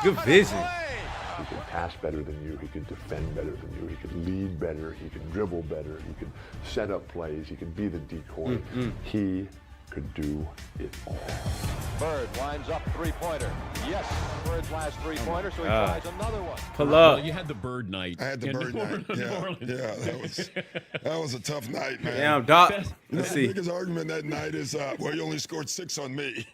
Speaker 1: Good vision.
Speaker 29: He could pass better than you. He could defend better than you. He could lead better. He could dribble better. He could set up plays. He could be the decoy. He could do it all.
Speaker 30: Bird winds up three-pointer. Yes, Bird's last three-pointer, so he tries another one.
Speaker 1: Pull up.
Speaker 31: Well, you had the Bird night.
Speaker 10: I had the Bird night. That was a tough night, man.
Speaker 1: Damn, Doc. Let's see.
Speaker 10: The biggest argument that night is, well, you only scored 6 on me.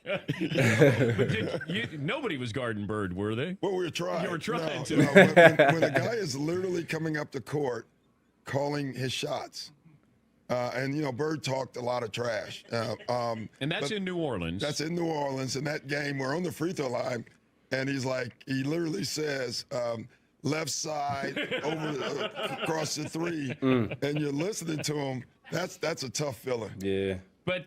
Speaker 31: Nobody was guarding Bird, were they?
Speaker 10: Well, we were trying.
Speaker 31: You were trying to.
Speaker 10: When the guy is literally coming up the court, calling his shots. And Bird talked a lot of trash.
Speaker 31: And that's in New Orleans.
Speaker 10: That's in New Orleans. In that game, we're on the free throw line, and he literally says, left side across the 3, and you're listening to him. That's a tough feeling.
Speaker 1: Yeah.
Speaker 31: But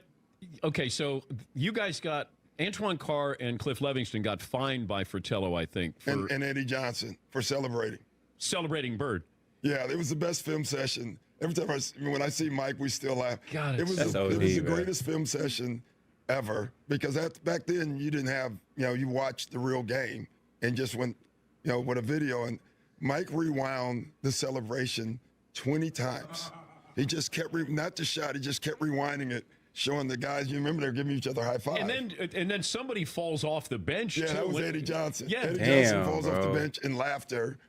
Speaker 31: okay, so you guys got Antoine Carr and Cliff Levingston got fined by Fratello, I think,
Speaker 10: and Eddie Johnson for celebrating
Speaker 31: Bird.
Speaker 10: Yeah, it was the best film session. Every time when I see Mike, we still laugh.
Speaker 31: God,
Speaker 10: it was the greatest film session ever because back then you didn't have, you watched the real game and just went, with a video. And Mike rewound the celebration 20 times. He just kept, not the shot, he just kept rewinding it, showing the guys. You remember they were giving each other high five.
Speaker 31: And then somebody falls off the bench.
Speaker 10: Yeah,
Speaker 31: too.
Speaker 10: that was Eddie Johnson.
Speaker 31: Yeah,
Speaker 10: Eddie Johnson falls off the bench in laughter.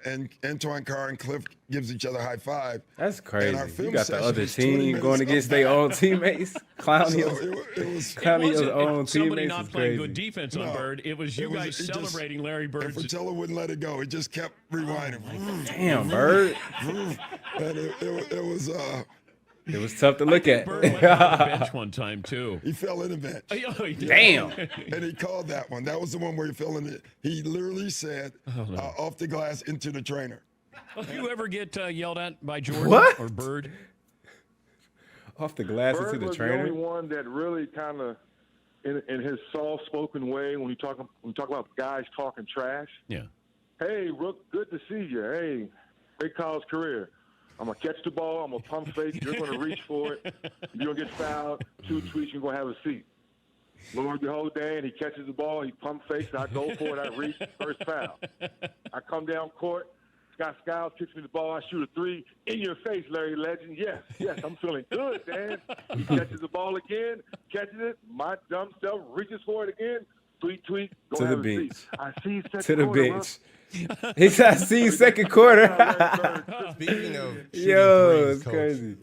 Speaker 10: And Antoine Carr and Cliff gives each other high five.
Speaker 1: That's crazy. You got the other team going against their own teammates, clowning your own teammates.
Speaker 31: Somebody not playing good defense on Bird. It was you guys celebrating Larry Bird.
Speaker 10: Fratello wouldn't let it go. He just kept rewinding.
Speaker 1: Damn, Bird.
Speaker 10: And it
Speaker 1: It was tough to look at.
Speaker 31: Bird went on the bench one time too.
Speaker 10: He fell in the bench.
Speaker 31: Oh, he did.
Speaker 1: Damn.
Speaker 10: And he called that one. That was the one where he fell in it. He literally said, off the glass into the trainer.
Speaker 31: Did you ever get yelled at by Jordan
Speaker 1: What?
Speaker 31: or Bird?
Speaker 1: Off the glass
Speaker 3: Bird
Speaker 1: into the
Speaker 3: was
Speaker 1: trainer.
Speaker 3: the only one that really kind of, in his soft-spoken way, when you talk about guys talking trash.
Speaker 31: Yeah.
Speaker 3: Hey, Rook, good to see you. Hey, great college career. I'm going to catch the ball. I'm going to pump fake. You're going to reach for it. You're going to get fouled. 2 tweets, you're going to have a seat. Lo and behold, Dan, he catches the ball. He pump fakes. I go for it. I reach. First foul. I come down court. Scott Skiles kicks me the ball. I shoot a 3 in your face, Larry Legend. Yes, I'm feeling good, Dan. He catches the ball again, catches it. My dumb self reaches for it again. Tweet, go
Speaker 1: To the
Speaker 3: have a
Speaker 1: bench.
Speaker 3: seat. I see second
Speaker 1: To the
Speaker 3: quarter,
Speaker 1: bench. He said, I see you second quarter.
Speaker 6: Speaking of shooting
Speaker 1: Yo,
Speaker 6: threes,
Speaker 1: it's
Speaker 6: Coach,
Speaker 1: crazy.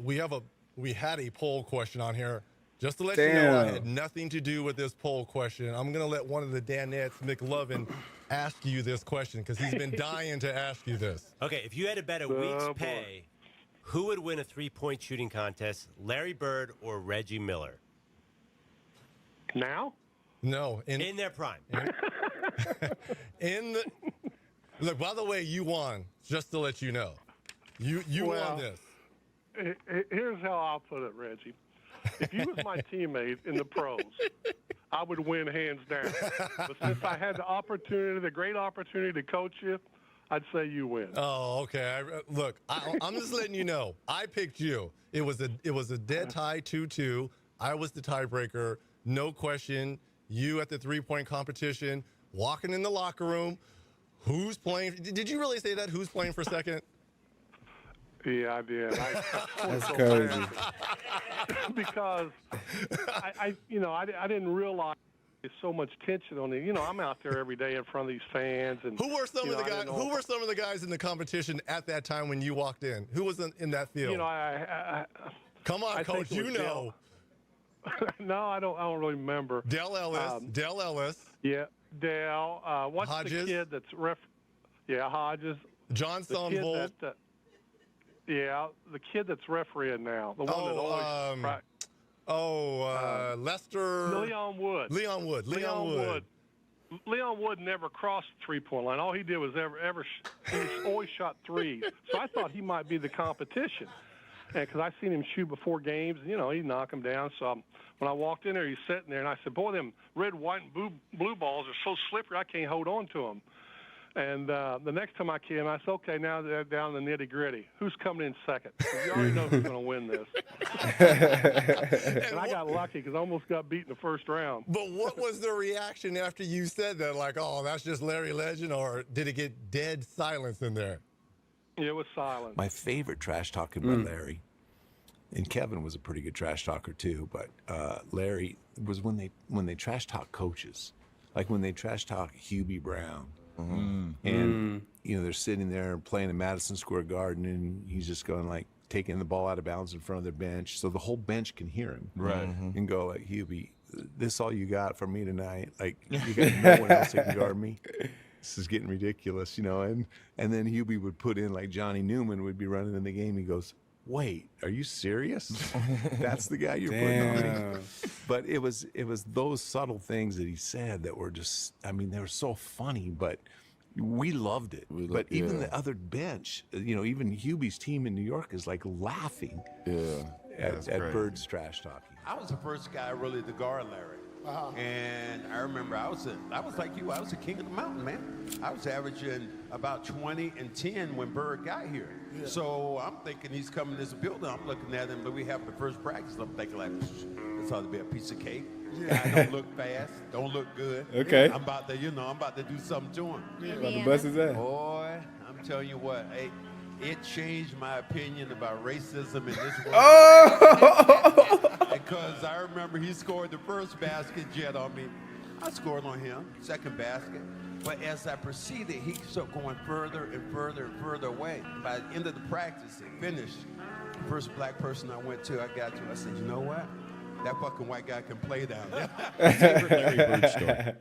Speaker 6: we had a poll question on here. Just to let you know, I
Speaker 1: Damn.
Speaker 6: had nothing to do with this poll question. I'm going to let one of the Danettes, McLovin, ask you this question because he's been dying to ask you this.
Speaker 11: Okay, if you had to bet a week's pay, who would win a three-point shooting contest, Larry Bird or Reggie Miller?
Speaker 3: Now?
Speaker 6: No.
Speaker 11: In their prime.
Speaker 6: Look, by the way, you won, just to let you know. You won this.
Speaker 3: Here's how I'll put it, Reggie. If you was my teammate in the pros, I would win hands down. But since I had the great opportunity to coach you, I'd say you win.
Speaker 6: Oh, okay. Look, I'm just letting you know. I picked you. It was a dead tie, 2-2. I was the tiebreaker, no question. You at the three-point competition, walking in the locker room. Who's playing? Did you really say that? Who's playing for second?
Speaker 3: Yeah, I did.
Speaker 1: That's crazy.
Speaker 3: Because I didn't realize there's so much tension on it. You know, I'm out there every day in front of these fans. And
Speaker 6: Who were some of the guys? Who were some of the guys in the competition at that time when you walked in? Who was in that field?
Speaker 3: You know,
Speaker 6: Come on, Coach. You know.
Speaker 3: No, I don't really remember.
Speaker 6: Dell Ellis.
Speaker 3: Yeah, Dell. What's
Speaker 6: Hodges.
Speaker 3: the kid that's Yeah, Hodges.
Speaker 6: John Thunvold.
Speaker 3: Yeah, the kid that's refereeing now. The one that always.
Speaker 6: Lester.
Speaker 3: Leon Wood.
Speaker 6: Leon Wood.
Speaker 3: Leon Wood never crossed the three-point line. All he did was he always shot threes. So I thought he might be the competition. And because I seen him shoot before games, you know, he'd knock him down. So when I walked in there, he's sitting there, and I said, boy, them red, white, and blue balls are so slippery, I can't hold on to them. And the next time I came, I said, okay, now they're down to the nitty-gritty. Who's coming in second? 'Cause you already know who's going to win this. And I got lucky because I almost got beat in the first round.
Speaker 6: But what was the reaction after you said that? Like, oh, that's just Larry Legend, or did it get dead silence in there?
Speaker 3: It was silent.
Speaker 22: My favorite trash talking by Larry, and Kevin was a pretty good trash talker too, but Larry was when they trash talk coaches, like when they trash talk Hubie Brown. And you know, they're sitting there playing in Madison Square Garden, and he's just going like taking the ball out of bounds in front of their bench, so the whole bench can hear him,
Speaker 20: right?
Speaker 22: And go like, Hubie, this all you got for me tonight? Like, you got no one else that can guard me? This is getting ridiculous, you know. And then Hubie would put in like Johnny Newman would be running in the game. He goes, wait, are you serious? That's the guy you're putting on me? But it was those subtle things that he said that were just, I mean, they were so funny, but we loved it. But even the other bench, you know, even Hubie's team in New York is like laughing at Bird's trash talking.
Speaker 12: I was the first guy really to guard Larry. And I remember I was like you. I was the king of the mountain, man. I was averaging about 20 and 10 when Bird got here. Yeah. So I'm thinking he's coming to this building. I'm looking at him, but we have the first practice. I'm thinking like, this ought to be a piece of cake. Yeah. I don't look fast, don't look good.
Speaker 1: Okay.
Speaker 12: I'm about to do something to him.
Speaker 1: Yeah. About to bust his ass.
Speaker 12: Boy, I'm telling you what, hey, it changed my opinion about racism in this world. Because I remember he scored the first basket, Jet, on me. I scored on him, second basket. But as I proceeded, he kept going further and further and further away. By the end of the practice, it finished. The first black person I went to, I said, you know what? That fucking white guy can play down there.
Speaker 3: Favorite Larry Bird story.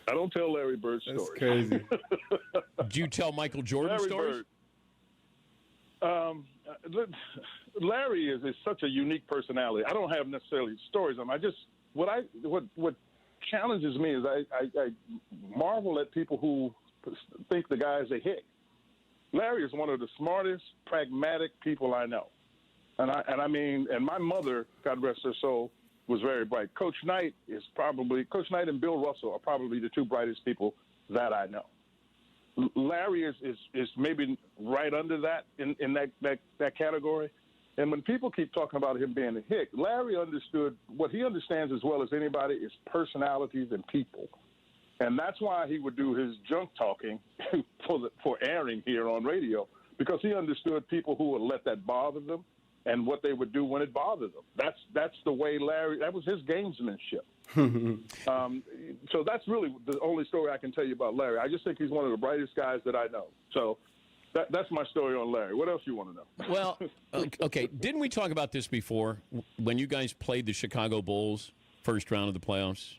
Speaker 3: I don't tell Larry Bird stories.
Speaker 1: That's crazy.
Speaker 31: Did you tell Michael Jordan
Speaker 3: Larry
Speaker 31: stories?
Speaker 3: Bird.
Speaker 26: Larry is such a unique personality. I don't have necessarily stories on him. What challenges me is I marvel at people who think the guy is a hick. Larry is one of the smartest, pragmatic people I know. And my mother, God rest her soul, was very bright. Coach Knight and Bill Russell are probably the two brightest people that I know. Larry is maybe right under that in that category. And when people keep talking about him being a hick, Larry understood what he understands as well as anybody is personalities and people. And that's why he would do his junk talking for airing here on radio, because he understood people who would let that bother them and what they would do when it bothered them. That's the way Larry, that was his gamesmanship. So that's really the only story I can tell you about Larry. I just think he's one of the brightest guys that I know. So that's my story on Larry. What else you want to know?
Speaker 31: Well, okay. Didn't we talk about this before when you guys played the Chicago Bulls first round of the playoffs?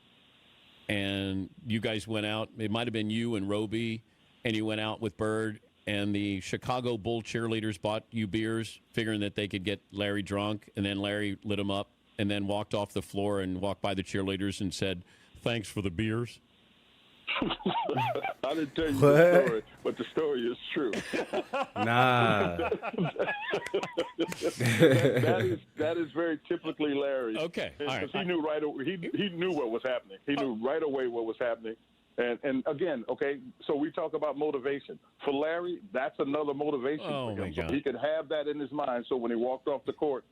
Speaker 31: And you guys went out. It might have been you and Roby, and you went out with Bird, and the Chicago Bull cheerleaders bought you beers, figuring that they could get Larry drunk, and then Larry lit them up, and then walked off the floor and walked by the cheerleaders and said, "Thanks for the beers."
Speaker 26: I didn't tell you the story, but the story is true.
Speaker 1: Nah.
Speaker 26: that is very typically Larry.
Speaker 31: Okay, all right.
Speaker 26: He knew right away. He knew what was happening. He knew right away what was happening. And again, okay, so we talk about motivation. For Larry, that's another motivation for him. So he could have that in his mind. So when he walked off the court,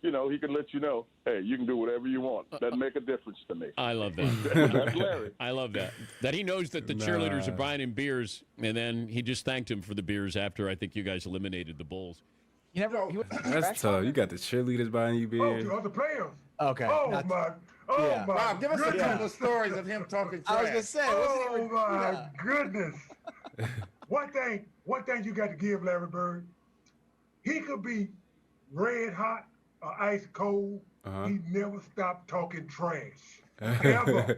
Speaker 26: he could let you know, hey, you can do whatever you want. Doesn't make a difference to me.
Speaker 31: I love that.
Speaker 26: That's Larry.
Speaker 31: I love that. That he knows that the cheerleaders are buying him beers, and then he just thanked him for the beers after I think you guys eliminated the Bulls.
Speaker 1: That's tough. You got the cheerleaders buying you beers.
Speaker 2: Oh, the players.
Speaker 7: Okay.
Speaker 2: Oh, my
Speaker 7: Bob, give us a
Speaker 2: goodness.
Speaker 7: couple of stories of him talking trash.
Speaker 2: I was gonna say, oh my goodness. One thing you got to give Larry Bird, he could be red hot or ice cold. He never stopped talking trash. Ever.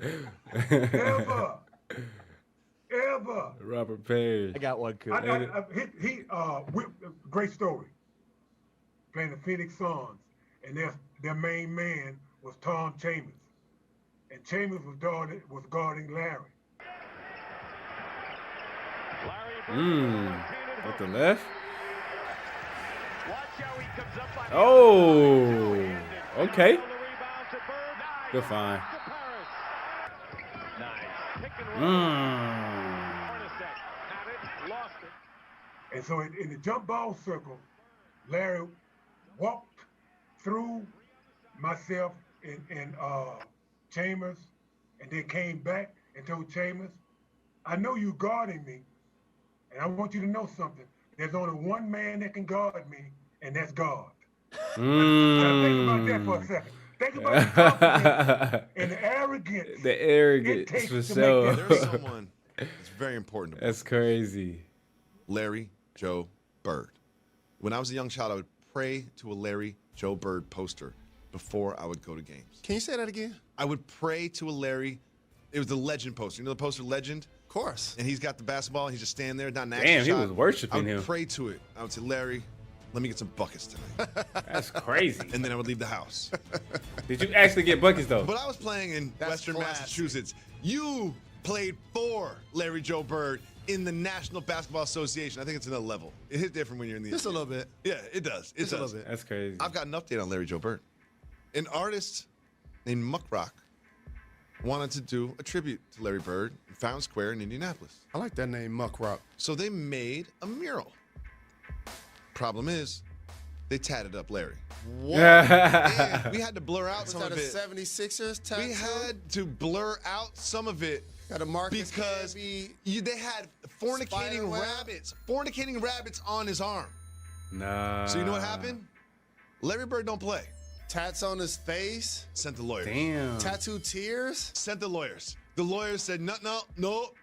Speaker 1: Robert Page.
Speaker 7: I got one. Cool.
Speaker 2: Great story. Playing the Phoenix Suns, and their main man was Tom Chambers, and Chambers was guarding Larry.
Speaker 1: At the left. Oh, okay. Good find.
Speaker 2: And so in the jump ball circle, Larry walked through myself and Chambers, and then came back and told Chambers, I know you guarding me, and I want you to know something. There's only one man that can guard me, and that's God. Now think about that for a second. Think about the confidence and the arrogance.
Speaker 1: The arrogance, for sure.
Speaker 9: There's someone that's very important to me.
Speaker 1: That's crazy.
Speaker 9: Larry Joe Bird. When I was a young child, I would pray to a Larry Joe Bird poster before I would go to games.
Speaker 5: Can you say that again?
Speaker 9: I would pray to a Larry. It was the Legend poster. You know the poster Legend?
Speaker 5: Of course.
Speaker 9: And he's got the basketball, and he's just standing there, not an action
Speaker 1: Damn, he
Speaker 9: shot.
Speaker 1: was worshiping
Speaker 9: I would
Speaker 1: him.
Speaker 9: pray to it. I would say, Larry, let me get some buckets tonight.
Speaker 1: That's crazy.
Speaker 9: And then I would leave the house.
Speaker 1: Did you actually get buckets, though?
Speaker 9: But I was playing in Western Massachusetts. You played for Larry Joe Bird in the National Basketball Association. I think it's another level. It hits different when you're in the
Speaker 5: Just a little bit.
Speaker 9: Yeah, it does. It
Speaker 5: Just
Speaker 9: does.
Speaker 5: a little bit.
Speaker 1: That's crazy.
Speaker 9: I've got an update on Larry Joe Bird. An artist named Muck Rock wanted to do a tribute to Larry Bird in Fountain Square in Indianapolis.
Speaker 5: I like that name, Muck Rock.
Speaker 9: So they made a mural. Problem is, they tatted up Larry.
Speaker 5: What?
Speaker 9: And we had to blur out some
Speaker 5: Was
Speaker 9: of
Speaker 5: that
Speaker 9: it.
Speaker 5: a 76ers tattoo?
Speaker 9: We had to blur out some of it.
Speaker 5: Got a Marcus
Speaker 9: because they had fornicating rabbits on his arm.
Speaker 1: Nah.
Speaker 9: So you know what happened? Larry Bird don't play.
Speaker 5: Tats on his face.
Speaker 9: Sent the lawyers.
Speaker 1: Damn.
Speaker 5: Tattoo tears.
Speaker 9: Sent the lawyers. The lawyers said, no. You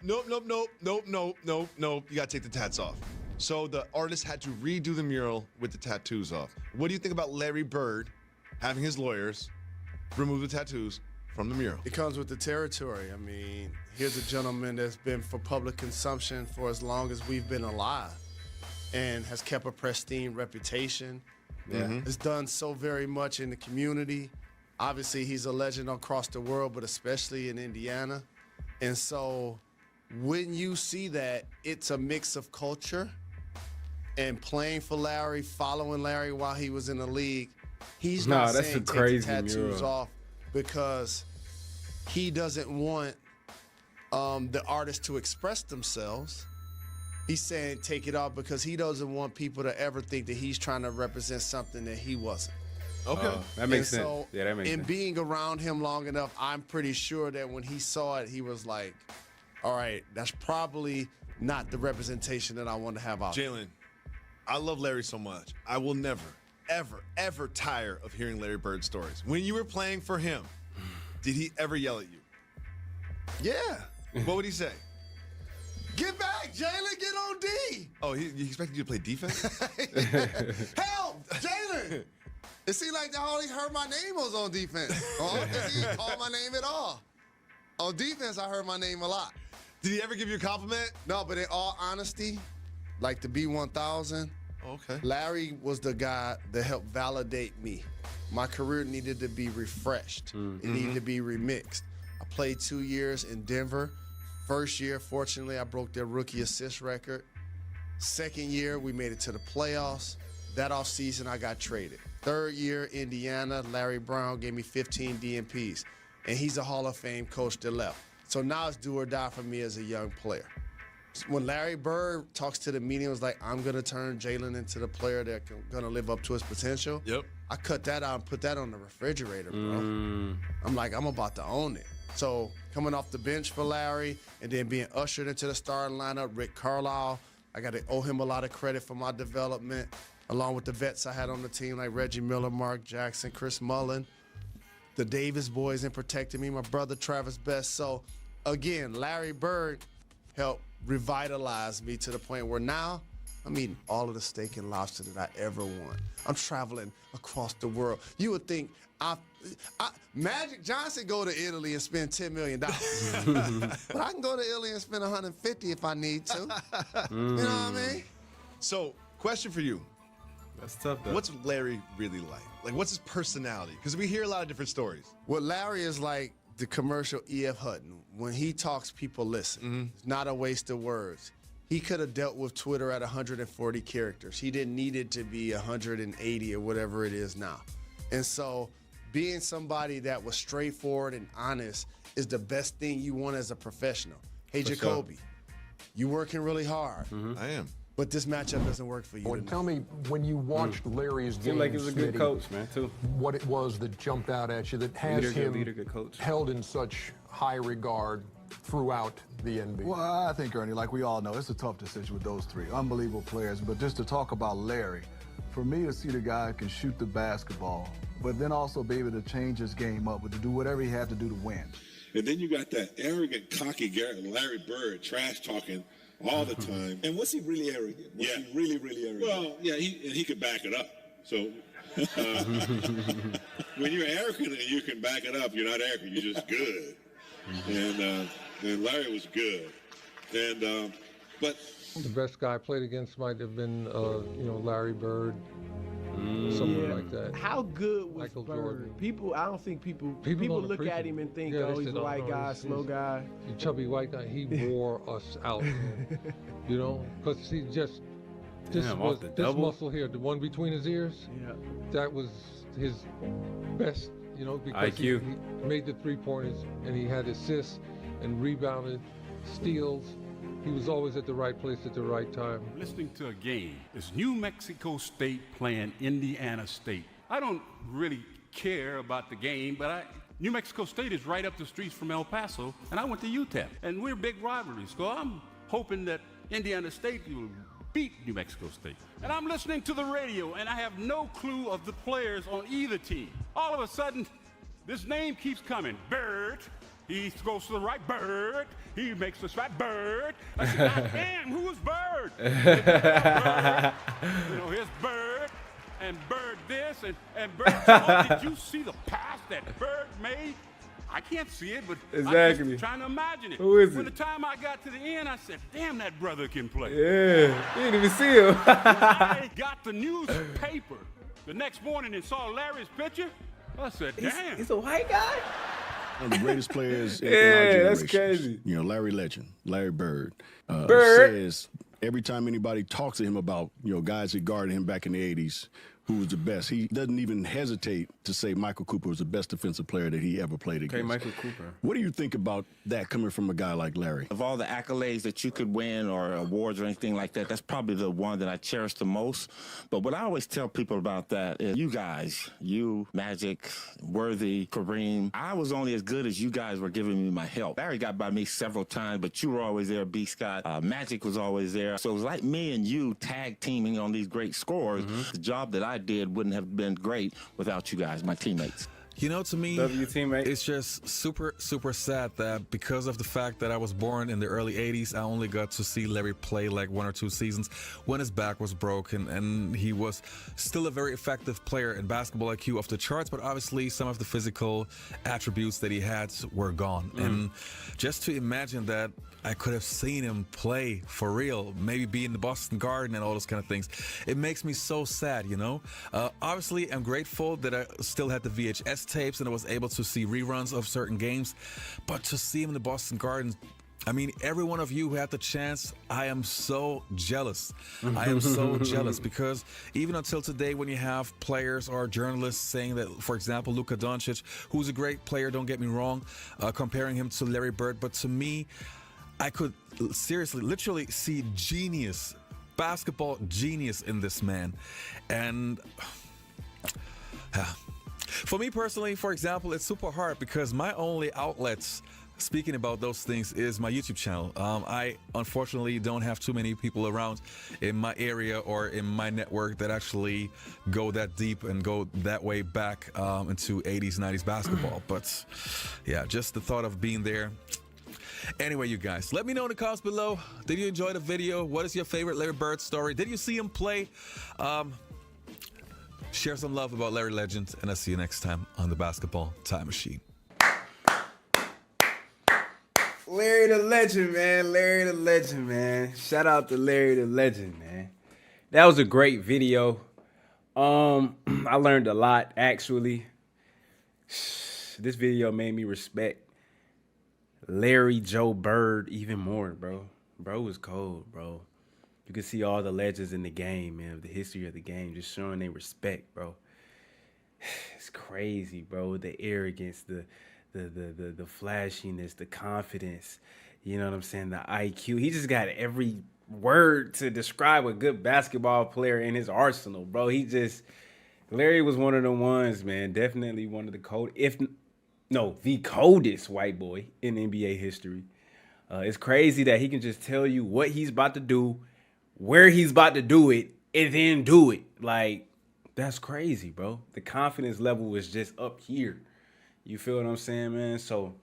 Speaker 9: got to take the tats off. So the artist had to redo the mural with the tattoos off. What do you think about Larry Bird having his lawyers remove the tattoos from the mural?
Speaker 5: It comes with the territory. I mean, here's a gentleman that's been for public consumption for as long as we've been alive. and has kept a pristine reputation.
Speaker 9: Yeah.
Speaker 5: Has done so very much in the community. Obviously, he's a legend across the world, but especially in Indiana. And so when you see that, it's a mix of culture and playing for Larry, following Larry while he was in the league. He's not
Speaker 1: that's
Speaker 5: saying
Speaker 1: a
Speaker 5: take the
Speaker 1: crazy
Speaker 5: tattoos
Speaker 1: mural.
Speaker 5: off because he doesn't want the artists to express themselves. He's saying take it off because he doesn't want people to ever think that he's trying to represent something that he wasn't.
Speaker 9: Okay.
Speaker 1: That makes
Speaker 5: And
Speaker 1: sense.
Speaker 5: so,
Speaker 1: Yeah, that makes
Speaker 5: in
Speaker 1: sense.
Speaker 5: being around him long enough, I'm pretty sure that when he saw it, he was like, all right, that's probably not the representation that I want to have out there.
Speaker 9: Jalen, I love Larry so much. I will never, ever, ever tire of hearing Larry Bird stories. When you were playing for him, did he ever yell at you?
Speaker 5: Yeah.
Speaker 9: What would he say?
Speaker 5: Get back, Jalen, get on D.
Speaker 9: Oh, he expected you to play defense?
Speaker 5: Help, Jalen. It seemed like they only heard my name was on defense. Oh, he didn't call my name at all. On defense, I heard my name a lot.
Speaker 9: Did he ever give you a compliment?
Speaker 5: No, but in all honesty, like the B1000,
Speaker 9: Okay.
Speaker 5: Larry was the guy that helped validate me. My career needed to be refreshed. It needed to be remixed. I played 2 years in Denver. First year, fortunately, I broke their rookie assist record. Second year, we made it to the playoffs. That offseason, I got traded. Third year, Indiana, Larry Brown gave me 15 DNPs. And he's a Hall of Fame coach that left. So now it's do or die for me as a young player. When Larry Bird talks to the media, was like, I'm going to turn Jalen into the player that's going to live up to his potential.
Speaker 9: Yep.
Speaker 5: I cut that out and put that on the refrigerator, bro. I'm like, I'm about to own it. So coming off the bench for Larry and then being ushered into the starting lineup, Rick Carlisle, I got to owe him a lot of credit for my development, along with the vets I had on the team like Reggie Miller, Mark Jackson, Chris Mullen, the Davis boys in protecting me, my brother Travis Best. So again, Larry Bird helped revitalize me to the point where now I'm eating all of the steak and lobster that I ever want. I'm traveling across the world. You would think Magic Johnson go to Italy and spend $10 million. But I can go to Italy and spend $150 if I need to. You know what I mean?
Speaker 9: So, question for you.
Speaker 1: That's tough, though.
Speaker 9: What's Larry really like? Like, what's his personality? Because we hear a lot of different stories.
Speaker 5: What Larry is like the commercial E.F. Hutton. When he talks, people listen. It's not a waste of words. He could have dealt with Twitter at 140 characters. He didn't need it to be 180 or whatever it is now. And so being somebody that was straightforward and honest is the best thing you want as a professional. Hey,
Speaker 1: For
Speaker 5: Jacoby, you working really hard.
Speaker 9: I am.
Speaker 5: But this matchup doesn't work for you.
Speaker 4: Well, tell me, when you watched Larry's game,
Speaker 1: Seemed like he was a good
Speaker 4: Smitty,
Speaker 1: coach, man, too.
Speaker 4: what it was that jumped out at you that has
Speaker 1: Good coach.
Speaker 4: held in such high regard throughout the NBA?
Speaker 7: Well, I think, Ernie, like we all know, it's a tough decision with those three. Unbelievable players. But just to talk about Larry, for me to see the guy who can shoot the basketball, but then also be able to change his game up, but to do whatever he had to do to win.
Speaker 13: And then you got that arrogant, cocky Larry Bird, trash talking all the time.
Speaker 14: And was he really arrogant? Was he really, really arrogant?
Speaker 13: Well, yeah, he could back it up. So when you're arrogant and you can back it up, you're not arrogant. You're just good. And Larry was good. And but
Speaker 15: the best guy I played against might have been, Larry Bird, somewhere like that.
Speaker 16: How good was
Speaker 15: Michael
Speaker 16: Bird?
Speaker 15: Jordan.
Speaker 16: I don't think people
Speaker 15: don't
Speaker 16: look
Speaker 15: appreciate
Speaker 16: at him and think,
Speaker 15: Yeah,
Speaker 16: oh,
Speaker 15: they
Speaker 16: he's
Speaker 15: say,
Speaker 16: a white guy,
Speaker 15: he's
Speaker 16: slow guy.
Speaker 15: a chubby white guy. He wore us out, man. Because he just this
Speaker 1: Damn,
Speaker 15: was
Speaker 1: off the
Speaker 15: this
Speaker 1: double?
Speaker 15: muscle here, the one between his ears.
Speaker 16: Yeah.
Speaker 15: That was his best, because he made the 3-pointers and he had assists and rebounded, steals. He was always at the right place at the right time.
Speaker 17: Listening to a game. It's New Mexico State playing Indiana State. I don't really care about the game, but New Mexico State is right up the streets from El Paso, and I went to UTEP, and we're big rivalries. So I'm hoping that Indiana State will beat New Mexico State. And I'm listening to the radio, and I have no clue of the players on either team. All of a sudden, this name keeps coming. Bird. He goes to the right, Bird. He makes the shot, Bird. I said, God damn, who is Bird? Bird. Here's Bird, and Bird this, and Bird, did you see the pass that Bird made? I I can't see it, but
Speaker 1: Exactly.
Speaker 17: I'm just trying to imagine it.
Speaker 1: Who is
Speaker 17: When
Speaker 1: it?
Speaker 17: the time I got to the end, I said, damn, that brother can play.
Speaker 1: Yeah, you didn't even see him.
Speaker 17: I got the newspaper the next morning and saw Larry's picture. I said, damn.
Speaker 1: He's a white guy?
Speaker 8: One of the greatest players in
Speaker 1: Yeah,
Speaker 8: our generation.
Speaker 1: that's crazy.
Speaker 8: You know, Larry Legend, Larry Bird.
Speaker 1: Bird.
Speaker 8: Says every time anybody talks to him about, you know, guys that guarded him back in the 80s, who was the best, he doesn't even hesitate to say Michael Cooper was the best defensive player that he ever played against.
Speaker 1: Okay, Michael Cooper.
Speaker 8: What do you think about that coming from a guy like Larry?
Speaker 16: Of all the accolades that you could win or awards or anything like that, that's probably the one that I cherish the most. But what I always tell people about that is you guys, you, Magic, Worthy, Kareem, I was only as good as you guys were giving me my help. Larry got by me several times, but you were always there, B. Scott. Magic was always there. So it was like me and you tag teaming on these great scores. The job that I did wouldn't have been great without you guys, my teammates.
Speaker 18: You know, to me,
Speaker 1: Love you, teammate.
Speaker 18: it's just super, super sad that because of the fact that I was born in the early 80s, I only got to see Larry play like 1 or 2 seasons when his back was broken, and he was still a very effective player in basketball IQ off the charts, but obviously some of the physical attributes that he had were gone. And just to imagine that I could have seen him play for real, maybe be in the Boston Garden and all those kind of things, it makes me so sad, you know? Obviously, I'm grateful that I still had the VHS tapes and I was able to see reruns of certain games, but to see him in the Boston Garden, I mean, every one of you who had the chance, I am so jealous. I am so jealous because even until today, when you have players or journalists saying that, for example, Luka Doncic, who's a great player, don't get me wrong, comparing him to Larry Bird, but to me, I could seriously, literally see genius, basketball genius in this man. And for me personally, for example, it's super hard because my only outlets speaking about those things is my YouTube channel. I unfortunately don't have too many people around in my area or in my network that actually go that deep and go that way back into 80s, 90s basketball. But yeah, just the thought of being there. Anyway, you guys, let me know in the comments below. Did you enjoy the video? What is your favorite Larry Bird story? Did you see him play? Share some love about Larry Legend, and I'll see you next time on the Basketball Time Machine.
Speaker 1: Larry the Legend, man. Larry the Legend, man. Shout out to Larry the Legend, man. That was a great video. I learned a lot, actually. This video made me respect Larry Joe Bird even more, bro. Bro was cold, bro. You can see all the legends in the game, man, the history of the game, just showing their respect, bro. It's crazy, bro. The arrogance, the flashiness, the confidence, you know what I'm saying? The IQ. He just got every word to describe a good basketball player in his arsenal, bro. Larry was one of the ones, man. Definitely one of the the coldest white boy in NBA history. It's crazy that he can just tell you what he's about to do, where he's about to do it, and then do it. Like, that's crazy, bro. The confidence level is just up here. You feel what I'm saying, man? So,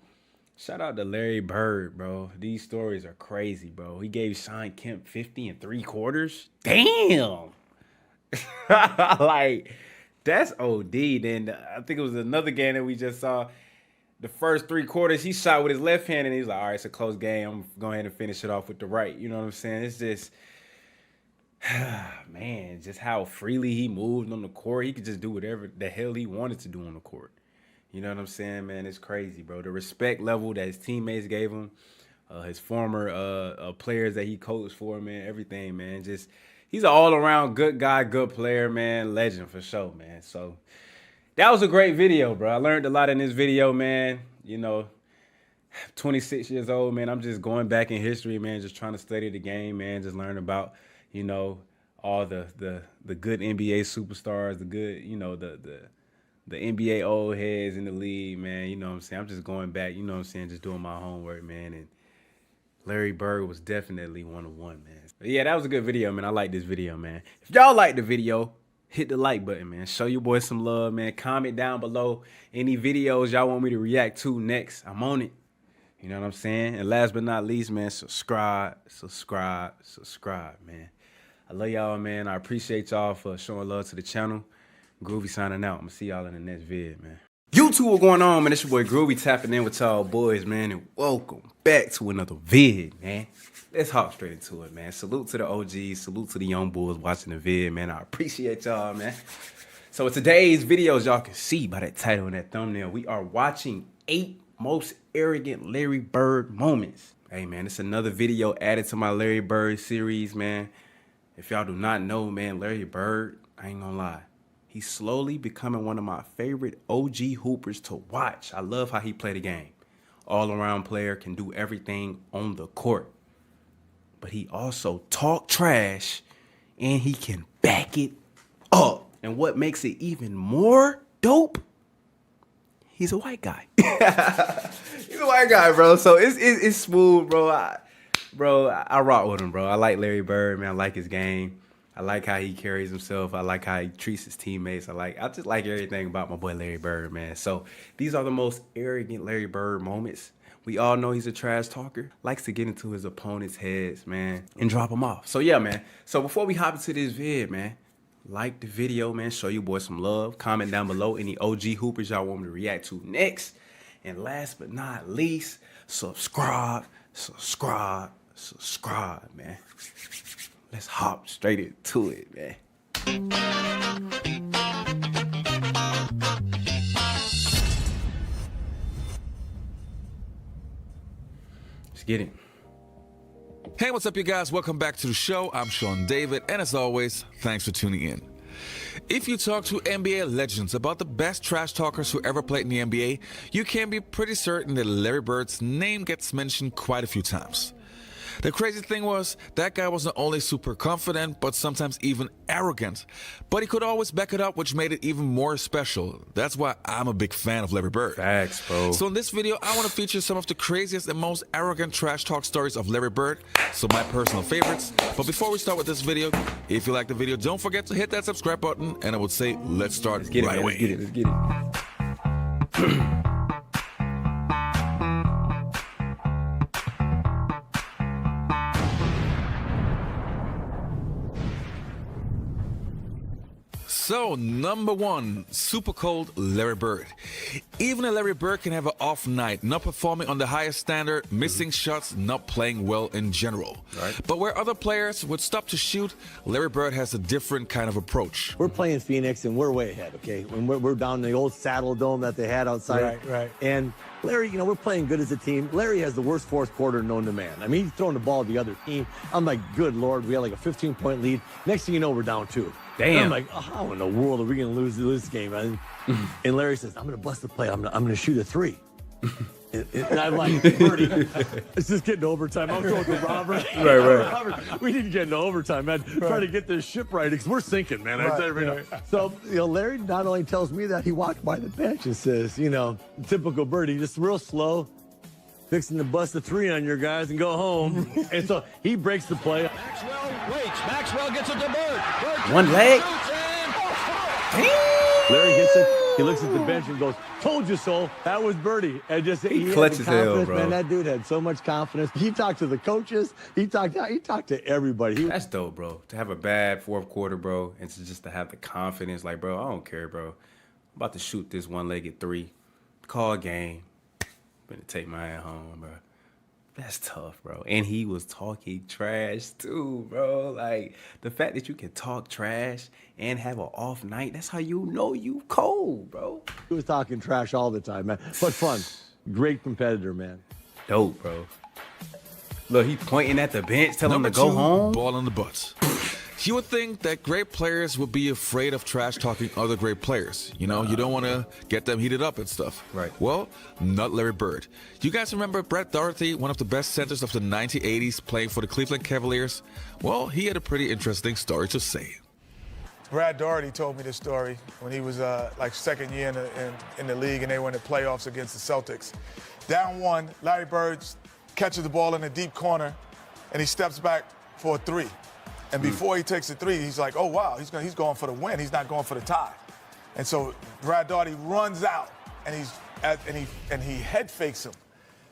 Speaker 1: shout out to Larry Bird, bro. These stories are crazy, bro. He gave Shawn Kemp 50 3/4. Damn! Like, that's OD. Then I think it was another game that we just saw. The first 3/4, he shot with his left hand, and he's like, all right, it's a close game. I'm going ahead and finish it off with the right. You know what I'm saying? It's just, man, just how freely he moved on the court. He could just do whatever the hell he wanted to do on the court. You know what I'm saying, man? It's crazy, bro. The respect level that his teammates gave him, his former players that he coached for, man, everything, man. Just, he's an all-around good guy, good player, man. Legend for sure, man. So, that was a great video, bro. I learned a lot in this video, man. You know, 26 years old, man. I'm just going back in history, man. Just trying to study the game, man. Just learn about, you know, all the good NBA superstars, the good, you know, the NBA old heads in the league, man. You know what I'm saying? I'm just going back, you know what I'm saying? Just doing my homework, man. And Larry Bird was definitely one of one, man. But yeah, that was a good video, man. I like this video, man. If y'all like the video, hit the like button, man. Show your boy some love, man. Comment down below any videos y'all want me to react to next. I'm on it. You know what I'm saying? And last but not least, man, subscribe, man. I love y'all, man. I appreciate y'all for showing love to the channel. Groovy signing out. I'm going to see y'all in the next vid, man. YouTube, what's going on, man? It's your boy Groovy tapping in with y'all boys, man, and welcome back to another vid, man. Let's hop straight into it, man. Salute to the OGs, salute to the young boys watching the vid, man. I appreciate y'all, man. So in today's videos, y'all can see by that title and that thumbnail, we are watching 8 most arrogant Larry Bird moments. Hey, man, it's another video added to my Larry Bird series, man. If y'all do not know, man, Larry Bird, I ain't gonna lie. He's slowly becoming one of my favorite OG hoopers to watch. I love how he play the game. All-around player, can do everything on the court. But he also talk trash, and he can back it up. And what makes it even more dope, he's a white guy. He's a white guy, bro. So it's smooth, bro. I rock with him, bro. I like Larry Bird, man. I like his game. I like how he carries himself. I like how he treats his teammates. I just like everything about my boy Larry Bird, man. So these are the most arrogant Larry Bird moments. We all know he's a trash talker. Likes to get into his opponent's heads, man, and drop them off. So yeah, man. So before we hop into this vid, man, like the video, man. Show you boys some love. Comment down below any OG hoopers y'all want me to react to next. And last but not least, subscribe, man. Let's hop straight into it, man. Let's get it.
Speaker 18: Hey, what's up, you guys? Welcome back to the show. I'm Sean David, and as always, thanks for tuning in. If you talk to NBA legends about the best trash talkers who ever played in the NBA, you can be pretty certain that Larry Bird's name gets mentioned quite a few times. The crazy thing was, that guy was not only super confident, but sometimes even arrogant. But he could always back it up, which made it even more special. That's why I'm a big fan of Larry Bird.
Speaker 1: Facts, bro.
Speaker 18: So in this video, I want to feature some of the craziest and most arrogant trash talk stories of Larry Bird, so my personal favorites. But before we start with this video, if you like the video, don't forget to hit that subscribe button, and I would say, let's start right away.
Speaker 1: Let's get it.
Speaker 18: So, number 1, super cold Larry Bird. Even a Larry Bird can have an off night, not performing on the highest standard, missing shots, not playing well in general.
Speaker 1: Right.
Speaker 18: But where other players would stop to shoot, Larry Bird has a different kind of approach.
Speaker 10: We're playing Phoenix, and we're way ahead, okay? When we're down in the old Saddle Dome that they had outside.
Speaker 11: Right.
Speaker 10: And Larry, we're playing good as a team. Larry has the worst fourth quarter known to man. I mean, he's throwing the ball to the other team. I'm like, good Lord, we had like a 15-point lead. Next thing you know, we're down 2.
Speaker 1: Damn.
Speaker 10: And I'm like, how in the world are we going to lose this game? And Larry says, I'm going to bust the play. I'm going to shoot a 3. And I'm like, Birdie, it's just getting to overtime. I'm going with Robert.
Speaker 1: Right.
Speaker 10: Robert, we need to get into overtime, man. Try to get this ship right because we're sinking, man.
Speaker 11: Right.
Speaker 10: So, Larry not only tells me that, he walked by the bench and says, typical Birdie, just real slow, fixing to bust a 3 on your guys and go home. And so he breaks the play.
Speaker 11: Maxwell waits. Maxwell gets it to Bird.
Speaker 1: One leg.
Speaker 10: Larry hits it. He looks at the bench and goes, "Told you so." That was Birdie. And just
Speaker 1: he clutches hell, bro.
Speaker 10: Man, that dude had so much confidence. He talked to the coaches. He talked to everybody.
Speaker 1: That's dope, bro. To have a bad fourth quarter, bro, and just to have the confidence, like, bro, I don't care, bro. I'm about to shoot this one-legged 3. Call a game. Gonna take my ass home, bro. That's tough, bro. And he was talking trash too, bro. Like, the fact that you can talk trash and have an off night, that's how you know you cold, bro.
Speaker 10: He was talking trash all the time, man. But fun. Great competitor, man.
Speaker 1: Dope, bro. Look, he pointing at the bench, telling him to go
Speaker 18: 2,
Speaker 1: home.
Speaker 18: Ball on the butts. You would think that great players would be afraid of trash talking other great players. You don't want to get them heated up and stuff.
Speaker 1: Right.
Speaker 18: Well, not Larry Bird. You guys remember Brett Doherty, one of the best centers of the 1980s, playing for the Cleveland Cavaliers? Well, he had a pretty interesting story to say.
Speaker 11: Brad Doherty told me this story when he was second year in the league and they were in the playoffs against the Celtics. Down 1, Larry Bird catches the ball in the deep corner and he steps back for a 3. And before he takes the 3, he's like, oh, wow, he's going for the win. He's not going for the tie. And so Brad Doherty runs out, and he head fakes him.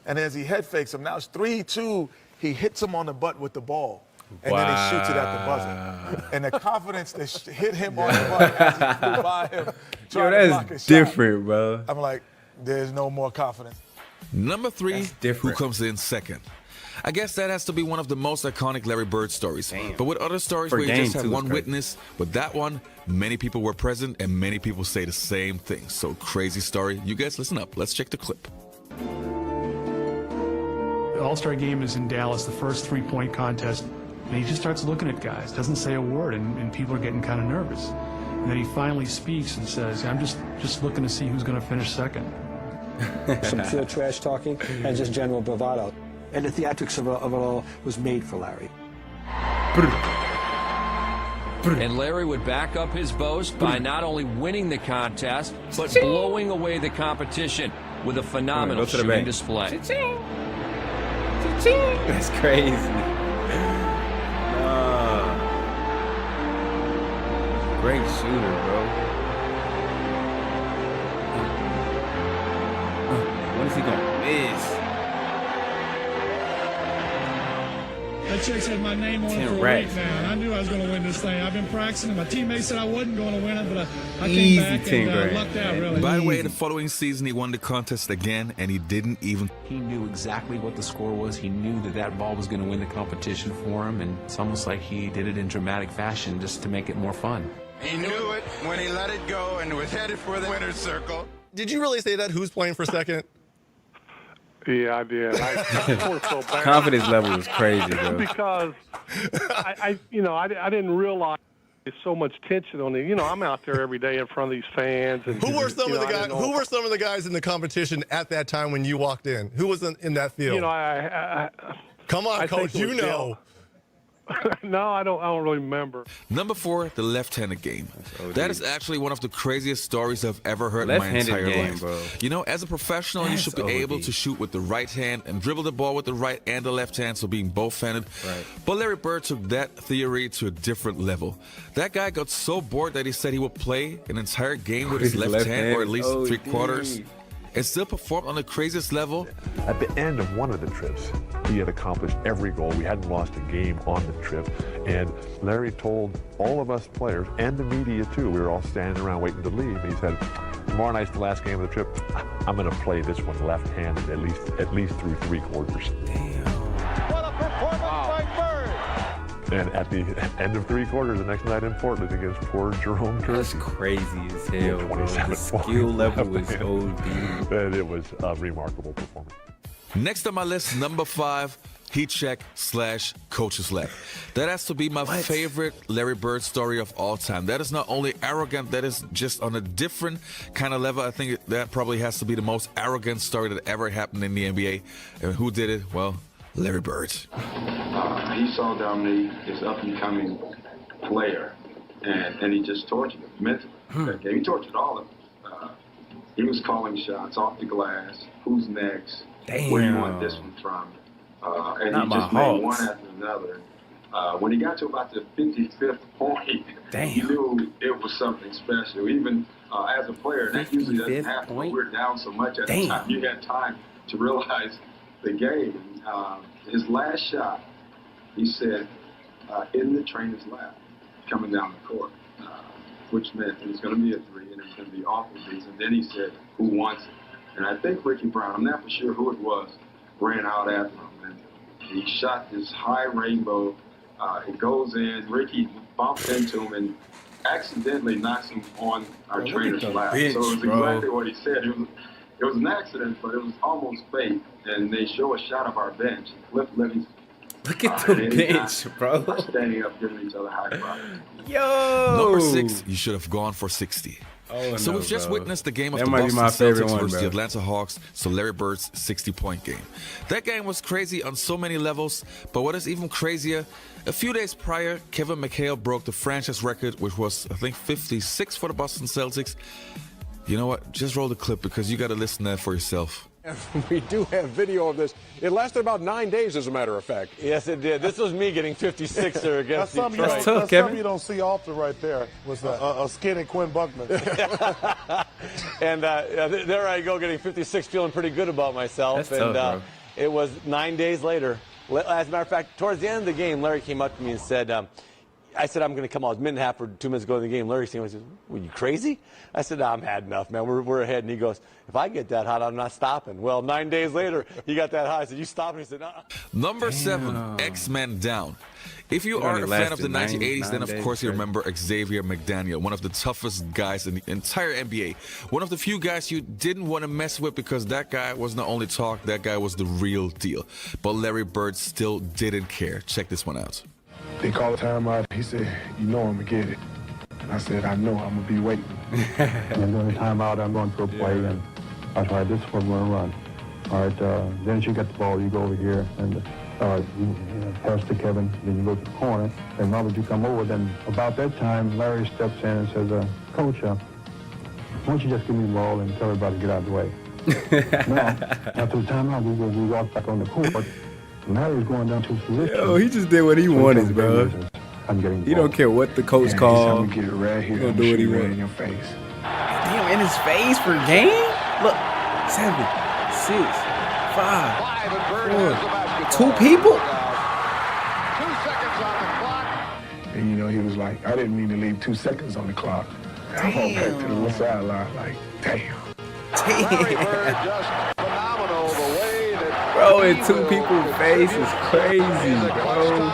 Speaker 11: And as he head fakes him, now it's 3-2, he hits him on the butt with the ball. and then he shoots it at the buzzer. And the confidence that hit him on the buzzer as he flew by him trying to block a
Speaker 1: that's
Speaker 11: shot.
Speaker 1: different, bro.
Speaker 11: I'm like, there's no more confidence.
Speaker 18: Number 3, who comes in second? I guess that has to be one of the most iconic Larry Bird stories. But with other stories
Speaker 1: For
Speaker 18: where you
Speaker 1: game,
Speaker 18: just have
Speaker 1: too,
Speaker 18: one
Speaker 1: it's crazy.
Speaker 18: witness, with that one, many people were present and many people say the same thing. So crazy story. You guys listen up. Let's check the clip.
Speaker 6: The All-Star game is in Dallas, the first three-point contest, and he just starts looking at guys, doesn't say a word, and people are getting kind of nervous. And then he finally speaks and says, I'm just looking to see who's going to finish second.
Speaker 19: Some pure trash talking and just general bravado. And the theatrics of it all was made for Larry.
Speaker 20: And Larry would back up his boast by not only winning the contest, but blowing away the competition with a phenomenal
Speaker 1: Go to the
Speaker 20: shooting
Speaker 1: bank.
Speaker 20: display.
Speaker 1: That's crazy. Great shooter, bro. What is he gonna miss?
Speaker 21: That chick's had my name on it
Speaker 1: 10
Speaker 21: for a
Speaker 1: racks,
Speaker 21: week now, and I knew I was going to win this thing. I've been practicing. My teammates said I wasn't going to win it, but I
Speaker 18: Easy
Speaker 21: came back
Speaker 18: 10
Speaker 21: and
Speaker 18: grand.
Speaker 21: lucked out, really.
Speaker 18: By the way, the following season, he won the contest again, and he didn't even...
Speaker 23: He knew exactly what the score was. He knew that that ball was going to win the competition for him, and it's almost like he did it in dramatic fashion just to make it more fun.
Speaker 24: He knew it when he let it go and was headed for the winner's circle.
Speaker 25: Did you really say that? Who's playing for second?
Speaker 27: Yeah, I did. I felt so bad.
Speaker 1: Confidence level is crazy, bro.
Speaker 27: Because I didn't realize there's so much tension on it. You know, I'm out there every day in front of these fans. And
Speaker 25: Who were some of the
Speaker 27: I
Speaker 25: guys?
Speaker 27: didn't know
Speaker 25: Who were some of the guys in the competition at that time when you walked in? Who was in that field?
Speaker 27: You know, I
Speaker 25: Come on,
Speaker 27: I
Speaker 25: coach.
Speaker 27: think it
Speaker 25: You
Speaker 27: was
Speaker 25: know.
Speaker 27: No, I don't really remember.
Speaker 18: Number 4, the left-handed game. That is actually one of the craziest stories I've ever heard in my
Speaker 1: Left-handed
Speaker 18: entire
Speaker 1: game,
Speaker 18: life.
Speaker 1: bro.
Speaker 18: You know, as a professional, you
Speaker 1: That's
Speaker 18: should be
Speaker 1: OD.
Speaker 18: able to shoot with the right hand and dribble the ball with the right and the left hand, so being both-handed.
Speaker 1: Right.
Speaker 18: But Larry Bird took that theory to a different level. That guy got so bored that he said he would play an entire game with his left hand, or at least
Speaker 1: OD.
Speaker 18: 3 quarters, and still perform on the craziest level.
Speaker 31: At the end of one of the trips, he had accomplished every goal. We hadn't lost a game on the trip. And Larry told all of us players and the media too, we were all standing around waiting to leave. And he said, tomorrow night's the last game of the trip. I'm going to play this one left-handed at least through 3 quarters.
Speaker 24: What a performance by Bird!
Speaker 31: And at the end of 3 quarters, the next night in Portland against poor Jerome Kersey.
Speaker 1: That's crazy as hell, bro. The
Speaker 31: 27
Speaker 1: skill
Speaker 31: points
Speaker 1: level
Speaker 31: left
Speaker 1: was
Speaker 31: in.
Speaker 1: OD.
Speaker 31: And it was a remarkable performance.
Speaker 18: Next on my list, number 5, heat check / coach's leg. That has to be my favorite Larry Bird story of all time. That is not only arrogant, that is just on a different kind of level. I think that probably has to be the most arrogant story that ever happened in the NBA. And who did it? Well, Larry Bird.
Speaker 28: He saw Dominique, this up-and-coming player, and he just tortured him mentally. That game. He tortured all of them. He was calling shots off the glass. Who's next? Where do you want this one from? And
Speaker 1: Not
Speaker 28: he
Speaker 1: my
Speaker 28: just made
Speaker 1: Hawks.
Speaker 28: one after another. When he got to about the 55th point, he knew it was something special. Even as a player, that usually doesn't
Speaker 1: 55th
Speaker 28: happen.
Speaker 1: point?
Speaker 28: We're down so much at the time. You had time to realize the game. His last shot, he said, in the trainer's lap, coming down the court, which meant it was going to be a 3 and it was going to be off of these. And then he said, who wants it? And I think Ricky Brown, I'm not for sure who it was, ran out after him. And he shot this high rainbow. It goes in. Ricky bumped into him and accidentally knocks him on our
Speaker 1: Bro, look
Speaker 28: trainer's
Speaker 1: at the
Speaker 28: lap.
Speaker 1: bench,
Speaker 28: So it was
Speaker 1: bro.
Speaker 28: exactly what he said. It was an accident, but it was almost fate. And they show a shot of our bench. Cliff Livingston.
Speaker 1: Look at the
Speaker 28: and Eddie
Speaker 1: bench,
Speaker 28: Johnson
Speaker 1: bro.
Speaker 28: are standing up giving each other high fives.
Speaker 1: Yo!
Speaker 18: Number 6, you should have gone for 60.
Speaker 1: Oh,
Speaker 18: So
Speaker 1: no,
Speaker 18: we've just
Speaker 1: bro.
Speaker 18: witnessed the game of
Speaker 1: That
Speaker 18: the
Speaker 1: might be
Speaker 18: Boston
Speaker 1: my favorite
Speaker 18: Celtics
Speaker 1: one,
Speaker 18: versus
Speaker 1: bro.
Speaker 18: the Atlanta Hawks, so Larry Bird's 60-point game. That game was crazy on so many levels, but what is even crazier, a few days prior, Kevin McHale broke the franchise record, which was, I think, 56 for the Boston Celtics. You know what? Just roll the clip because you got to listen to that for yourself.
Speaker 29: We do have video of this. It lasted about 9 days, as a matter of fact.
Speaker 10: Yes, it did. This was me getting 56er against
Speaker 11: That's
Speaker 10: Detroit.
Speaker 11: something you don't see often right there, was a skinny Quinn Buckman.
Speaker 10: And there I go, getting 56, feeling pretty good about myself.
Speaker 1: That's tough, bro.
Speaker 10: It was 9 days later. As a matter of fact, towards the end of the game, Larry came up to me and said, I said, I'm going to come out a minute and a half or 2 minutes ago in the game. Larry said, were you crazy? I said, no, I'm had enough, man. We're ahead. And he goes, if I get that hot, I'm not stopping. Well, 9 days later, he got that hot. I said, you stopping? He said, no.
Speaker 18: Number 7, X-Men Down. If you are a fan of the 1980s, then of course you remember Xavier McDaniel, one of the toughest guys in the entire NBA. One of the few guys you didn't want to mess with because that guy was not only talk, that guy was the real deal. But Larry Bird still didn't care. Check this one out.
Speaker 2: They called a timeout. He said, you know I'm going to get it. And I said, I know, I'm going to be waiting.
Speaker 3: And during the timeout, I'm going to a play, and I was like, this is what I'm going to run. All right, then you get the ball, you go over here, and you pass to Kevin, then you go to the corner, and Robert, you come over. Then about that time, Larry steps in and says, Coach, why don't you just give me the ball and tell everybody to get out of the way. Now, after the timeout, we walk back on the court. Larry's going down to his position.
Speaker 1: Yo, he just did what he wanted, bro. He don't care what the coach called.
Speaker 2: Get it right here.
Speaker 1: He gonna do what he wants.
Speaker 2: In your face.
Speaker 1: Damn, in his face for game? Look, 7, 6, 5, 4, 2 people.
Speaker 2: 2 seconds on the clock. And you know, he was like, I didn't mean to leave 2 seconds on the clock. I went back to the sideline like, damn.
Speaker 1: Damn.
Speaker 2: Just phenomenal the way that
Speaker 1: Bro, in 2 people's face is crazy, bro.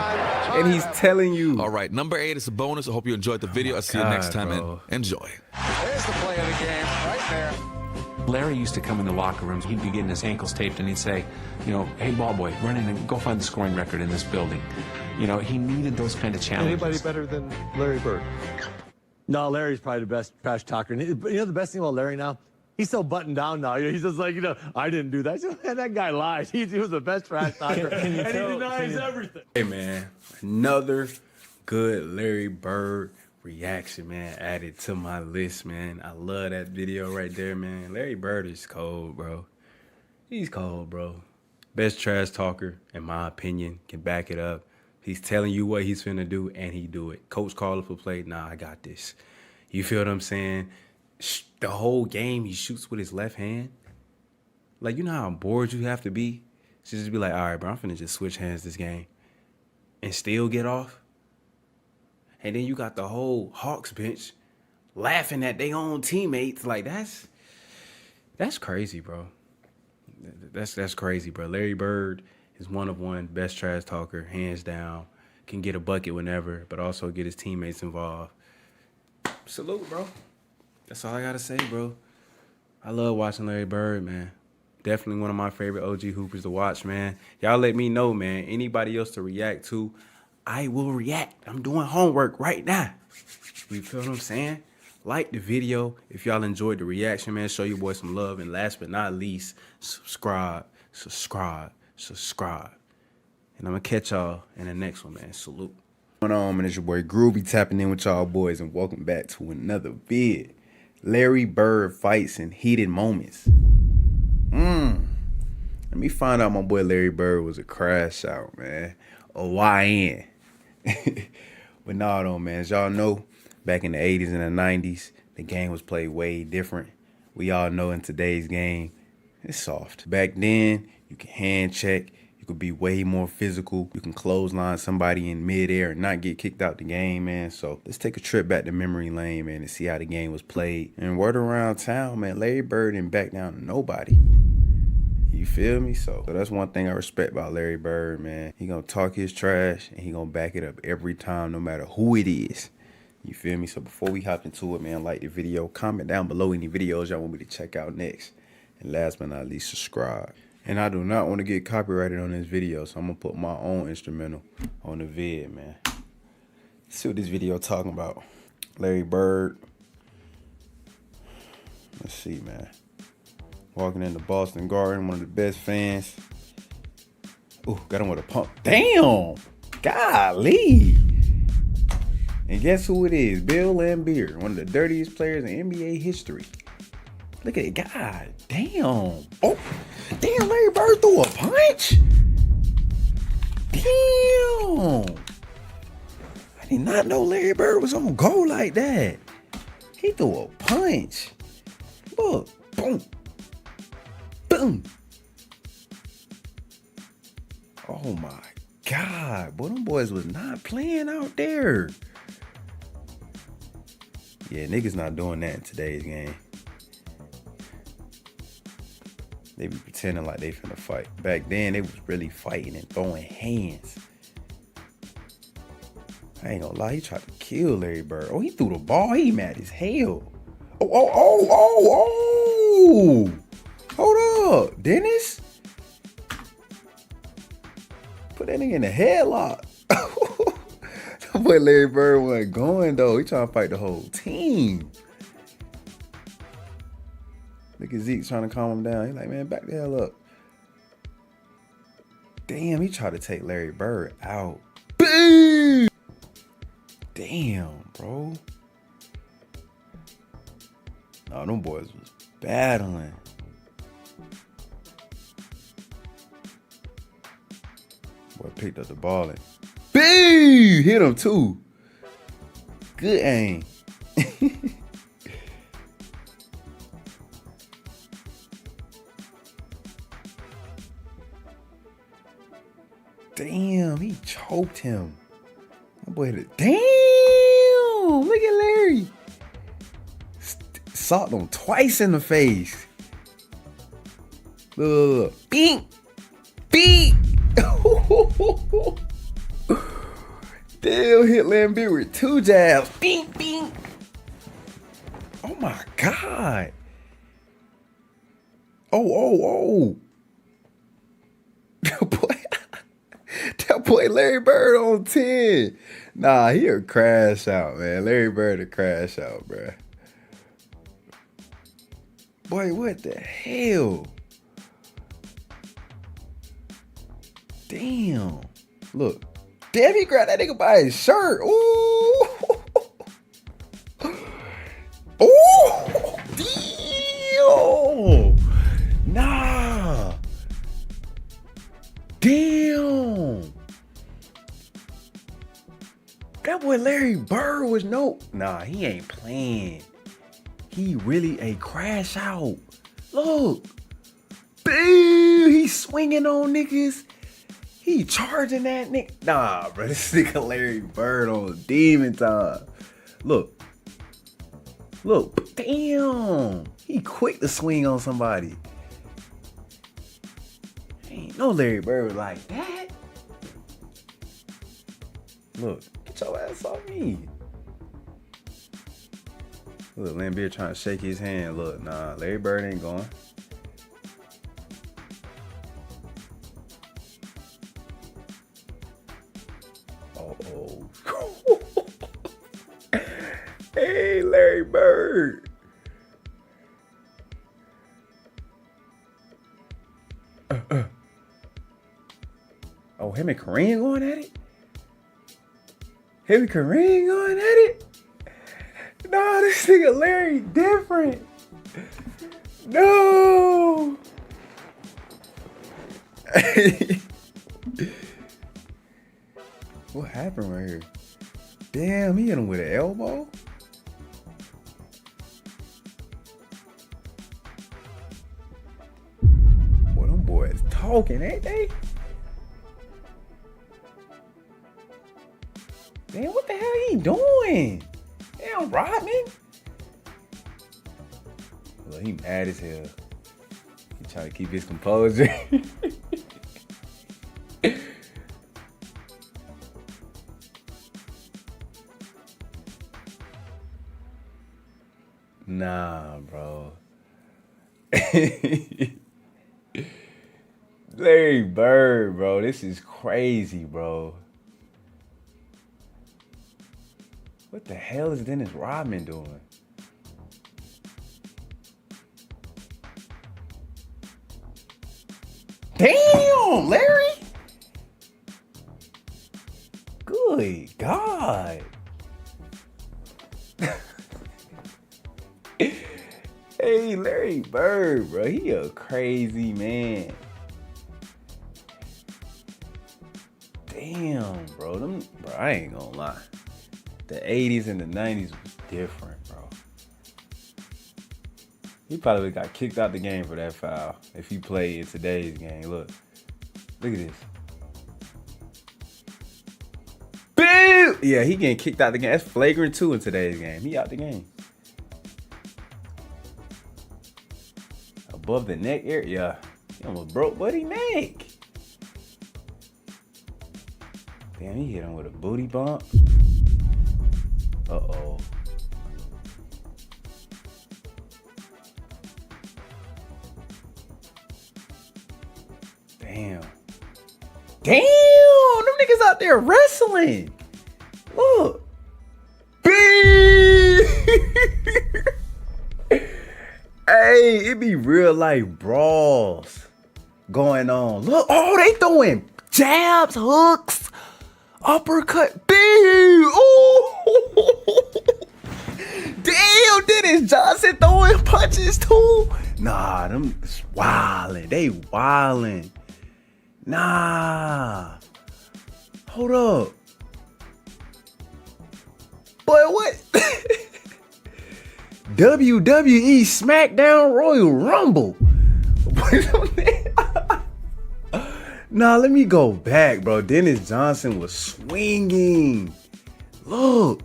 Speaker 1: And he's telling you.
Speaker 18: All right, number 8 is a bonus. I hope you enjoyed the video. I'll see you next time, and enjoy.
Speaker 24: There's the play of the game right there.
Speaker 23: Larry used to come in the locker rooms. He'd be getting his ankles taped, and he'd say, hey, ball boy, run in and go find the scoring record in this building. He needed those kind of challenges.
Speaker 10: Anybody better than Larry Bird? No, Larry's probably the best trash talker. But you know the best thing about Larry now? He's so buttoned down now. He's just like, I didn't do that. Man, that guy lies. He was the best trash talker, and he denies everything.
Speaker 1: Hey, man, another good Larry Bird reaction, man, added to my list, man. I love that video right there, man. Larry Bird is cold, bro. He's cold, bro. Best trash talker, in my opinion, can back it up. He's telling you what he's finna do, and he do it. Coach called for play. Nah, I got this. You feel what I'm saying? The whole game, he shoots with his left hand. Like, you know how bored you have to be? To just be like, all right, bro, I'm finna just switch hands this game and still get off. And then you got the whole Hawks bench laughing at their own teammates. Like, that's crazy, bro. That's crazy, bro. Larry Bird is one of one, best trash talker, hands down. Can get a bucket whenever, but also get his teammates involved. Salute, bro. That's all I gotta say, bro. I love watching Larry Bird, man. Definitely one of my favorite OG Hoopers to watch, man. Y'all let me know, man. Anybody else to react to, I will react. I'm doing homework right now. You feel what I'm saying? Like the video if y'all enjoyed the reaction, man. Show your boy some love. And last but not least, subscribe. And I'm going to catch y'all in the next one, man. Salute. What's going on, man? It's your boy Groovy tapping in with y'all boys, and welcome back to another vid. Larry Bird fights in heated moments. Let me find out my boy Larry Bird was a crash out, man. A YN. But nah, though, man. As y'all know, back in the 80s and the 90s, the game was played way different. We all know in today's game, it's soft. Back then, you can hand check. You could be way more physical. You can clothesline somebody in midair and not get kicked out the game, man. So let's take a trip back to memory lane, man, and see how the game was played. And word around town, man, Larry Bird didn't back down to nobody. You feel me? So that's one thing I respect about Larry Bird, man. He gonna talk his trash, and he gonna back it up every time, no matter who it is. You feel me? So before we hop into it, man, like the video, comment down below any videos y'all want me to check out next. And last but not least, subscribe. And I do not want to get copyrighted on this video, so I'm going to put my own instrumental on the vid, man. Let's see what this video talking about. Larry Bird. Let's see, man. Walking into Boston Garden, one of the best fans. Ooh, got him with a pump. Damn! Golly! And guess who it is? Bill Laimbeer, one of the dirtiest players in NBA history. Look at it. God damn. Oh, damn, Larry Bird threw a punch? Damn. I did not know Larry Bird was on goal like that. He threw a punch. Look. Boom. Boom. Oh my God, boy, them boys was not playing out there. Yeah, niggas not doing that in today's game. They be pretending like they finna fight. Back then, they was really fighting and throwing hands. I ain't gonna lie, he tried to kill Larry Bird. Oh, he threw the ball. He mad as hell. Oh. Hold up, Dennis. Put that nigga in a headlock. That boy Larry Bird wasn't going, though. He trying to fight the whole team. Look at Zeke trying to calm him down. He's like, man, back the hell up. Damn, he tried to take Larry Bird out. Boom! Damn, bro. No, them boys was battling. Boy picked up the ball and boom! Hit him too. Good aim. Damn, he choked him. That boy hit it. Damn! Look at Larry. Socked him twice in the face. Look. Bink! Bink! Damn, hit Lambeer with 2 jabs. Bink, bink. Oh my God. Oh. That boy Larry Bird on 10. Nah, he a crash out, man. Larry Bird a crash out, bruh. Boy, what the hell? Damn. Look. Damn, he grabbed that nigga by his shirt. Ooh. Ooh. Damn. Nah. Damn. That boy Larry Bird was nah, he ain't playing. He really a crash out. Look. Boo, he swinging on niggas. He charging that nigga. Nah, bro, this nigga Larry Bird on demon time. Look. Damn. He quick to swing on somebody. Ain't no Larry Bird like that. Look, get your ass off me. Look, Lambeer trying to shake his hand. Look, nah, Larry Bird ain't going. Uh-oh. Hey, Larry Bird. Oh, him and Kareem going at it? Him and Kareem going at it? Nah, this nigga Larry different. No. What happened right here? Damn, he hit him with an elbow? Boy, them boys talking, ain't they? Damn, what the hell he doing? Damn, Rodman. Look, he mad as hell. He trying to keep his composure. Nah, bro. Larry Bird, bro. This is crazy, bro. What the hell is Dennis Rodman doing? Damn, Larry. Good God. Hey, Larry Bird, bro. He a crazy man. Damn, bro. Bro, I ain't gonna lie. The 80s and the 90s was different, bro. He probably got kicked out the game for that foul if he played in today's game. Look at this. Yeah, he getting kicked out the game. That's flagrant 2 in today's game. He out the game. Above the neck area? Yeah. He almost broke Buddy's neck. Damn, he hit him with a booty bump. Uh-oh. Damn. Damn! Them niggas out there wrestling. Look. Hey, it be real life brawls going on. Look, oh, they throwing jabs, hooks, uppercut. Oh, damn, Dennis Johnson throwing punches too. Nah, them wildin'. They wildin'. Nah. Hold up. Boy, what? WWE SmackDown Royal Rumble. Nah, let me go back, bro. Dennis Johnson was swinging. Look.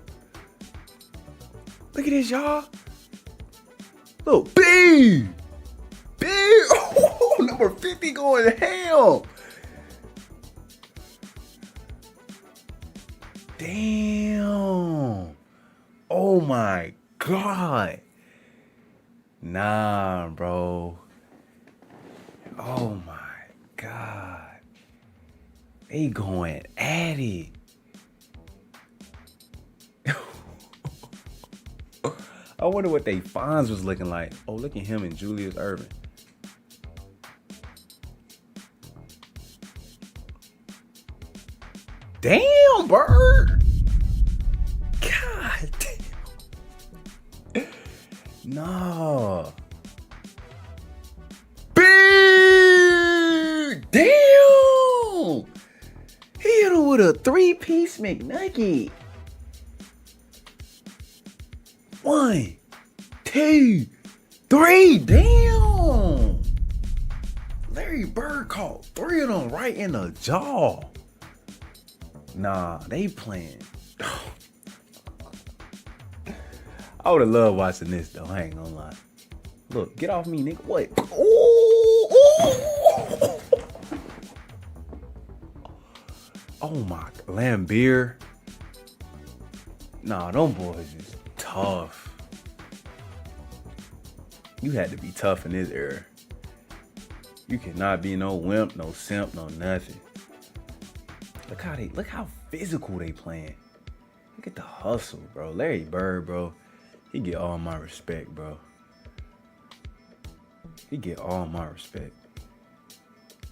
Speaker 1: Look at this, y'all. Look, B. Oh, number 50 going to hell. Damn. Oh my God. Nah, bro. Oh my God. They going at it. I wonder what they fines was looking like. Oh, look at him and Julius Erving. Damn, Bird. God damn. No. Big damn. He hit him with a 3-piece McNugget. 1, 2, 3. Damn. Larry Bird caught 3 of them right in the jaw. Nah, they playing. I would have loved watching this though. I ain't gonna lie. Look, get off me, nigga. What? Ooh, ooh. Oh my, Lambeer. Nah, them boys is tough. You had to be tough in this era. You cannot be no wimp, no simp, no nothing. Look how physical they playing. Look at the hustle, bro. Larry Bird, bro. He get all my respect, bro. He get all my respect.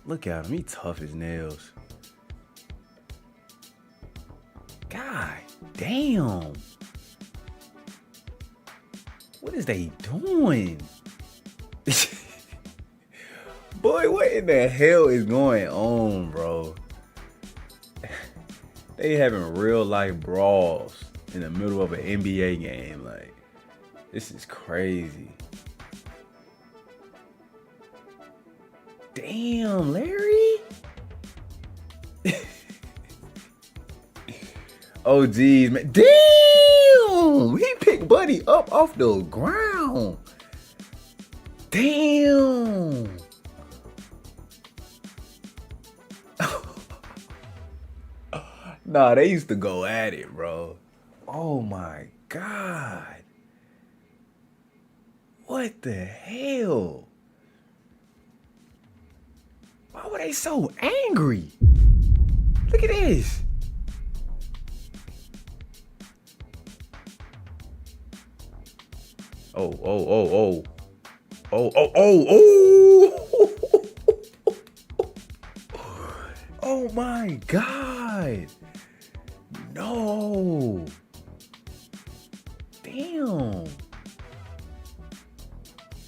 Speaker 1: Look at him. He tough as nails. God damn. What is they doing? Boy, what in the hell is going on, bro? They having real life brawls in the middle of an NBA game. Like, this is crazy. Damn, Larry. Oh, geez, man. Damn. He picked Buddy up off the ground. Damn. Nah, they used to go at it, bro. Oh my God. What the hell? Why were they so angry? Look at this. Oh. Oh my God. No. Damn.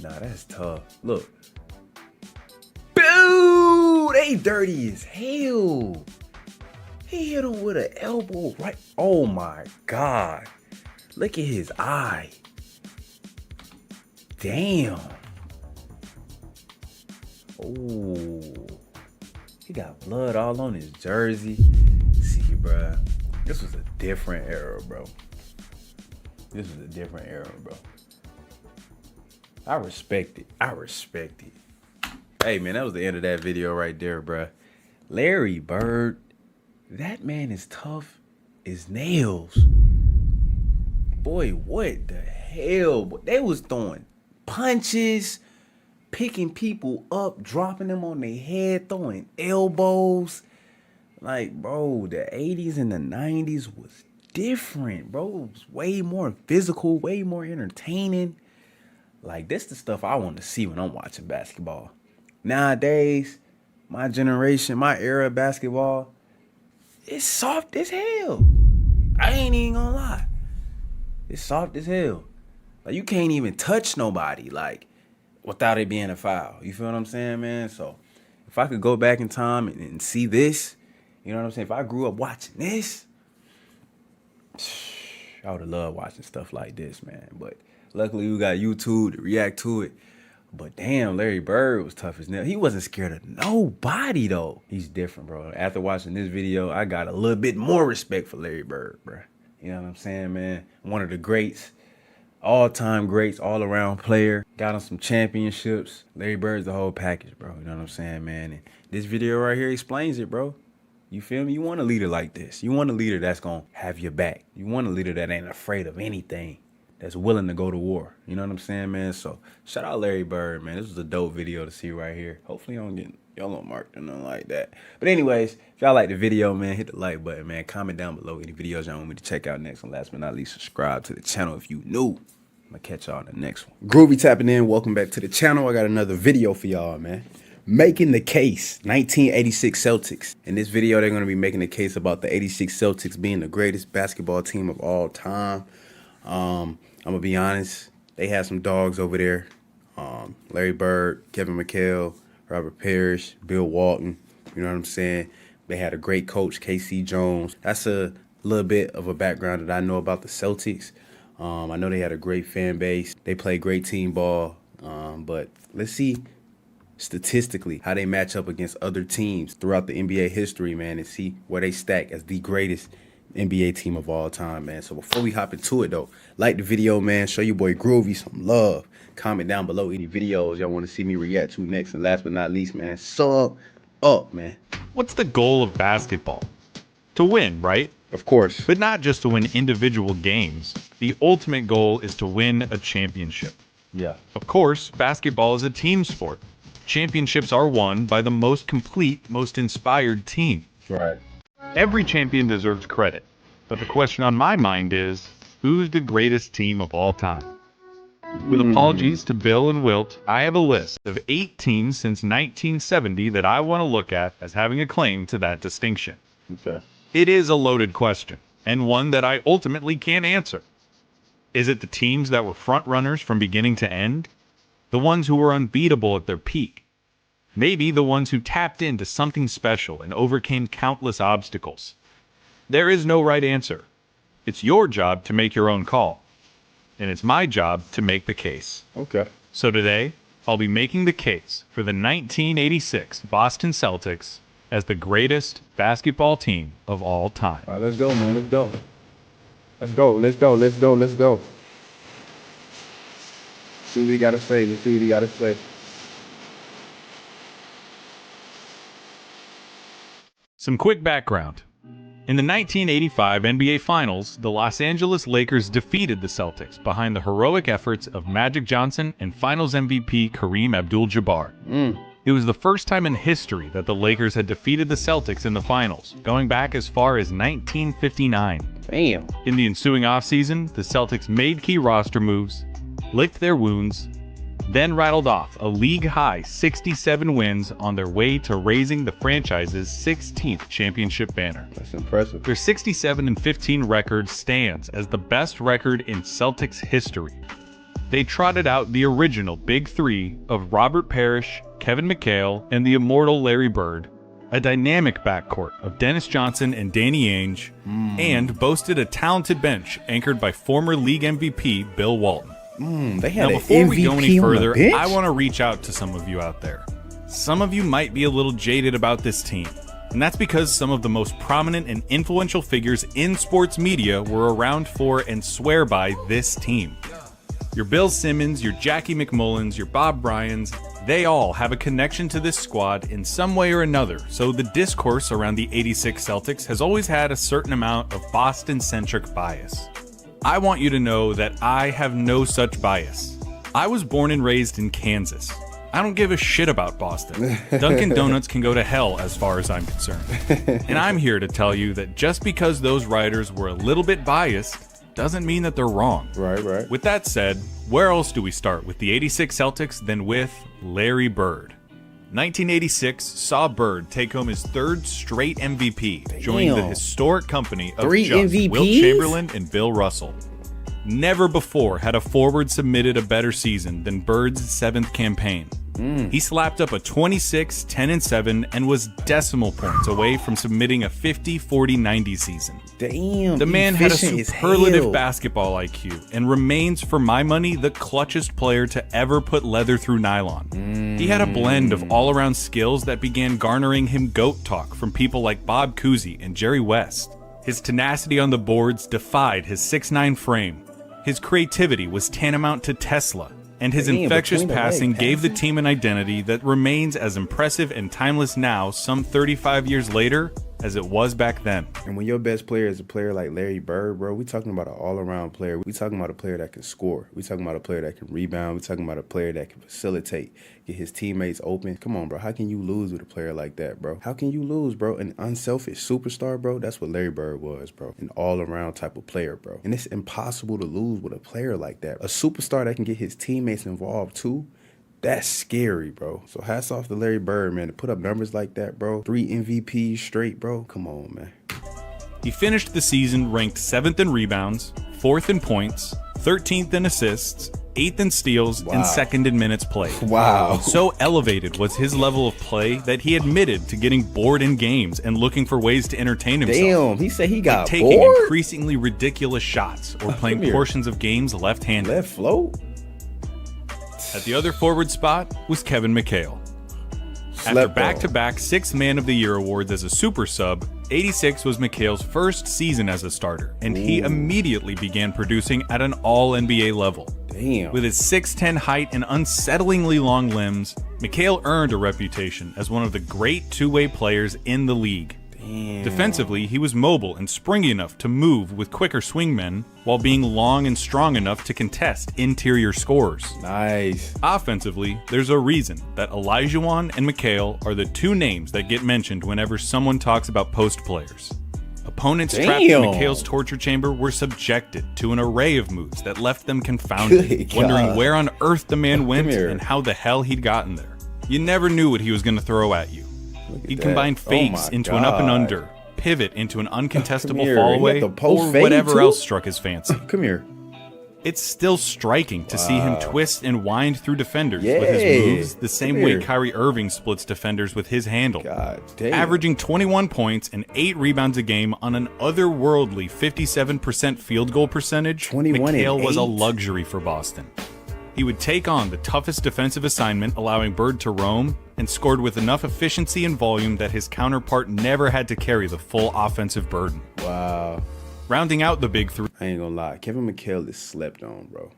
Speaker 1: Nah, that's tough. Look. Boo! They dirty as hell. He hit him with an elbow right. Oh my God. Look at his eye. Damn. Oh. He got blood all on his jersey. See, bruh. This was a different era, bro. This is a different era, bro. I respect it. I respect it. Hey, man, that was the end of that video right there, bro. Larry Bird, that man is tough as nails. Boy, what the hell? They was throwing punches, picking people up, dropping them on their head, throwing elbows. Like, bro, the 80s and the 90s was different, bro. It was way more physical, way more entertaining. Like, this the stuff I want to see when I'm watching basketball. Nowadays, my generation, my era of basketball, it's soft as hell. I ain't even gonna lie. It's soft as hell. Like, you can't even touch nobody, like, without it being a foul. You feel what I'm saying, man? So, if I could go back in time and see this, you know what I'm saying? If I grew up watching this, I would have loved watching stuff like this, man. But luckily, we got YouTube to react to it. But damn, Larry Bird was tough as nails. He wasn't scared of nobody, though. He's different, bro. After watching this video, I got a little bit more respect for Larry Bird, bro. You know what I'm saying, man? One of the greats, all-time greats, all-around player. Got him some championships. Larry Bird's the whole package, bro. You know what I'm saying, man? And this video right here explains it, bro. You feel me? You want a leader like this. You want a leader that's going to have your back. You want a leader that ain't afraid of anything, that's willing to go to war. You know what I'm saying, man? So, shout out Larry Bird, man. This was a dope video to see right here. Hopefully, y'all don't get y'all don't mark or nothing like that. But anyways, if y'all like the video, man, hit the like button, man. Comment down below any videos y'all want me to check out next. And last but not least, subscribe to the channel if you new. I'm going to catch y'all in the next one. Groovy tapping in. Welcome back to the channel. I got another video for y'all, man. Making the case, 1986 Celtics. In this video, they're going to be making the case about the 86 Celtics being the greatest basketball team of all time. I'm going to be honest, they had some dogs over there. Larry Bird, Kevin McHale, Robert Parrish, Bill Walton. You know what I'm saying? They had a great coach, K.C. Jones. That's a little bit of a background that I know about the Celtics. I know they had a great fan base. They play great team ball. But let's see statistically how they match up against other teams throughout the NBA history, man, and see where they stack as the greatest NBA team of all time, man. So before we hop into it, though, like the video, man. Show your boy Groovy some love. Comment down below any videos y'all want to see me react to next. And last but not least, man, sub up, man.
Speaker 4: What's the goal of basketball? To win, right?
Speaker 1: Of course.
Speaker 4: But not just to win individual games. The ultimate goal is to win a championship.
Speaker 1: Yeah.
Speaker 4: Of course, basketball is a team sport. Championships are won by the most complete, most inspired team.
Speaker 1: Right.
Speaker 4: Every champion deserves credit. But the question on my mind is, who's the greatest team of all time? With apologies to Bill and Wilt, I have a list of 8 teams since 1970 that I want to look at as having a claim to that distinction.
Speaker 1: Okay.
Speaker 4: It is a loaded question, and one that I ultimately can't answer. Is it the teams that were front runners from beginning to end? The ones who were unbeatable at their peak? Maybe the ones who tapped into something special and overcame countless obstacles? There is no right answer. It's your job to make your own call. And it's my job to make the case.
Speaker 1: Okay.
Speaker 4: So today, I'll be making the case for the 1986 Boston Celtics as the greatest basketball team of all time.
Speaker 1: All right, let's go, man. Let's go. Let's go. Let's go. Let's go. Let's go. See what he got to say. Let's see what he got to say.
Speaker 4: Some quick background. In the 1985 NBA Finals, the Los Angeles Lakers defeated the Celtics behind the heroic efforts of Magic Johnson and Finals MVP Kareem Abdul-Jabbar. It was the first time in history that the Lakers had defeated the Celtics in the finals, going back as far as 1959.
Speaker 1: Damn.
Speaker 4: In the ensuing offseason, the Celtics made key roster moves, licked their wounds, then rattled off a league-high 67 wins on their way to raising the franchise's 16th championship banner.
Speaker 1: That's impressive.
Speaker 4: Their 67-15 record stands as the best record in Celtics history. They trotted out the original Big Three of Robert Parrish, Kevin McHale, and the immortal Larry Bird, a dynamic backcourt of Dennis Johnson and Danny Ainge, and boasted a talented bench anchored by former league MVP Bill Walton.
Speaker 1: They had
Speaker 4: now,
Speaker 1: an
Speaker 4: before
Speaker 1: MVP
Speaker 4: we go any further,
Speaker 1: on the
Speaker 4: I want to reach out to some of you out there. Some of you might be a little jaded about this team. And that's because some of the most prominent and influential figures in sports media were around for and swear by this team. Your Bill Simmons, your Jackie McMullins, your Bob Bryans, they all have a connection to this squad in some way or another, so the discourse around the '86 Celtics has always had a certain amount of Boston-centric bias. I want you to know that I have no such bias. I was born and raised in Kansas. I don't give a shit about Boston. Dunkin' Donuts can go to hell as far as I'm concerned. And I'm here to tell you that just because those writers were a little bit biased doesn't mean that they're wrong.
Speaker 1: Right.
Speaker 4: With that said, where else do we start with the '86 Celtics than with Larry Bird? 1986 saw Bird take home his third straight MVP, joining the historic company of
Speaker 1: Three
Speaker 4: just
Speaker 1: MVPs?
Speaker 4: Wilt Chamberlain and Bill Russell. Never before had a forward submitted a better season than Bird's 7th campaign. He slapped up a 26, 10-7, and was decimal points away from submitting a 50, 40, 90 season.
Speaker 1: Damn.
Speaker 4: The man had a
Speaker 1: efficient as
Speaker 4: superlative
Speaker 1: hell.
Speaker 4: basketball IQ and remains, for my money, the clutchest player to ever put leather through nylon. He had a blend of all-around skills that began garnering him GOAT talk from people like Bob Cousy and Jerry West. His tenacity on the boards defied his 6'9" frame. His creativity was tantamount to Tesla, and his infectious passing gave the team an identity that remains as impressive and timeless now, some 35 years later, as it was back then.
Speaker 1: And when your best player is a player like Larry Bird, bro, we talking about an all-around player. We talking about a player that can score. We talking about a player that can rebound. We talking about a player that can facilitate, get his teammates open. Come on, bro. How can you lose with a player like that, bro? How can you lose, bro? An unselfish superstar, bro? That's what Larry Bird was, bro. An all-around type of player, bro. And it's impossible to lose with a player like that. A superstar that can get his teammates involved, too. That's scary, bro. So hats off to Larry Bird, man, to put up numbers like that, bro. 3 MVPs straight, bro. Come on, man.
Speaker 4: He finished the season ranked 7th in rebounds, 4th in points, 13th in assists, 8th in steals, and 2nd in minutes played.
Speaker 1: Wow.
Speaker 4: So elevated was his level of play that he admitted to getting bored in games and looking for ways to entertain himself.
Speaker 1: Damn, he said he got
Speaker 4: taking
Speaker 1: bored?
Speaker 4: increasingly ridiculous shots or playing portions of games left-handed.
Speaker 1: Left float?
Speaker 4: At the other forward spot was Kevin McHale. After back-to-back 6th Man of the Year awards as a super sub, '86 was McHale's first season as a starter, and he immediately began producing at an all-NBA level.
Speaker 1: Damn.
Speaker 4: With his 6'10" height and unsettlingly long limbs, McHale earned a reputation as one of the great two-way players in the league.
Speaker 1: Damn.
Speaker 4: Defensively, he was mobile and springy enough to move with quicker swingmen, while being long and strong enough to contest interior scorers.
Speaker 1: Nice.
Speaker 4: Offensively, there's a reason that Olajuwon and McHale are the two names that get mentioned whenever someone talks about post players. Opponents trapped in McHale's torture chamber were subjected to an array of moves that left them confounded, wondering where on earth the man went and how the hell he'd gotten there. You never knew what he was going to throw at you. He'd combine fakes into an up and under, pivot into an uncontestable fall away, or whatever else struck his fancy.
Speaker 1: Come here.
Speaker 4: It's still striking to see him twist and wind through defenders with his moves the same way Kyrie Irving splits defenders with his handle. Averaging 21 points and 8 rebounds a game on an otherworldly 57% field goal percentage, McHale was a luxury for Boston. He would take on the toughest defensive assignment, allowing Bird to roam, and scored with enough efficiency and volume that his counterpart never had to carry the full offensive burden.
Speaker 1: Wow.
Speaker 4: Rounding out the big three.
Speaker 1: I ain't gonna lie, Kevin McHale is slept on, bro.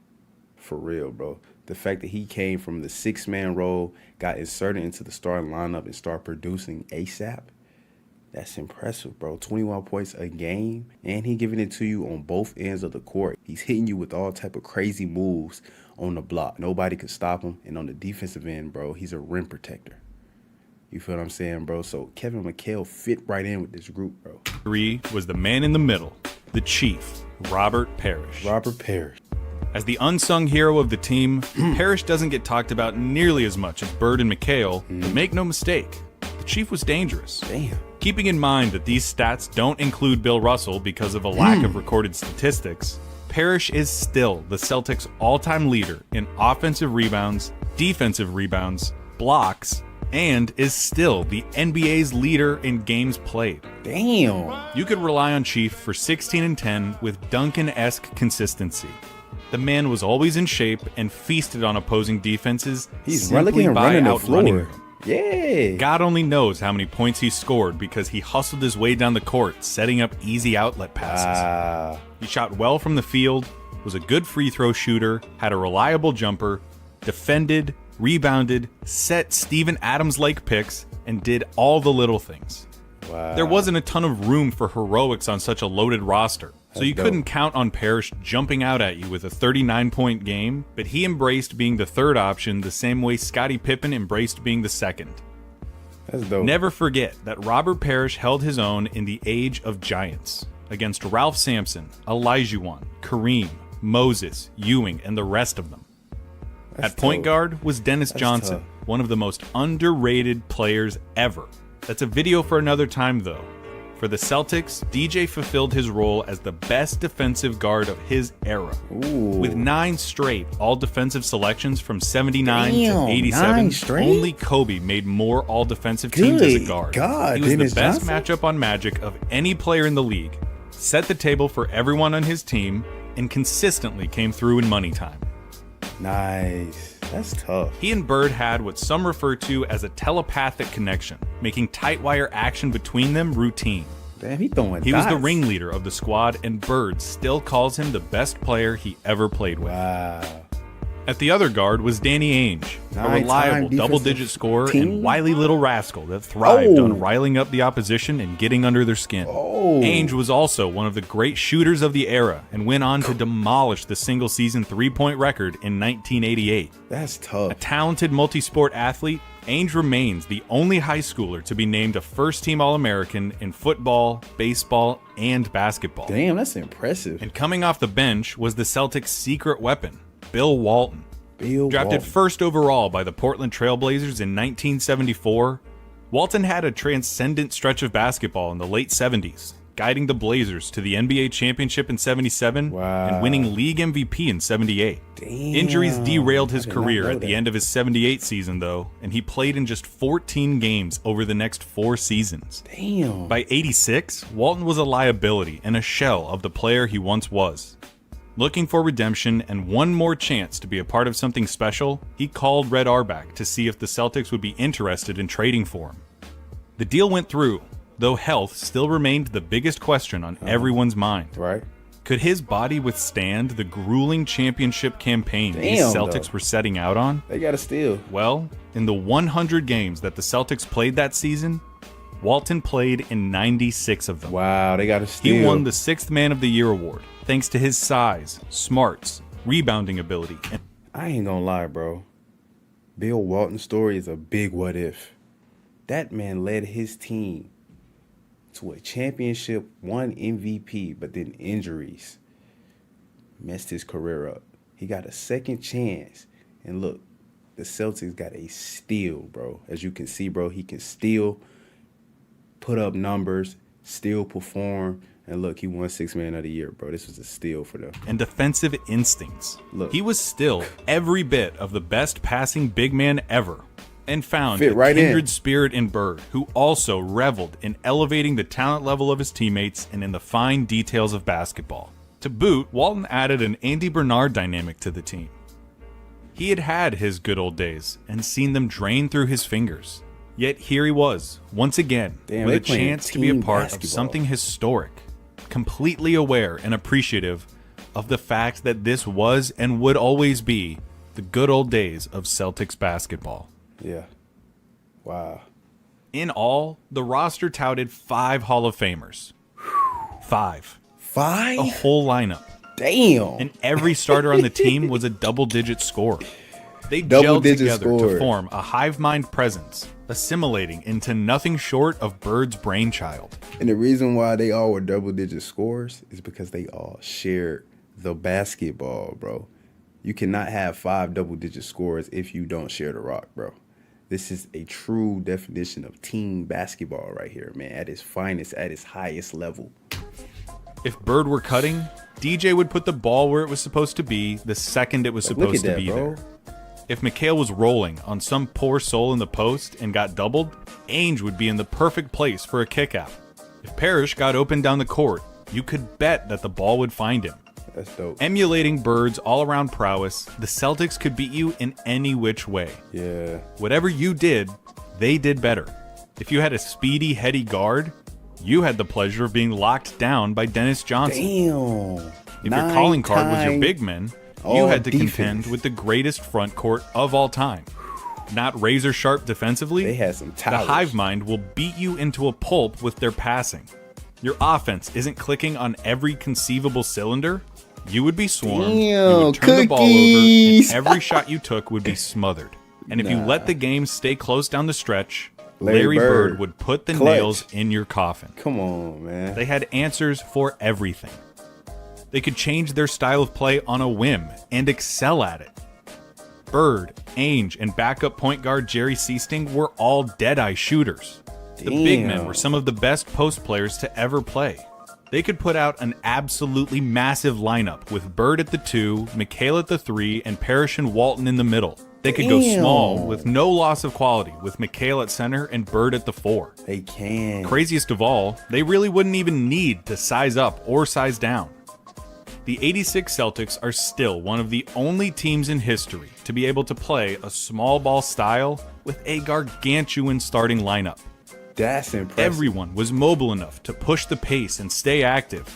Speaker 1: For real, bro. The fact that he came from the 6-man role, got inserted into the starting lineup, and started producing ASAP, that's impressive, bro. 21 points a game, and he giving it to you on both ends of the court. He's hitting you with all type of crazy moves on the block. Nobody could stop him. And on the defensive end, bro, he's a rim protector. You feel what I'm saying, bro? So Kevin McHale fit right in with this group, bro.
Speaker 4: 3 was the man in the middle, the chief, Robert Parrish.
Speaker 1: Robert Parrish.
Speaker 4: As the unsung hero of the team, Parrish doesn't get talked about nearly as much as Bird and McHale, but make no mistake, the chief was dangerous.
Speaker 1: Damn.
Speaker 4: Keeping in mind that these stats don't include Bill Russell because of a lack of recorded statistics, Parrish is still the Celtics' all-time leader in offensive rebounds, defensive rebounds, blocks, and is still the NBA's leader in games played.
Speaker 1: Damn.
Speaker 4: You could rely on Chief for 16 and 10 with Duncan-esque consistency. The man was always in shape and feasted on opposing defenses
Speaker 1: He's running the floor. Yeah.
Speaker 4: God only knows how many points he scored because he hustled his way down the court, setting up easy outlet passes. He shot well from the field, was a good free throw shooter, had a reliable jumper, defended, rebounded, set Steven Adams-like picks, and did all the little things.
Speaker 1: Wow.
Speaker 4: There wasn't a ton of room for heroics on such a loaded roster, so you
Speaker 1: dope.
Speaker 4: couldn't count on Parrish jumping out at you with a 39-point game, but he embraced being the third option the same way Scottie Pippen embraced being the second.
Speaker 1: That's dope.
Speaker 4: Never forget that Robert Parrish held his own in the age of giants against Ralph Sampson, Olajuwon, Kareem, Moses, Ewing, and the rest of them.
Speaker 1: That's
Speaker 4: At point
Speaker 1: tough.
Speaker 4: guard was Dennis
Speaker 1: That's
Speaker 4: Johnson,
Speaker 1: tough.
Speaker 4: one of the most underrated players ever. That's a video for another time, though. For the Celtics, DJ fulfilled his role as the best defensive guard of his era. With 9 straight all-defensive selections from 79
Speaker 1: Damn,
Speaker 4: to 87,
Speaker 1: 9 straight?
Speaker 4: only Kobe made more all-defensive teams as a
Speaker 1: Good
Speaker 4: guard.
Speaker 1: God,
Speaker 4: he was
Speaker 1: Dennis
Speaker 4: the best
Speaker 1: Johnson?
Speaker 4: matchup on Magic of any player in the league, set the table for everyone on his team, and consistently came through in money time.
Speaker 1: Nice. That's tough.
Speaker 4: He and Bird had what some refer to as a telepathic connection, making tight wire action between them routine.
Speaker 1: Damn, he throwing
Speaker 4: He was the
Speaker 1: dots.
Speaker 4: ringleader of the squad, and Bird still calls him the best player he ever played with.
Speaker 1: Wow.
Speaker 4: At the other guard was Danny Ainge, a
Speaker 1: Nine-time
Speaker 4: reliable
Speaker 1: defensive
Speaker 4: double-digit scorer
Speaker 1: team?
Speaker 4: and wily little rascal that thrived
Speaker 1: Oh.
Speaker 4: on riling up the opposition and getting under their skin. Ainge was also one of the great shooters of the era and went on to demolish the single-season three-point record in 1988.
Speaker 1: That's tough.
Speaker 4: A talented multi-sport athlete, Ainge remains the only high schooler to be named a first-team All-American in football, baseball, and basketball.
Speaker 1: Damn, that's impressive.
Speaker 4: And coming off the bench was the Celtics' secret weapon, Bill Walton. Drafted first overall by the Portland Trailblazers in 1974, Walton had a transcendent stretch of basketball in the late 70s, guiding the Blazers to the NBA championship in 77 and winning league MVP in 78. Injuries derailed his
Speaker 1: I did not
Speaker 4: career
Speaker 1: know
Speaker 4: at the
Speaker 1: that.
Speaker 4: end of his 78 season, though, and he played in just 14 games over the next 4 seasons.
Speaker 1: Damn.
Speaker 4: By 86, Walton was a liability and a shell of the player he once was. Looking for redemption and one more chance to be a part of something special, he called Red Auerbach to see if the Celtics would be interested in trading for him. The deal went through, though health still remained the biggest question on everyone's mind.
Speaker 1: Right.
Speaker 4: Could his body withstand the grueling championship campaign these
Speaker 1: Damn,
Speaker 4: Celtics
Speaker 1: though.
Speaker 4: were setting out on?
Speaker 1: They got to steal.
Speaker 4: Well, in the 100 games that the Celtics played that season, Walton played in 96 of them.
Speaker 1: Wow, they got to steal.
Speaker 4: He won the 6th Man of the Year award, thanks to his size, smarts, rebounding ability, and
Speaker 1: I ain't gonna lie, bro. Bill Walton's story is a big what if. That man led his team to a championship, won MVP, but then injuries messed his career up. He got a second chance. And look, the Celtics got a steal, bro. As you can see, bro, he can still put up numbers, still perform. And look, he won 6th Man of the Year, bro. This was a steal for them.
Speaker 4: and defensive instincts.
Speaker 1: Look.
Speaker 4: He was still every bit of the best passing big man ever, and found
Speaker 1: Fit
Speaker 4: a
Speaker 1: right in.
Speaker 4: kindred spirit in Bird, who also reveled in elevating the talent level of his teammates and in the fine details of basketball. To boot, Walton added an Andy Bernard dynamic to the team. He had had his good old days and seen them drain through his fingers. Yet here he was, once again,
Speaker 1: Damn,
Speaker 4: with
Speaker 1: they
Speaker 4: a
Speaker 1: playing
Speaker 4: chance to be a
Speaker 1: team
Speaker 4: part
Speaker 1: basketball.
Speaker 4: of something historic, completely aware and appreciative of the fact that this was and would always be the good old days of Celtics basketball.
Speaker 1: Yeah. Wow.
Speaker 4: In all, the roster touted 5 Hall of Famers. 5.
Speaker 1: 5?
Speaker 4: A whole lineup.
Speaker 1: Damn.
Speaker 4: And every starter on the team was a double-digit scorer. They gelled
Speaker 1: Double-digit
Speaker 4: together to
Speaker 1: scorers.
Speaker 4: form a hive mind presence, assimilating into nothing short of Bird's brainchild.
Speaker 1: And the reason why they all were double-digit scorers is because they all shared the basketball, bro. You cannot have 5 double-digit scorers if you don't share the rock, bro. This is a true definition of team basketball right here, man, at its finest, at its highest level.
Speaker 4: If Bird were cutting, DJ would put the ball where it was supposed to be the second it was
Speaker 1: Like, look
Speaker 4: supposed
Speaker 1: at
Speaker 4: to
Speaker 1: that,
Speaker 4: be
Speaker 1: bro.
Speaker 4: there. If McHale was rolling on some poor soul in the post and got doubled, Ainge would be in the perfect place for a kickout. If Parrish got open down the court, you could bet that the ball would find him.
Speaker 1: That's dope.
Speaker 4: Emulating Bird's all-around prowess, the Celtics could beat you in any which way.
Speaker 1: Yeah.
Speaker 4: Whatever you did, they did better. If you had a speedy, heady guard, you had the pleasure of being locked down by Dennis Johnson.
Speaker 1: Damn.
Speaker 4: If your calling card was your
Speaker 1: 9-time
Speaker 4: big men, you
Speaker 1: all
Speaker 4: had to
Speaker 1: defense.
Speaker 4: contend with the greatest front court of all time. Not razor sharp defensively,
Speaker 1: They had some
Speaker 4: the
Speaker 1: towers.
Speaker 4: hive mind will beat you into a pulp with their passing. Your offense isn't clicking on every conceivable cylinder, you would be swarmed, you
Speaker 1: Damn,
Speaker 4: would turn the ball over,
Speaker 1: cookies.
Speaker 4: and every shot you took would be smothered. And if you
Speaker 1: Nah.
Speaker 4: let the game stay close down the stretch,
Speaker 1: Larry
Speaker 4: Larry
Speaker 1: Bird.
Speaker 4: Bird would put the
Speaker 1: Clutch.
Speaker 4: nails in your coffin.
Speaker 1: Come on, man.
Speaker 4: They had answers for everything. They could change their style of play on a whim and excel at it. Bird, Ainge, and backup point guard Jerry Seasting were all dead-eye shooters. The big men
Speaker 1: Damn.
Speaker 4: were some of the best post players to ever play. They could put out an absolutely massive lineup with Bird at the 2, McHale at the 3, and Parrish and Walton in the middle. They could go
Speaker 1: Damn.
Speaker 4: small with no loss of quality with McHale at center and Bird at the 4.
Speaker 1: They can.
Speaker 4: Craziest of all, they really wouldn't even need to size up or size down. The '86 Celtics are still one of the only teams in history to be able to play a small ball style with a gargantuan starting lineup.
Speaker 1: That's impressive.
Speaker 4: Everyone was mobile enough to push the pace and stay active.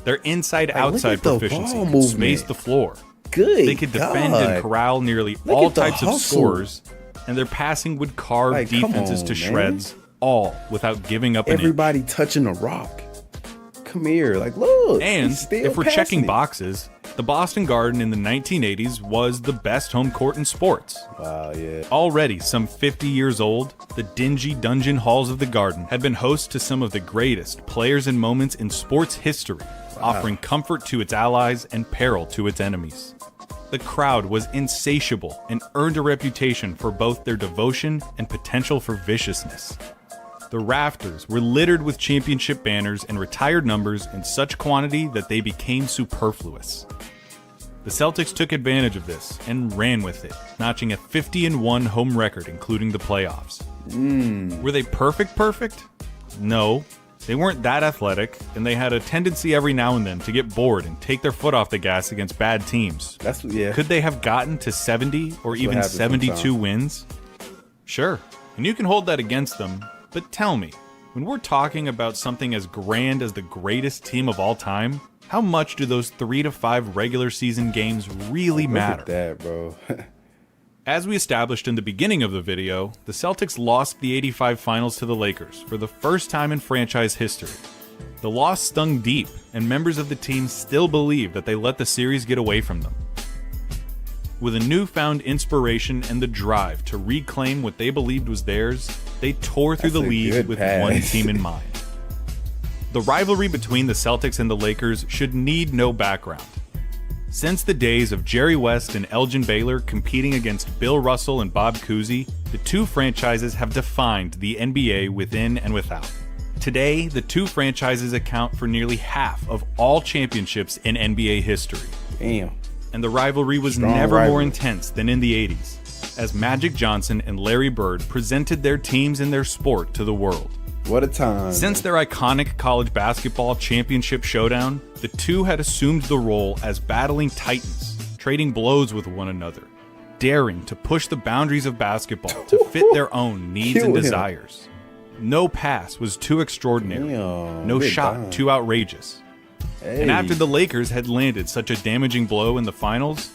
Speaker 4: Their
Speaker 1: look
Speaker 4: inside-outside
Speaker 1: at the
Speaker 4: proficiency
Speaker 1: ball
Speaker 4: could
Speaker 1: movement.
Speaker 4: space the floor.
Speaker 1: Good
Speaker 4: They could defend
Speaker 1: God.
Speaker 4: and corral nearly
Speaker 1: Look
Speaker 4: all
Speaker 1: at the
Speaker 4: types of
Speaker 1: hustle.
Speaker 4: scorers, and their passing would carve
Speaker 1: Like, come
Speaker 4: defenses
Speaker 1: on,
Speaker 4: to
Speaker 1: man.
Speaker 4: shreds, all without giving up an inch.
Speaker 1: Everybody touching a rock. Come here. Like, look.
Speaker 4: And
Speaker 1: he's still
Speaker 4: if we're
Speaker 1: passing
Speaker 4: checking
Speaker 1: it.
Speaker 4: boxes, the Boston Garden in the 1980s was the best home court in sports.
Speaker 1: Wow, yeah.
Speaker 4: Already some 50 years old, the dingy dungeon halls of the Garden had been host to some of the greatest players and moments in sports history, offering comfort to its allies and peril to its enemies. The crowd was insatiable and earned a reputation for both their devotion and potential for viciousness. The rafters were littered with championship banners and retired numbers in such quantity that they became superfluous. The Celtics took advantage of this and ran with it, notching a 50-1 home record, including the playoffs. Were they perfect? No. They weren't that athletic, and they had a tendency every now and then to get bored and take their foot off the gas against bad teams.
Speaker 1: Yeah.
Speaker 4: Could they have gotten to 70 or even
Speaker 1: happens
Speaker 4: 72
Speaker 1: sometimes.
Speaker 4: wins? Sure, and you can hold that against them, but tell me, when we're talking about something as grand as the greatest team of all time, how much do those 3 to 5 regular season games really matter?
Speaker 1: Look at that, bro.
Speaker 4: As we established in the beginning of the video, the Celtics lost the '85 finals to the Lakers for the first time in franchise history. The loss stung deep, and members of the team still believe that they let the series get away from them. With a newfound inspiration and the drive to reclaim what they believed was theirs, they tore through
Speaker 1: That's
Speaker 4: the
Speaker 1: a
Speaker 4: league
Speaker 1: good
Speaker 4: with
Speaker 1: pass.
Speaker 4: one team in mind. The rivalry between the Celtics and the Lakers should need no background. Since the days of Jerry West and Elgin Baylor competing against Bill Russell and Bob Cousy, the two franchises have defined the NBA within and without. Today, the two franchises account for nearly half of all championships in NBA history.
Speaker 1: Damn.
Speaker 4: And the rivalry was
Speaker 1: Strong
Speaker 4: never more
Speaker 1: rivalry.
Speaker 4: intense than in the 80s, as Magic Johnson and Larry Bird presented their teams and their sport to the world.
Speaker 1: What a time.
Speaker 4: Since their iconic college basketball championship showdown, the two had assumed the role as battling titans, trading blows with one another, daring to push the boundaries of basketball to fit their own needs and
Speaker 1: Kill him.
Speaker 4: desires. No pass was too extraordinary, no
Speaker 1: good
Speaker 4: shot
Speaker 1: time.
Speaker 4: too outrageous.
Speaker 1: Hey.
Speaker 4: And after the Lakers had landed such a damaging blow in the finals,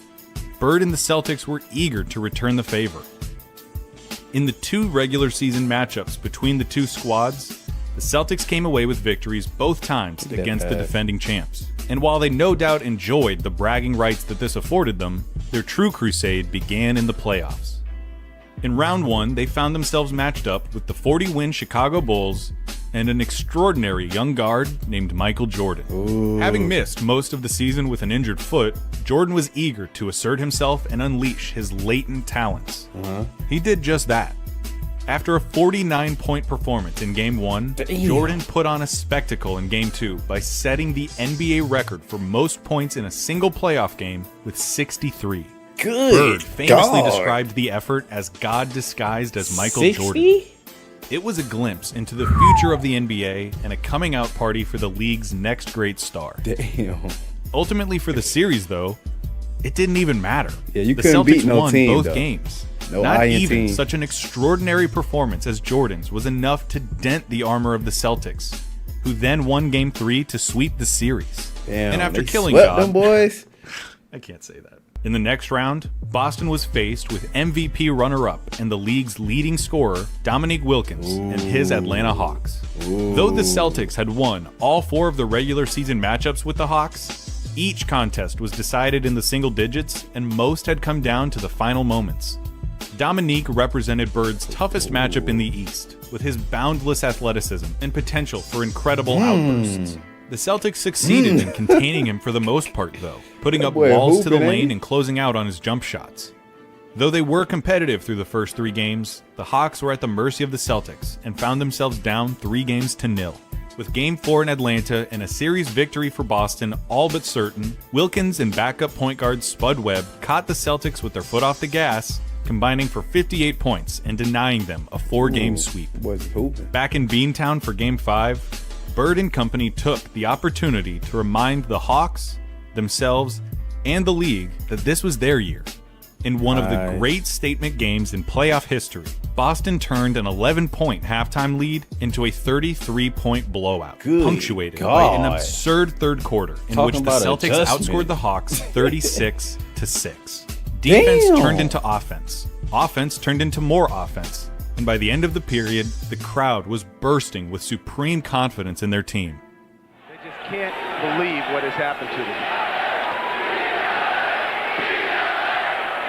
Speaker 4: Bird and the Celtics were eager to return the favor. In the two regular season matchups between the two squads, the Celtics came away with victories both times
Speaker 1: Look at
Speaker 4: against the
Speaker 1: that.
Speaker 4: defending champs. And while they no doubt enjoyed the bragging rights that this afforded them, their true crusade began in the playoffs. In round one, they found themselves matched up with the 40-win Chicago Bulls and an extraordinary young guard named Michael Jordan. Having missed most of the season with an injured foot, Jordan was eager to assert himself and unleash his latent talents. He did just that. After a 49-point performance in Game 1, Jordan put on a spectacle in Game 2 by setting the NBA record for most points in a single playoff game with 63.
Speaker 1: Good
Speaker 4: Bird famously
Speaker 1: God.
Speaker 4: described the effort as God disguised as Michael
Speaker 1: 60?
Speaker 4: Jordan. It was a glimpse into the future of the NBA and a coming out party for the league's next great star.
Speaker 1: Damn.
Speaker 4: Ultimately for the series, though, it didn't even matter.
Speaker 1: Yeah, you
Speaker 4: the
Speaker 1: couldn't
Speaker 4: Celtics
Speaker 1: beat no
Speaker 4: won
Speaker 1: team,
Speaker 4: both
Speaker 1: though.
Speaker 4: games. Not
Speaker 1: INT.
Speaker 4: even such an extraordinary performance as Jordan's was enough to dent the armor of the Celtics, who then won Game 3 to sweep the series.
Speaker 1: Damn,
Speaker 4: and after
Speaker 1: they
Speaker 4: killing
Speaker 1: swept
Speaker 4: God,
Speaker 1: them boys.
Speaker 4: I can't say that. In the next round, Boston was faced with MVP runner-up and the league's leading scorer, Dominique Wilkins, and his Atlanta Hawks. Though the Celtics had won all 4 of the regular season matchups with the Hawks, each contest was decided in the single digits, and most had come down to the final moments. Dominique represented Bird's toughest matchup in the East, with his boundless athleticism and potential for incredible outbursts. The Celtics succeeded in containing him for the most part, though, putting up
Speaker 1: boy
Speaker 4: walls to the
Speaker 1: hooping,
Speaker 4: lane
Speaker 1: ain't he?
Speaker 4: and closing out on his jump shots. Though they were competitive through the first 3 games, the Hawks were at the mercy of the Celtics and found themselves down 3-0. With Game 4 in Atlanta and a series victory for Boston all but certain, Wilkins and backup point guard Spud Webb caught the Celtics with their foot off the gas, combining for 58 points and denying them a 4-game sweep. Back in Beantown for Game 5, Bird and company took the opportunity to remind the Hawks, themselves, and the league that this was their year. In one of the great statement games in playoff history, Boston turned an 11-point halftime lead into a 33-point blowout, punctuated by an absurd third quarter in which the Celtics outscored the Hawks 36-6. Defense turned into offense. Offense turned into more offense. And by the end of the period, the crowd was bursting with supreme confidence in their team.
Speaker 5: They just can't believe what has happened to them.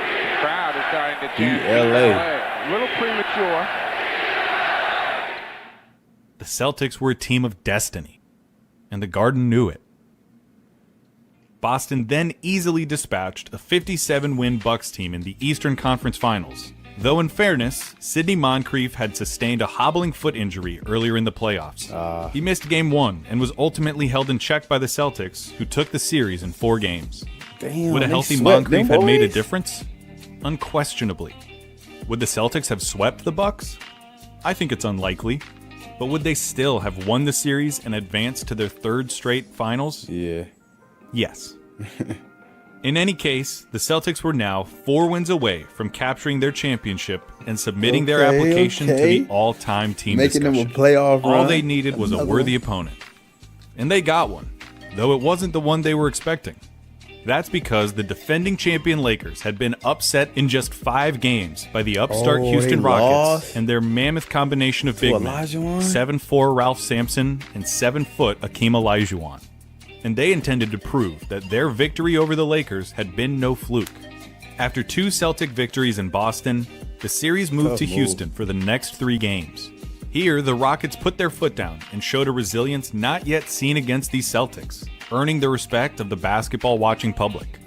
Speaker 5: The crowd is starting to chant
Speaker 1: DLA.
Speaker 5: A little premature.
Speaker 4: The Celtics were a team of destiny, and the Garden knew it. Boston then easily dispatched a 57-win Bucks team in the Eastern Conference Finals. Though in fairness, Sidney Moncrief had sustained a hobbling foot injury earlier in the playoffs. He missed Game 1 and was ultimately held in check by the Celtics, who took the series in 4 games. Would a healthy Moncrief have made a difference? Unquestionably. Would the Celtics have swept the Bucks? I think it's unlikely. But would they still have won the series and advanced to their 3rd straight finals?
Speaker 1: Yeah.
Speaker 4: Yes. In any case, the Celtics were now 4 wins away from capturing their championship and submitting their application to the all-time team
Speaker 1: Making
Speaker 4: discussion.
Speaker 1: them a playoff run.
Speaker 4: All they needed was a worthy opponent. And they got one, though it wasn't the one they were expecting. That's because the defending champion Lakers had been upset in just 5 games by the upstart Houston Rockets
Speaker 1: lost
Speaker 4: and their mammoth combination of big men, 7'4" Ralph Sampson and 7-foot Akeem Olajuwon. And they intended to prove that their victory over the Lakers had been no fluke. After 2 Celtic victories in Boston, the series moved to Houston for the next 3 games. Here, the Rockets put their foot down and showed a resilience not yet seen against these Celtics, earning the respect of the basketball-watching public.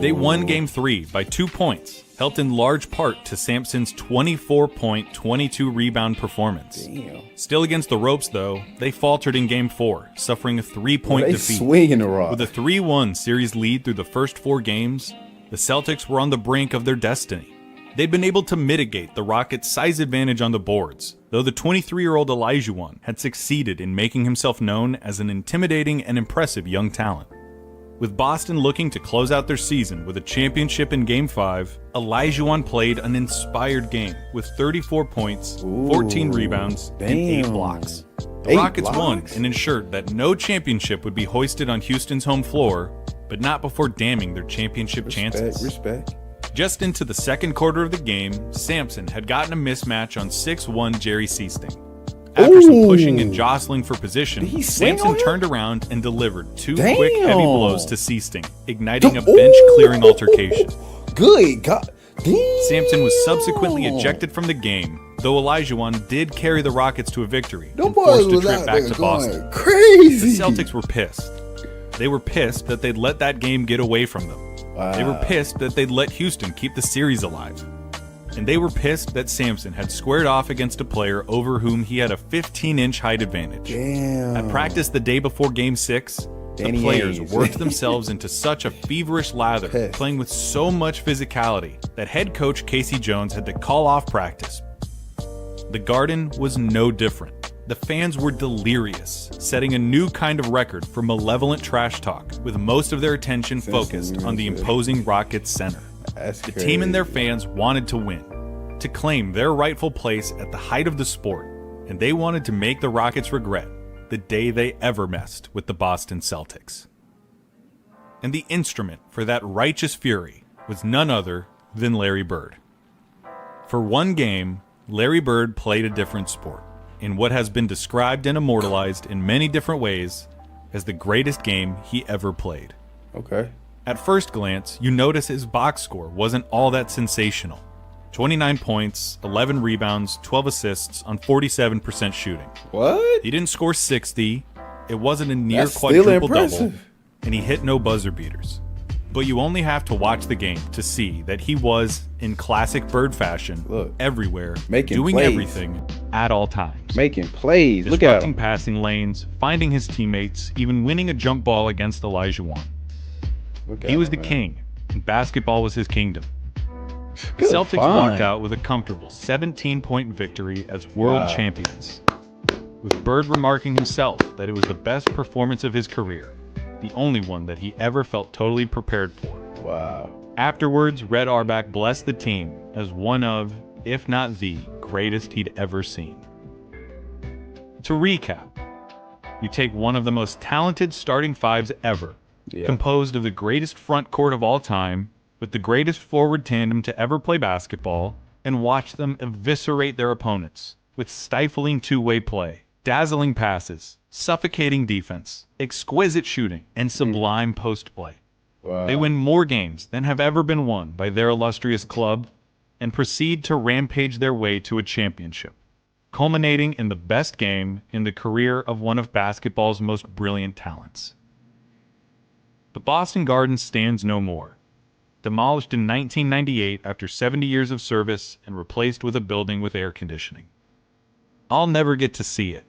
Speaker 4: They won Game 3 by 2 points, helped in large part to Sampson's 24-point, 22-rebound performance. Still against the ropes, though, they faltered in Game 4, suffering a 3-point defeat.
Speaker 1: Swinging the rock.
Speaker 4: With a 3-1 series lead through the first 4 games, the Celtics were on the brink of their destiny. They'd been able to mitigate the Rockets' size advantage on the boards, though the 23-year-old Olajuwon had succeeded in making himself known as an intimidating and impressive young talent. With Boston looking to close out their season with a championship in Game 5, Olajuwon played an inspired game with 34 points, 14 rebounds, and 8 blocks. The Rockets won and ensured that no championship would be hoisted on Houston's home floor, but not before damning their championship chances.
Speaker 1: Respect.
Speaker 4: Just into the second quarter of the game, Sampson had gotten a mismatch on 6'1" Jerry Seasting. After some pushing and jostling for position, Sampson turned around and delivered 2 quick, heavy blows to Seasting, igniting a bench-clearing altercation.
Speaker 1: Good God.
Speaker 4: Sampson was subsequently ejected from the game, though Olajuwon did carry the Rockets to a victory and
Speaker 1: boys
Speaker 4: forced a
Speaker 1: was
Speaker 4: trip
Speaker 1: out
Speaker 4: back
Speaker 1: there
Speaker 4: to Boston.
Speaker 1: crazy.
Speaker 4: The Celtics were pissed. They were pissed that they'd let that game get away from them. They were pissed that they'd let Houston keep the series alive. And they were pissed that Sampson had squared off against a player over whom he had a 15-inch height advantage. At practice the day before Game 6, the players worked themselves into such a feverish lather, playing with so much physicality, that head coach Casey Jones had to call off practice. The Garden was no different. The fans were delirious, setting a new kind of record for malevolent trash talk, with most of their attention focused on the imposing Rockets center. The team and their fans wanted to win, to claim their rightful place at the height of the sport, and they wanted to make the Rockets regret the day they ever messed with the Boston Celtics. And the instrument for that righteous fury was none other than Larry Bird. For one game, Larry Bird played a different sport in what has been described and immortalized in many different ways as the greatest game he ever played.
Speaker 1: Okay.
Speaker 4: At first glance, you notice his box score wasn't all that sensational. 29 points, 11 rebounds, 12 assists on 47% shooting.
Speaker 1: What?
Speaker 4: He didn't score 60. It wasn't a near
Speaker 1: That's still
Speaker 4: quadruple-double.
Speaker 1: impressive.
Speaker 4: And he hit no buzzer beaters. But you only have to watch the game to see that he was, in classic Bird fashion, everywhere,
Speaker 1: making
Speaker 4: doing
Speaker 1: plays.
Speaker 4: everything at all times.
Speaker 1: Making plays. Look at
Speaker 4: Disrupting
Speaker 1: him.
Speaker 4: passing lanes, finding his teammates, even winning a jump ball against Elijah Wan. He was the king, and basketball was his kingdom. The
Speaker 1: Good
Speaker 4: Celtics
Speaker 1: find.
Speaker 4: walked out with a comfortable 17-point victory as world champions, with Bird remarking himself that it was the best performance of his career, the only one that he ever felt totally prepared for.
Speaker 1: Wow.
Speaker 4: Afterwards, Red Auerbach blessed the team as one of, if not the, greatest he'd ever seen. To recap, you take one of the most talented starting fives ever, composed of the greatest front court of all time, with the greatest forward tandem to ever play basketball, and watch them eviscerate their opponents with stifling two-way play, dazzling passes, suffocating defense, exquisite shooting, and sublime post-play.
Speaker 1: Wow.
Speaker 4: They win more games than have ever been won by their illustrious club and proceed to rampage their way to a championship, culminating in the best game in the career of one of basketball's most brilliant talents. The Boston Garden stands no more. Demolished in 1998 after 70 years of service and replaced with a building with air conditioning. I'll never get to see it.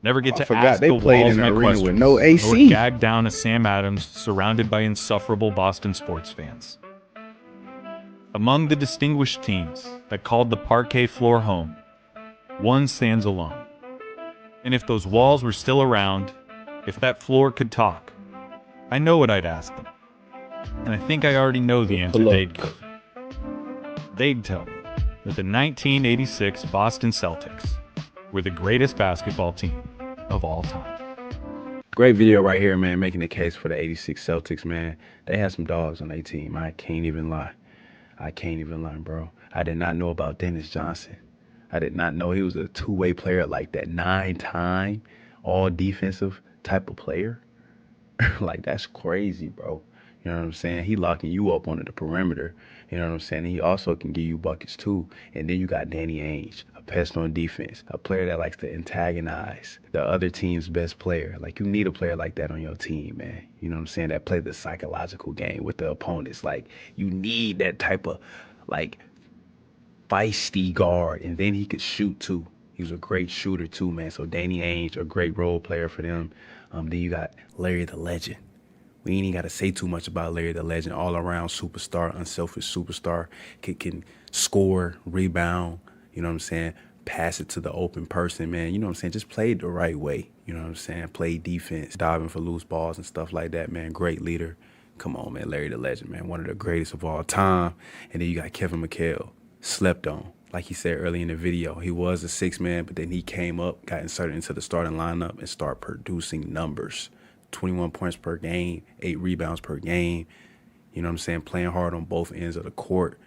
Speaker 4: Never get to
Speaker 1: forgot
Speaker 4: ask
Speaker 1: they
Speaker 4: the
Speaker 1: played
Speaker 4: walls
Speaker 1: in
Speaker 4: my
Speaker 1: an arena with
Speaker 4: questions,
Speaker 1: no AC.
Speaker 4: or gag down a Sam Adams surrounded by insufferable Boston sports fans. Among the distinguished teams that called the parquet floor home, one stands alone. And if those walls were still around, if that floor could talk, I know what I'd ask them. And I think I already know the answer they'd give. They'd tell me that the 1986 Boston Celtics were the greatest basketball team of all time.
Speaker 1: Great video right here, man, making the case for the 86 Celtics, man. They had some dogs on their team. I can't even lie. I can't even lie, bro. I did not know about Dennis Johnson. I did not know he was a two-way player like that, 9-time all-defensive type of player. Like, that's crazy, bro. You know what I'm saying? He locking you up onto the perimeter. You know what I'm saying? He also can give you buckets too. And then you got Danny Ainge, a pest on defense, a player that likes to antagonize the other team's best player. Like, you need a player like that on your team, man. You know what I'm saying? That play the psychological game with the opponents. Like, you need that type of, like, feisty guard. And then he could shoot too. He was a great shooter too, man. So Danny Ainge, a great role player for them. Then you got Larry the Legend. We ain't even got to say too much about Larry the Legend. All-around superstar, unselfish superstar. Can score, rebound, you know what I'm saying? Pass it to the open person, man. You know what I'm saying? Just play it the right way. You know what I'm saying? Play defense, diving for loose balls and stuff like that, man. Great leader. Come on, man. Larry the Legend, man. One of the greatest of all time. And then you got Kevin McHale, slept on. Like he said earlier in the video, he was a six man, but then he came up, got inserted into the starting lineup and started producing numbers. 21 points per game, 8 rebounds per game. You know what I'm saying? Playing hard on both ends of the court.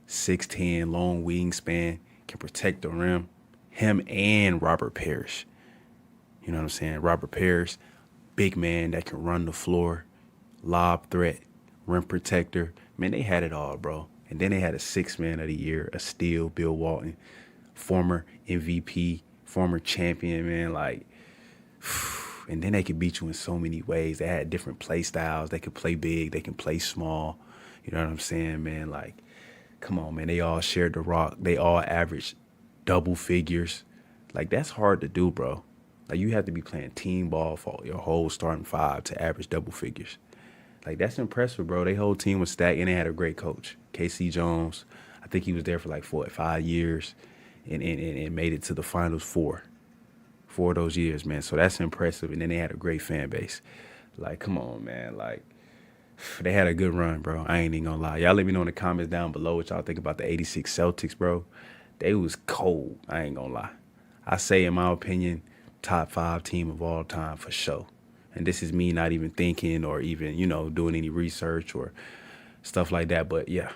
Speaker 1: 6'10", long wingspan, can protect the rim. Him and Robert Parrish. You know what I'm saying? Robert Parrish, big man that can run the floor, lob threat, rim protector. Man, they had it all, bro. And then they had a 6th man of the year, a steal, Bill Walton, former MVP, former champion, man. Like, and then they could beat you in so many ways. They had different play styles. They could play big. They can play small. You know what I'm saying, man? Like, come on, man. They all shared the rock. They all averaged double figures. Like, that's hard to do, bro. Like, you have to be playing team ball for your whole starting five to average double figures. Like, that's impressive, bro. Their whole team was stacked, and they had a great coach. K.C. Jones, I think he was there for like 4 or 5 years and made it to the finals 4 of those years, man. So that's impressive. And then they had a great fan base. Like, come on, man. Like, They had a good run, bro. I ain't even gonna lie. Y'all let me know in the comments down below what y'all think about the 86 Celtics, bro. They was cold. I ain't gonna lie. I say, in my opinion, top 5 team of all time for sure. And this is me not even thinking or even, you know, doing any research or stuff like that. But yeah,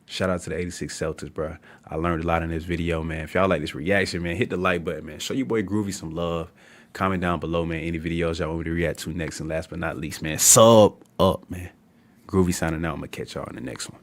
Speaker 1: shout out to the 86 Celtics, bro. I learned a lot in this video, man. If y'all like this reaction, man, hit the like button, man. Show your boy Groovy some love. Comment down below, man, any videos y'all want me to react to next. And last but not least, man, sub up, man. Groovy signing out. I'm going to catch y'all in the next one.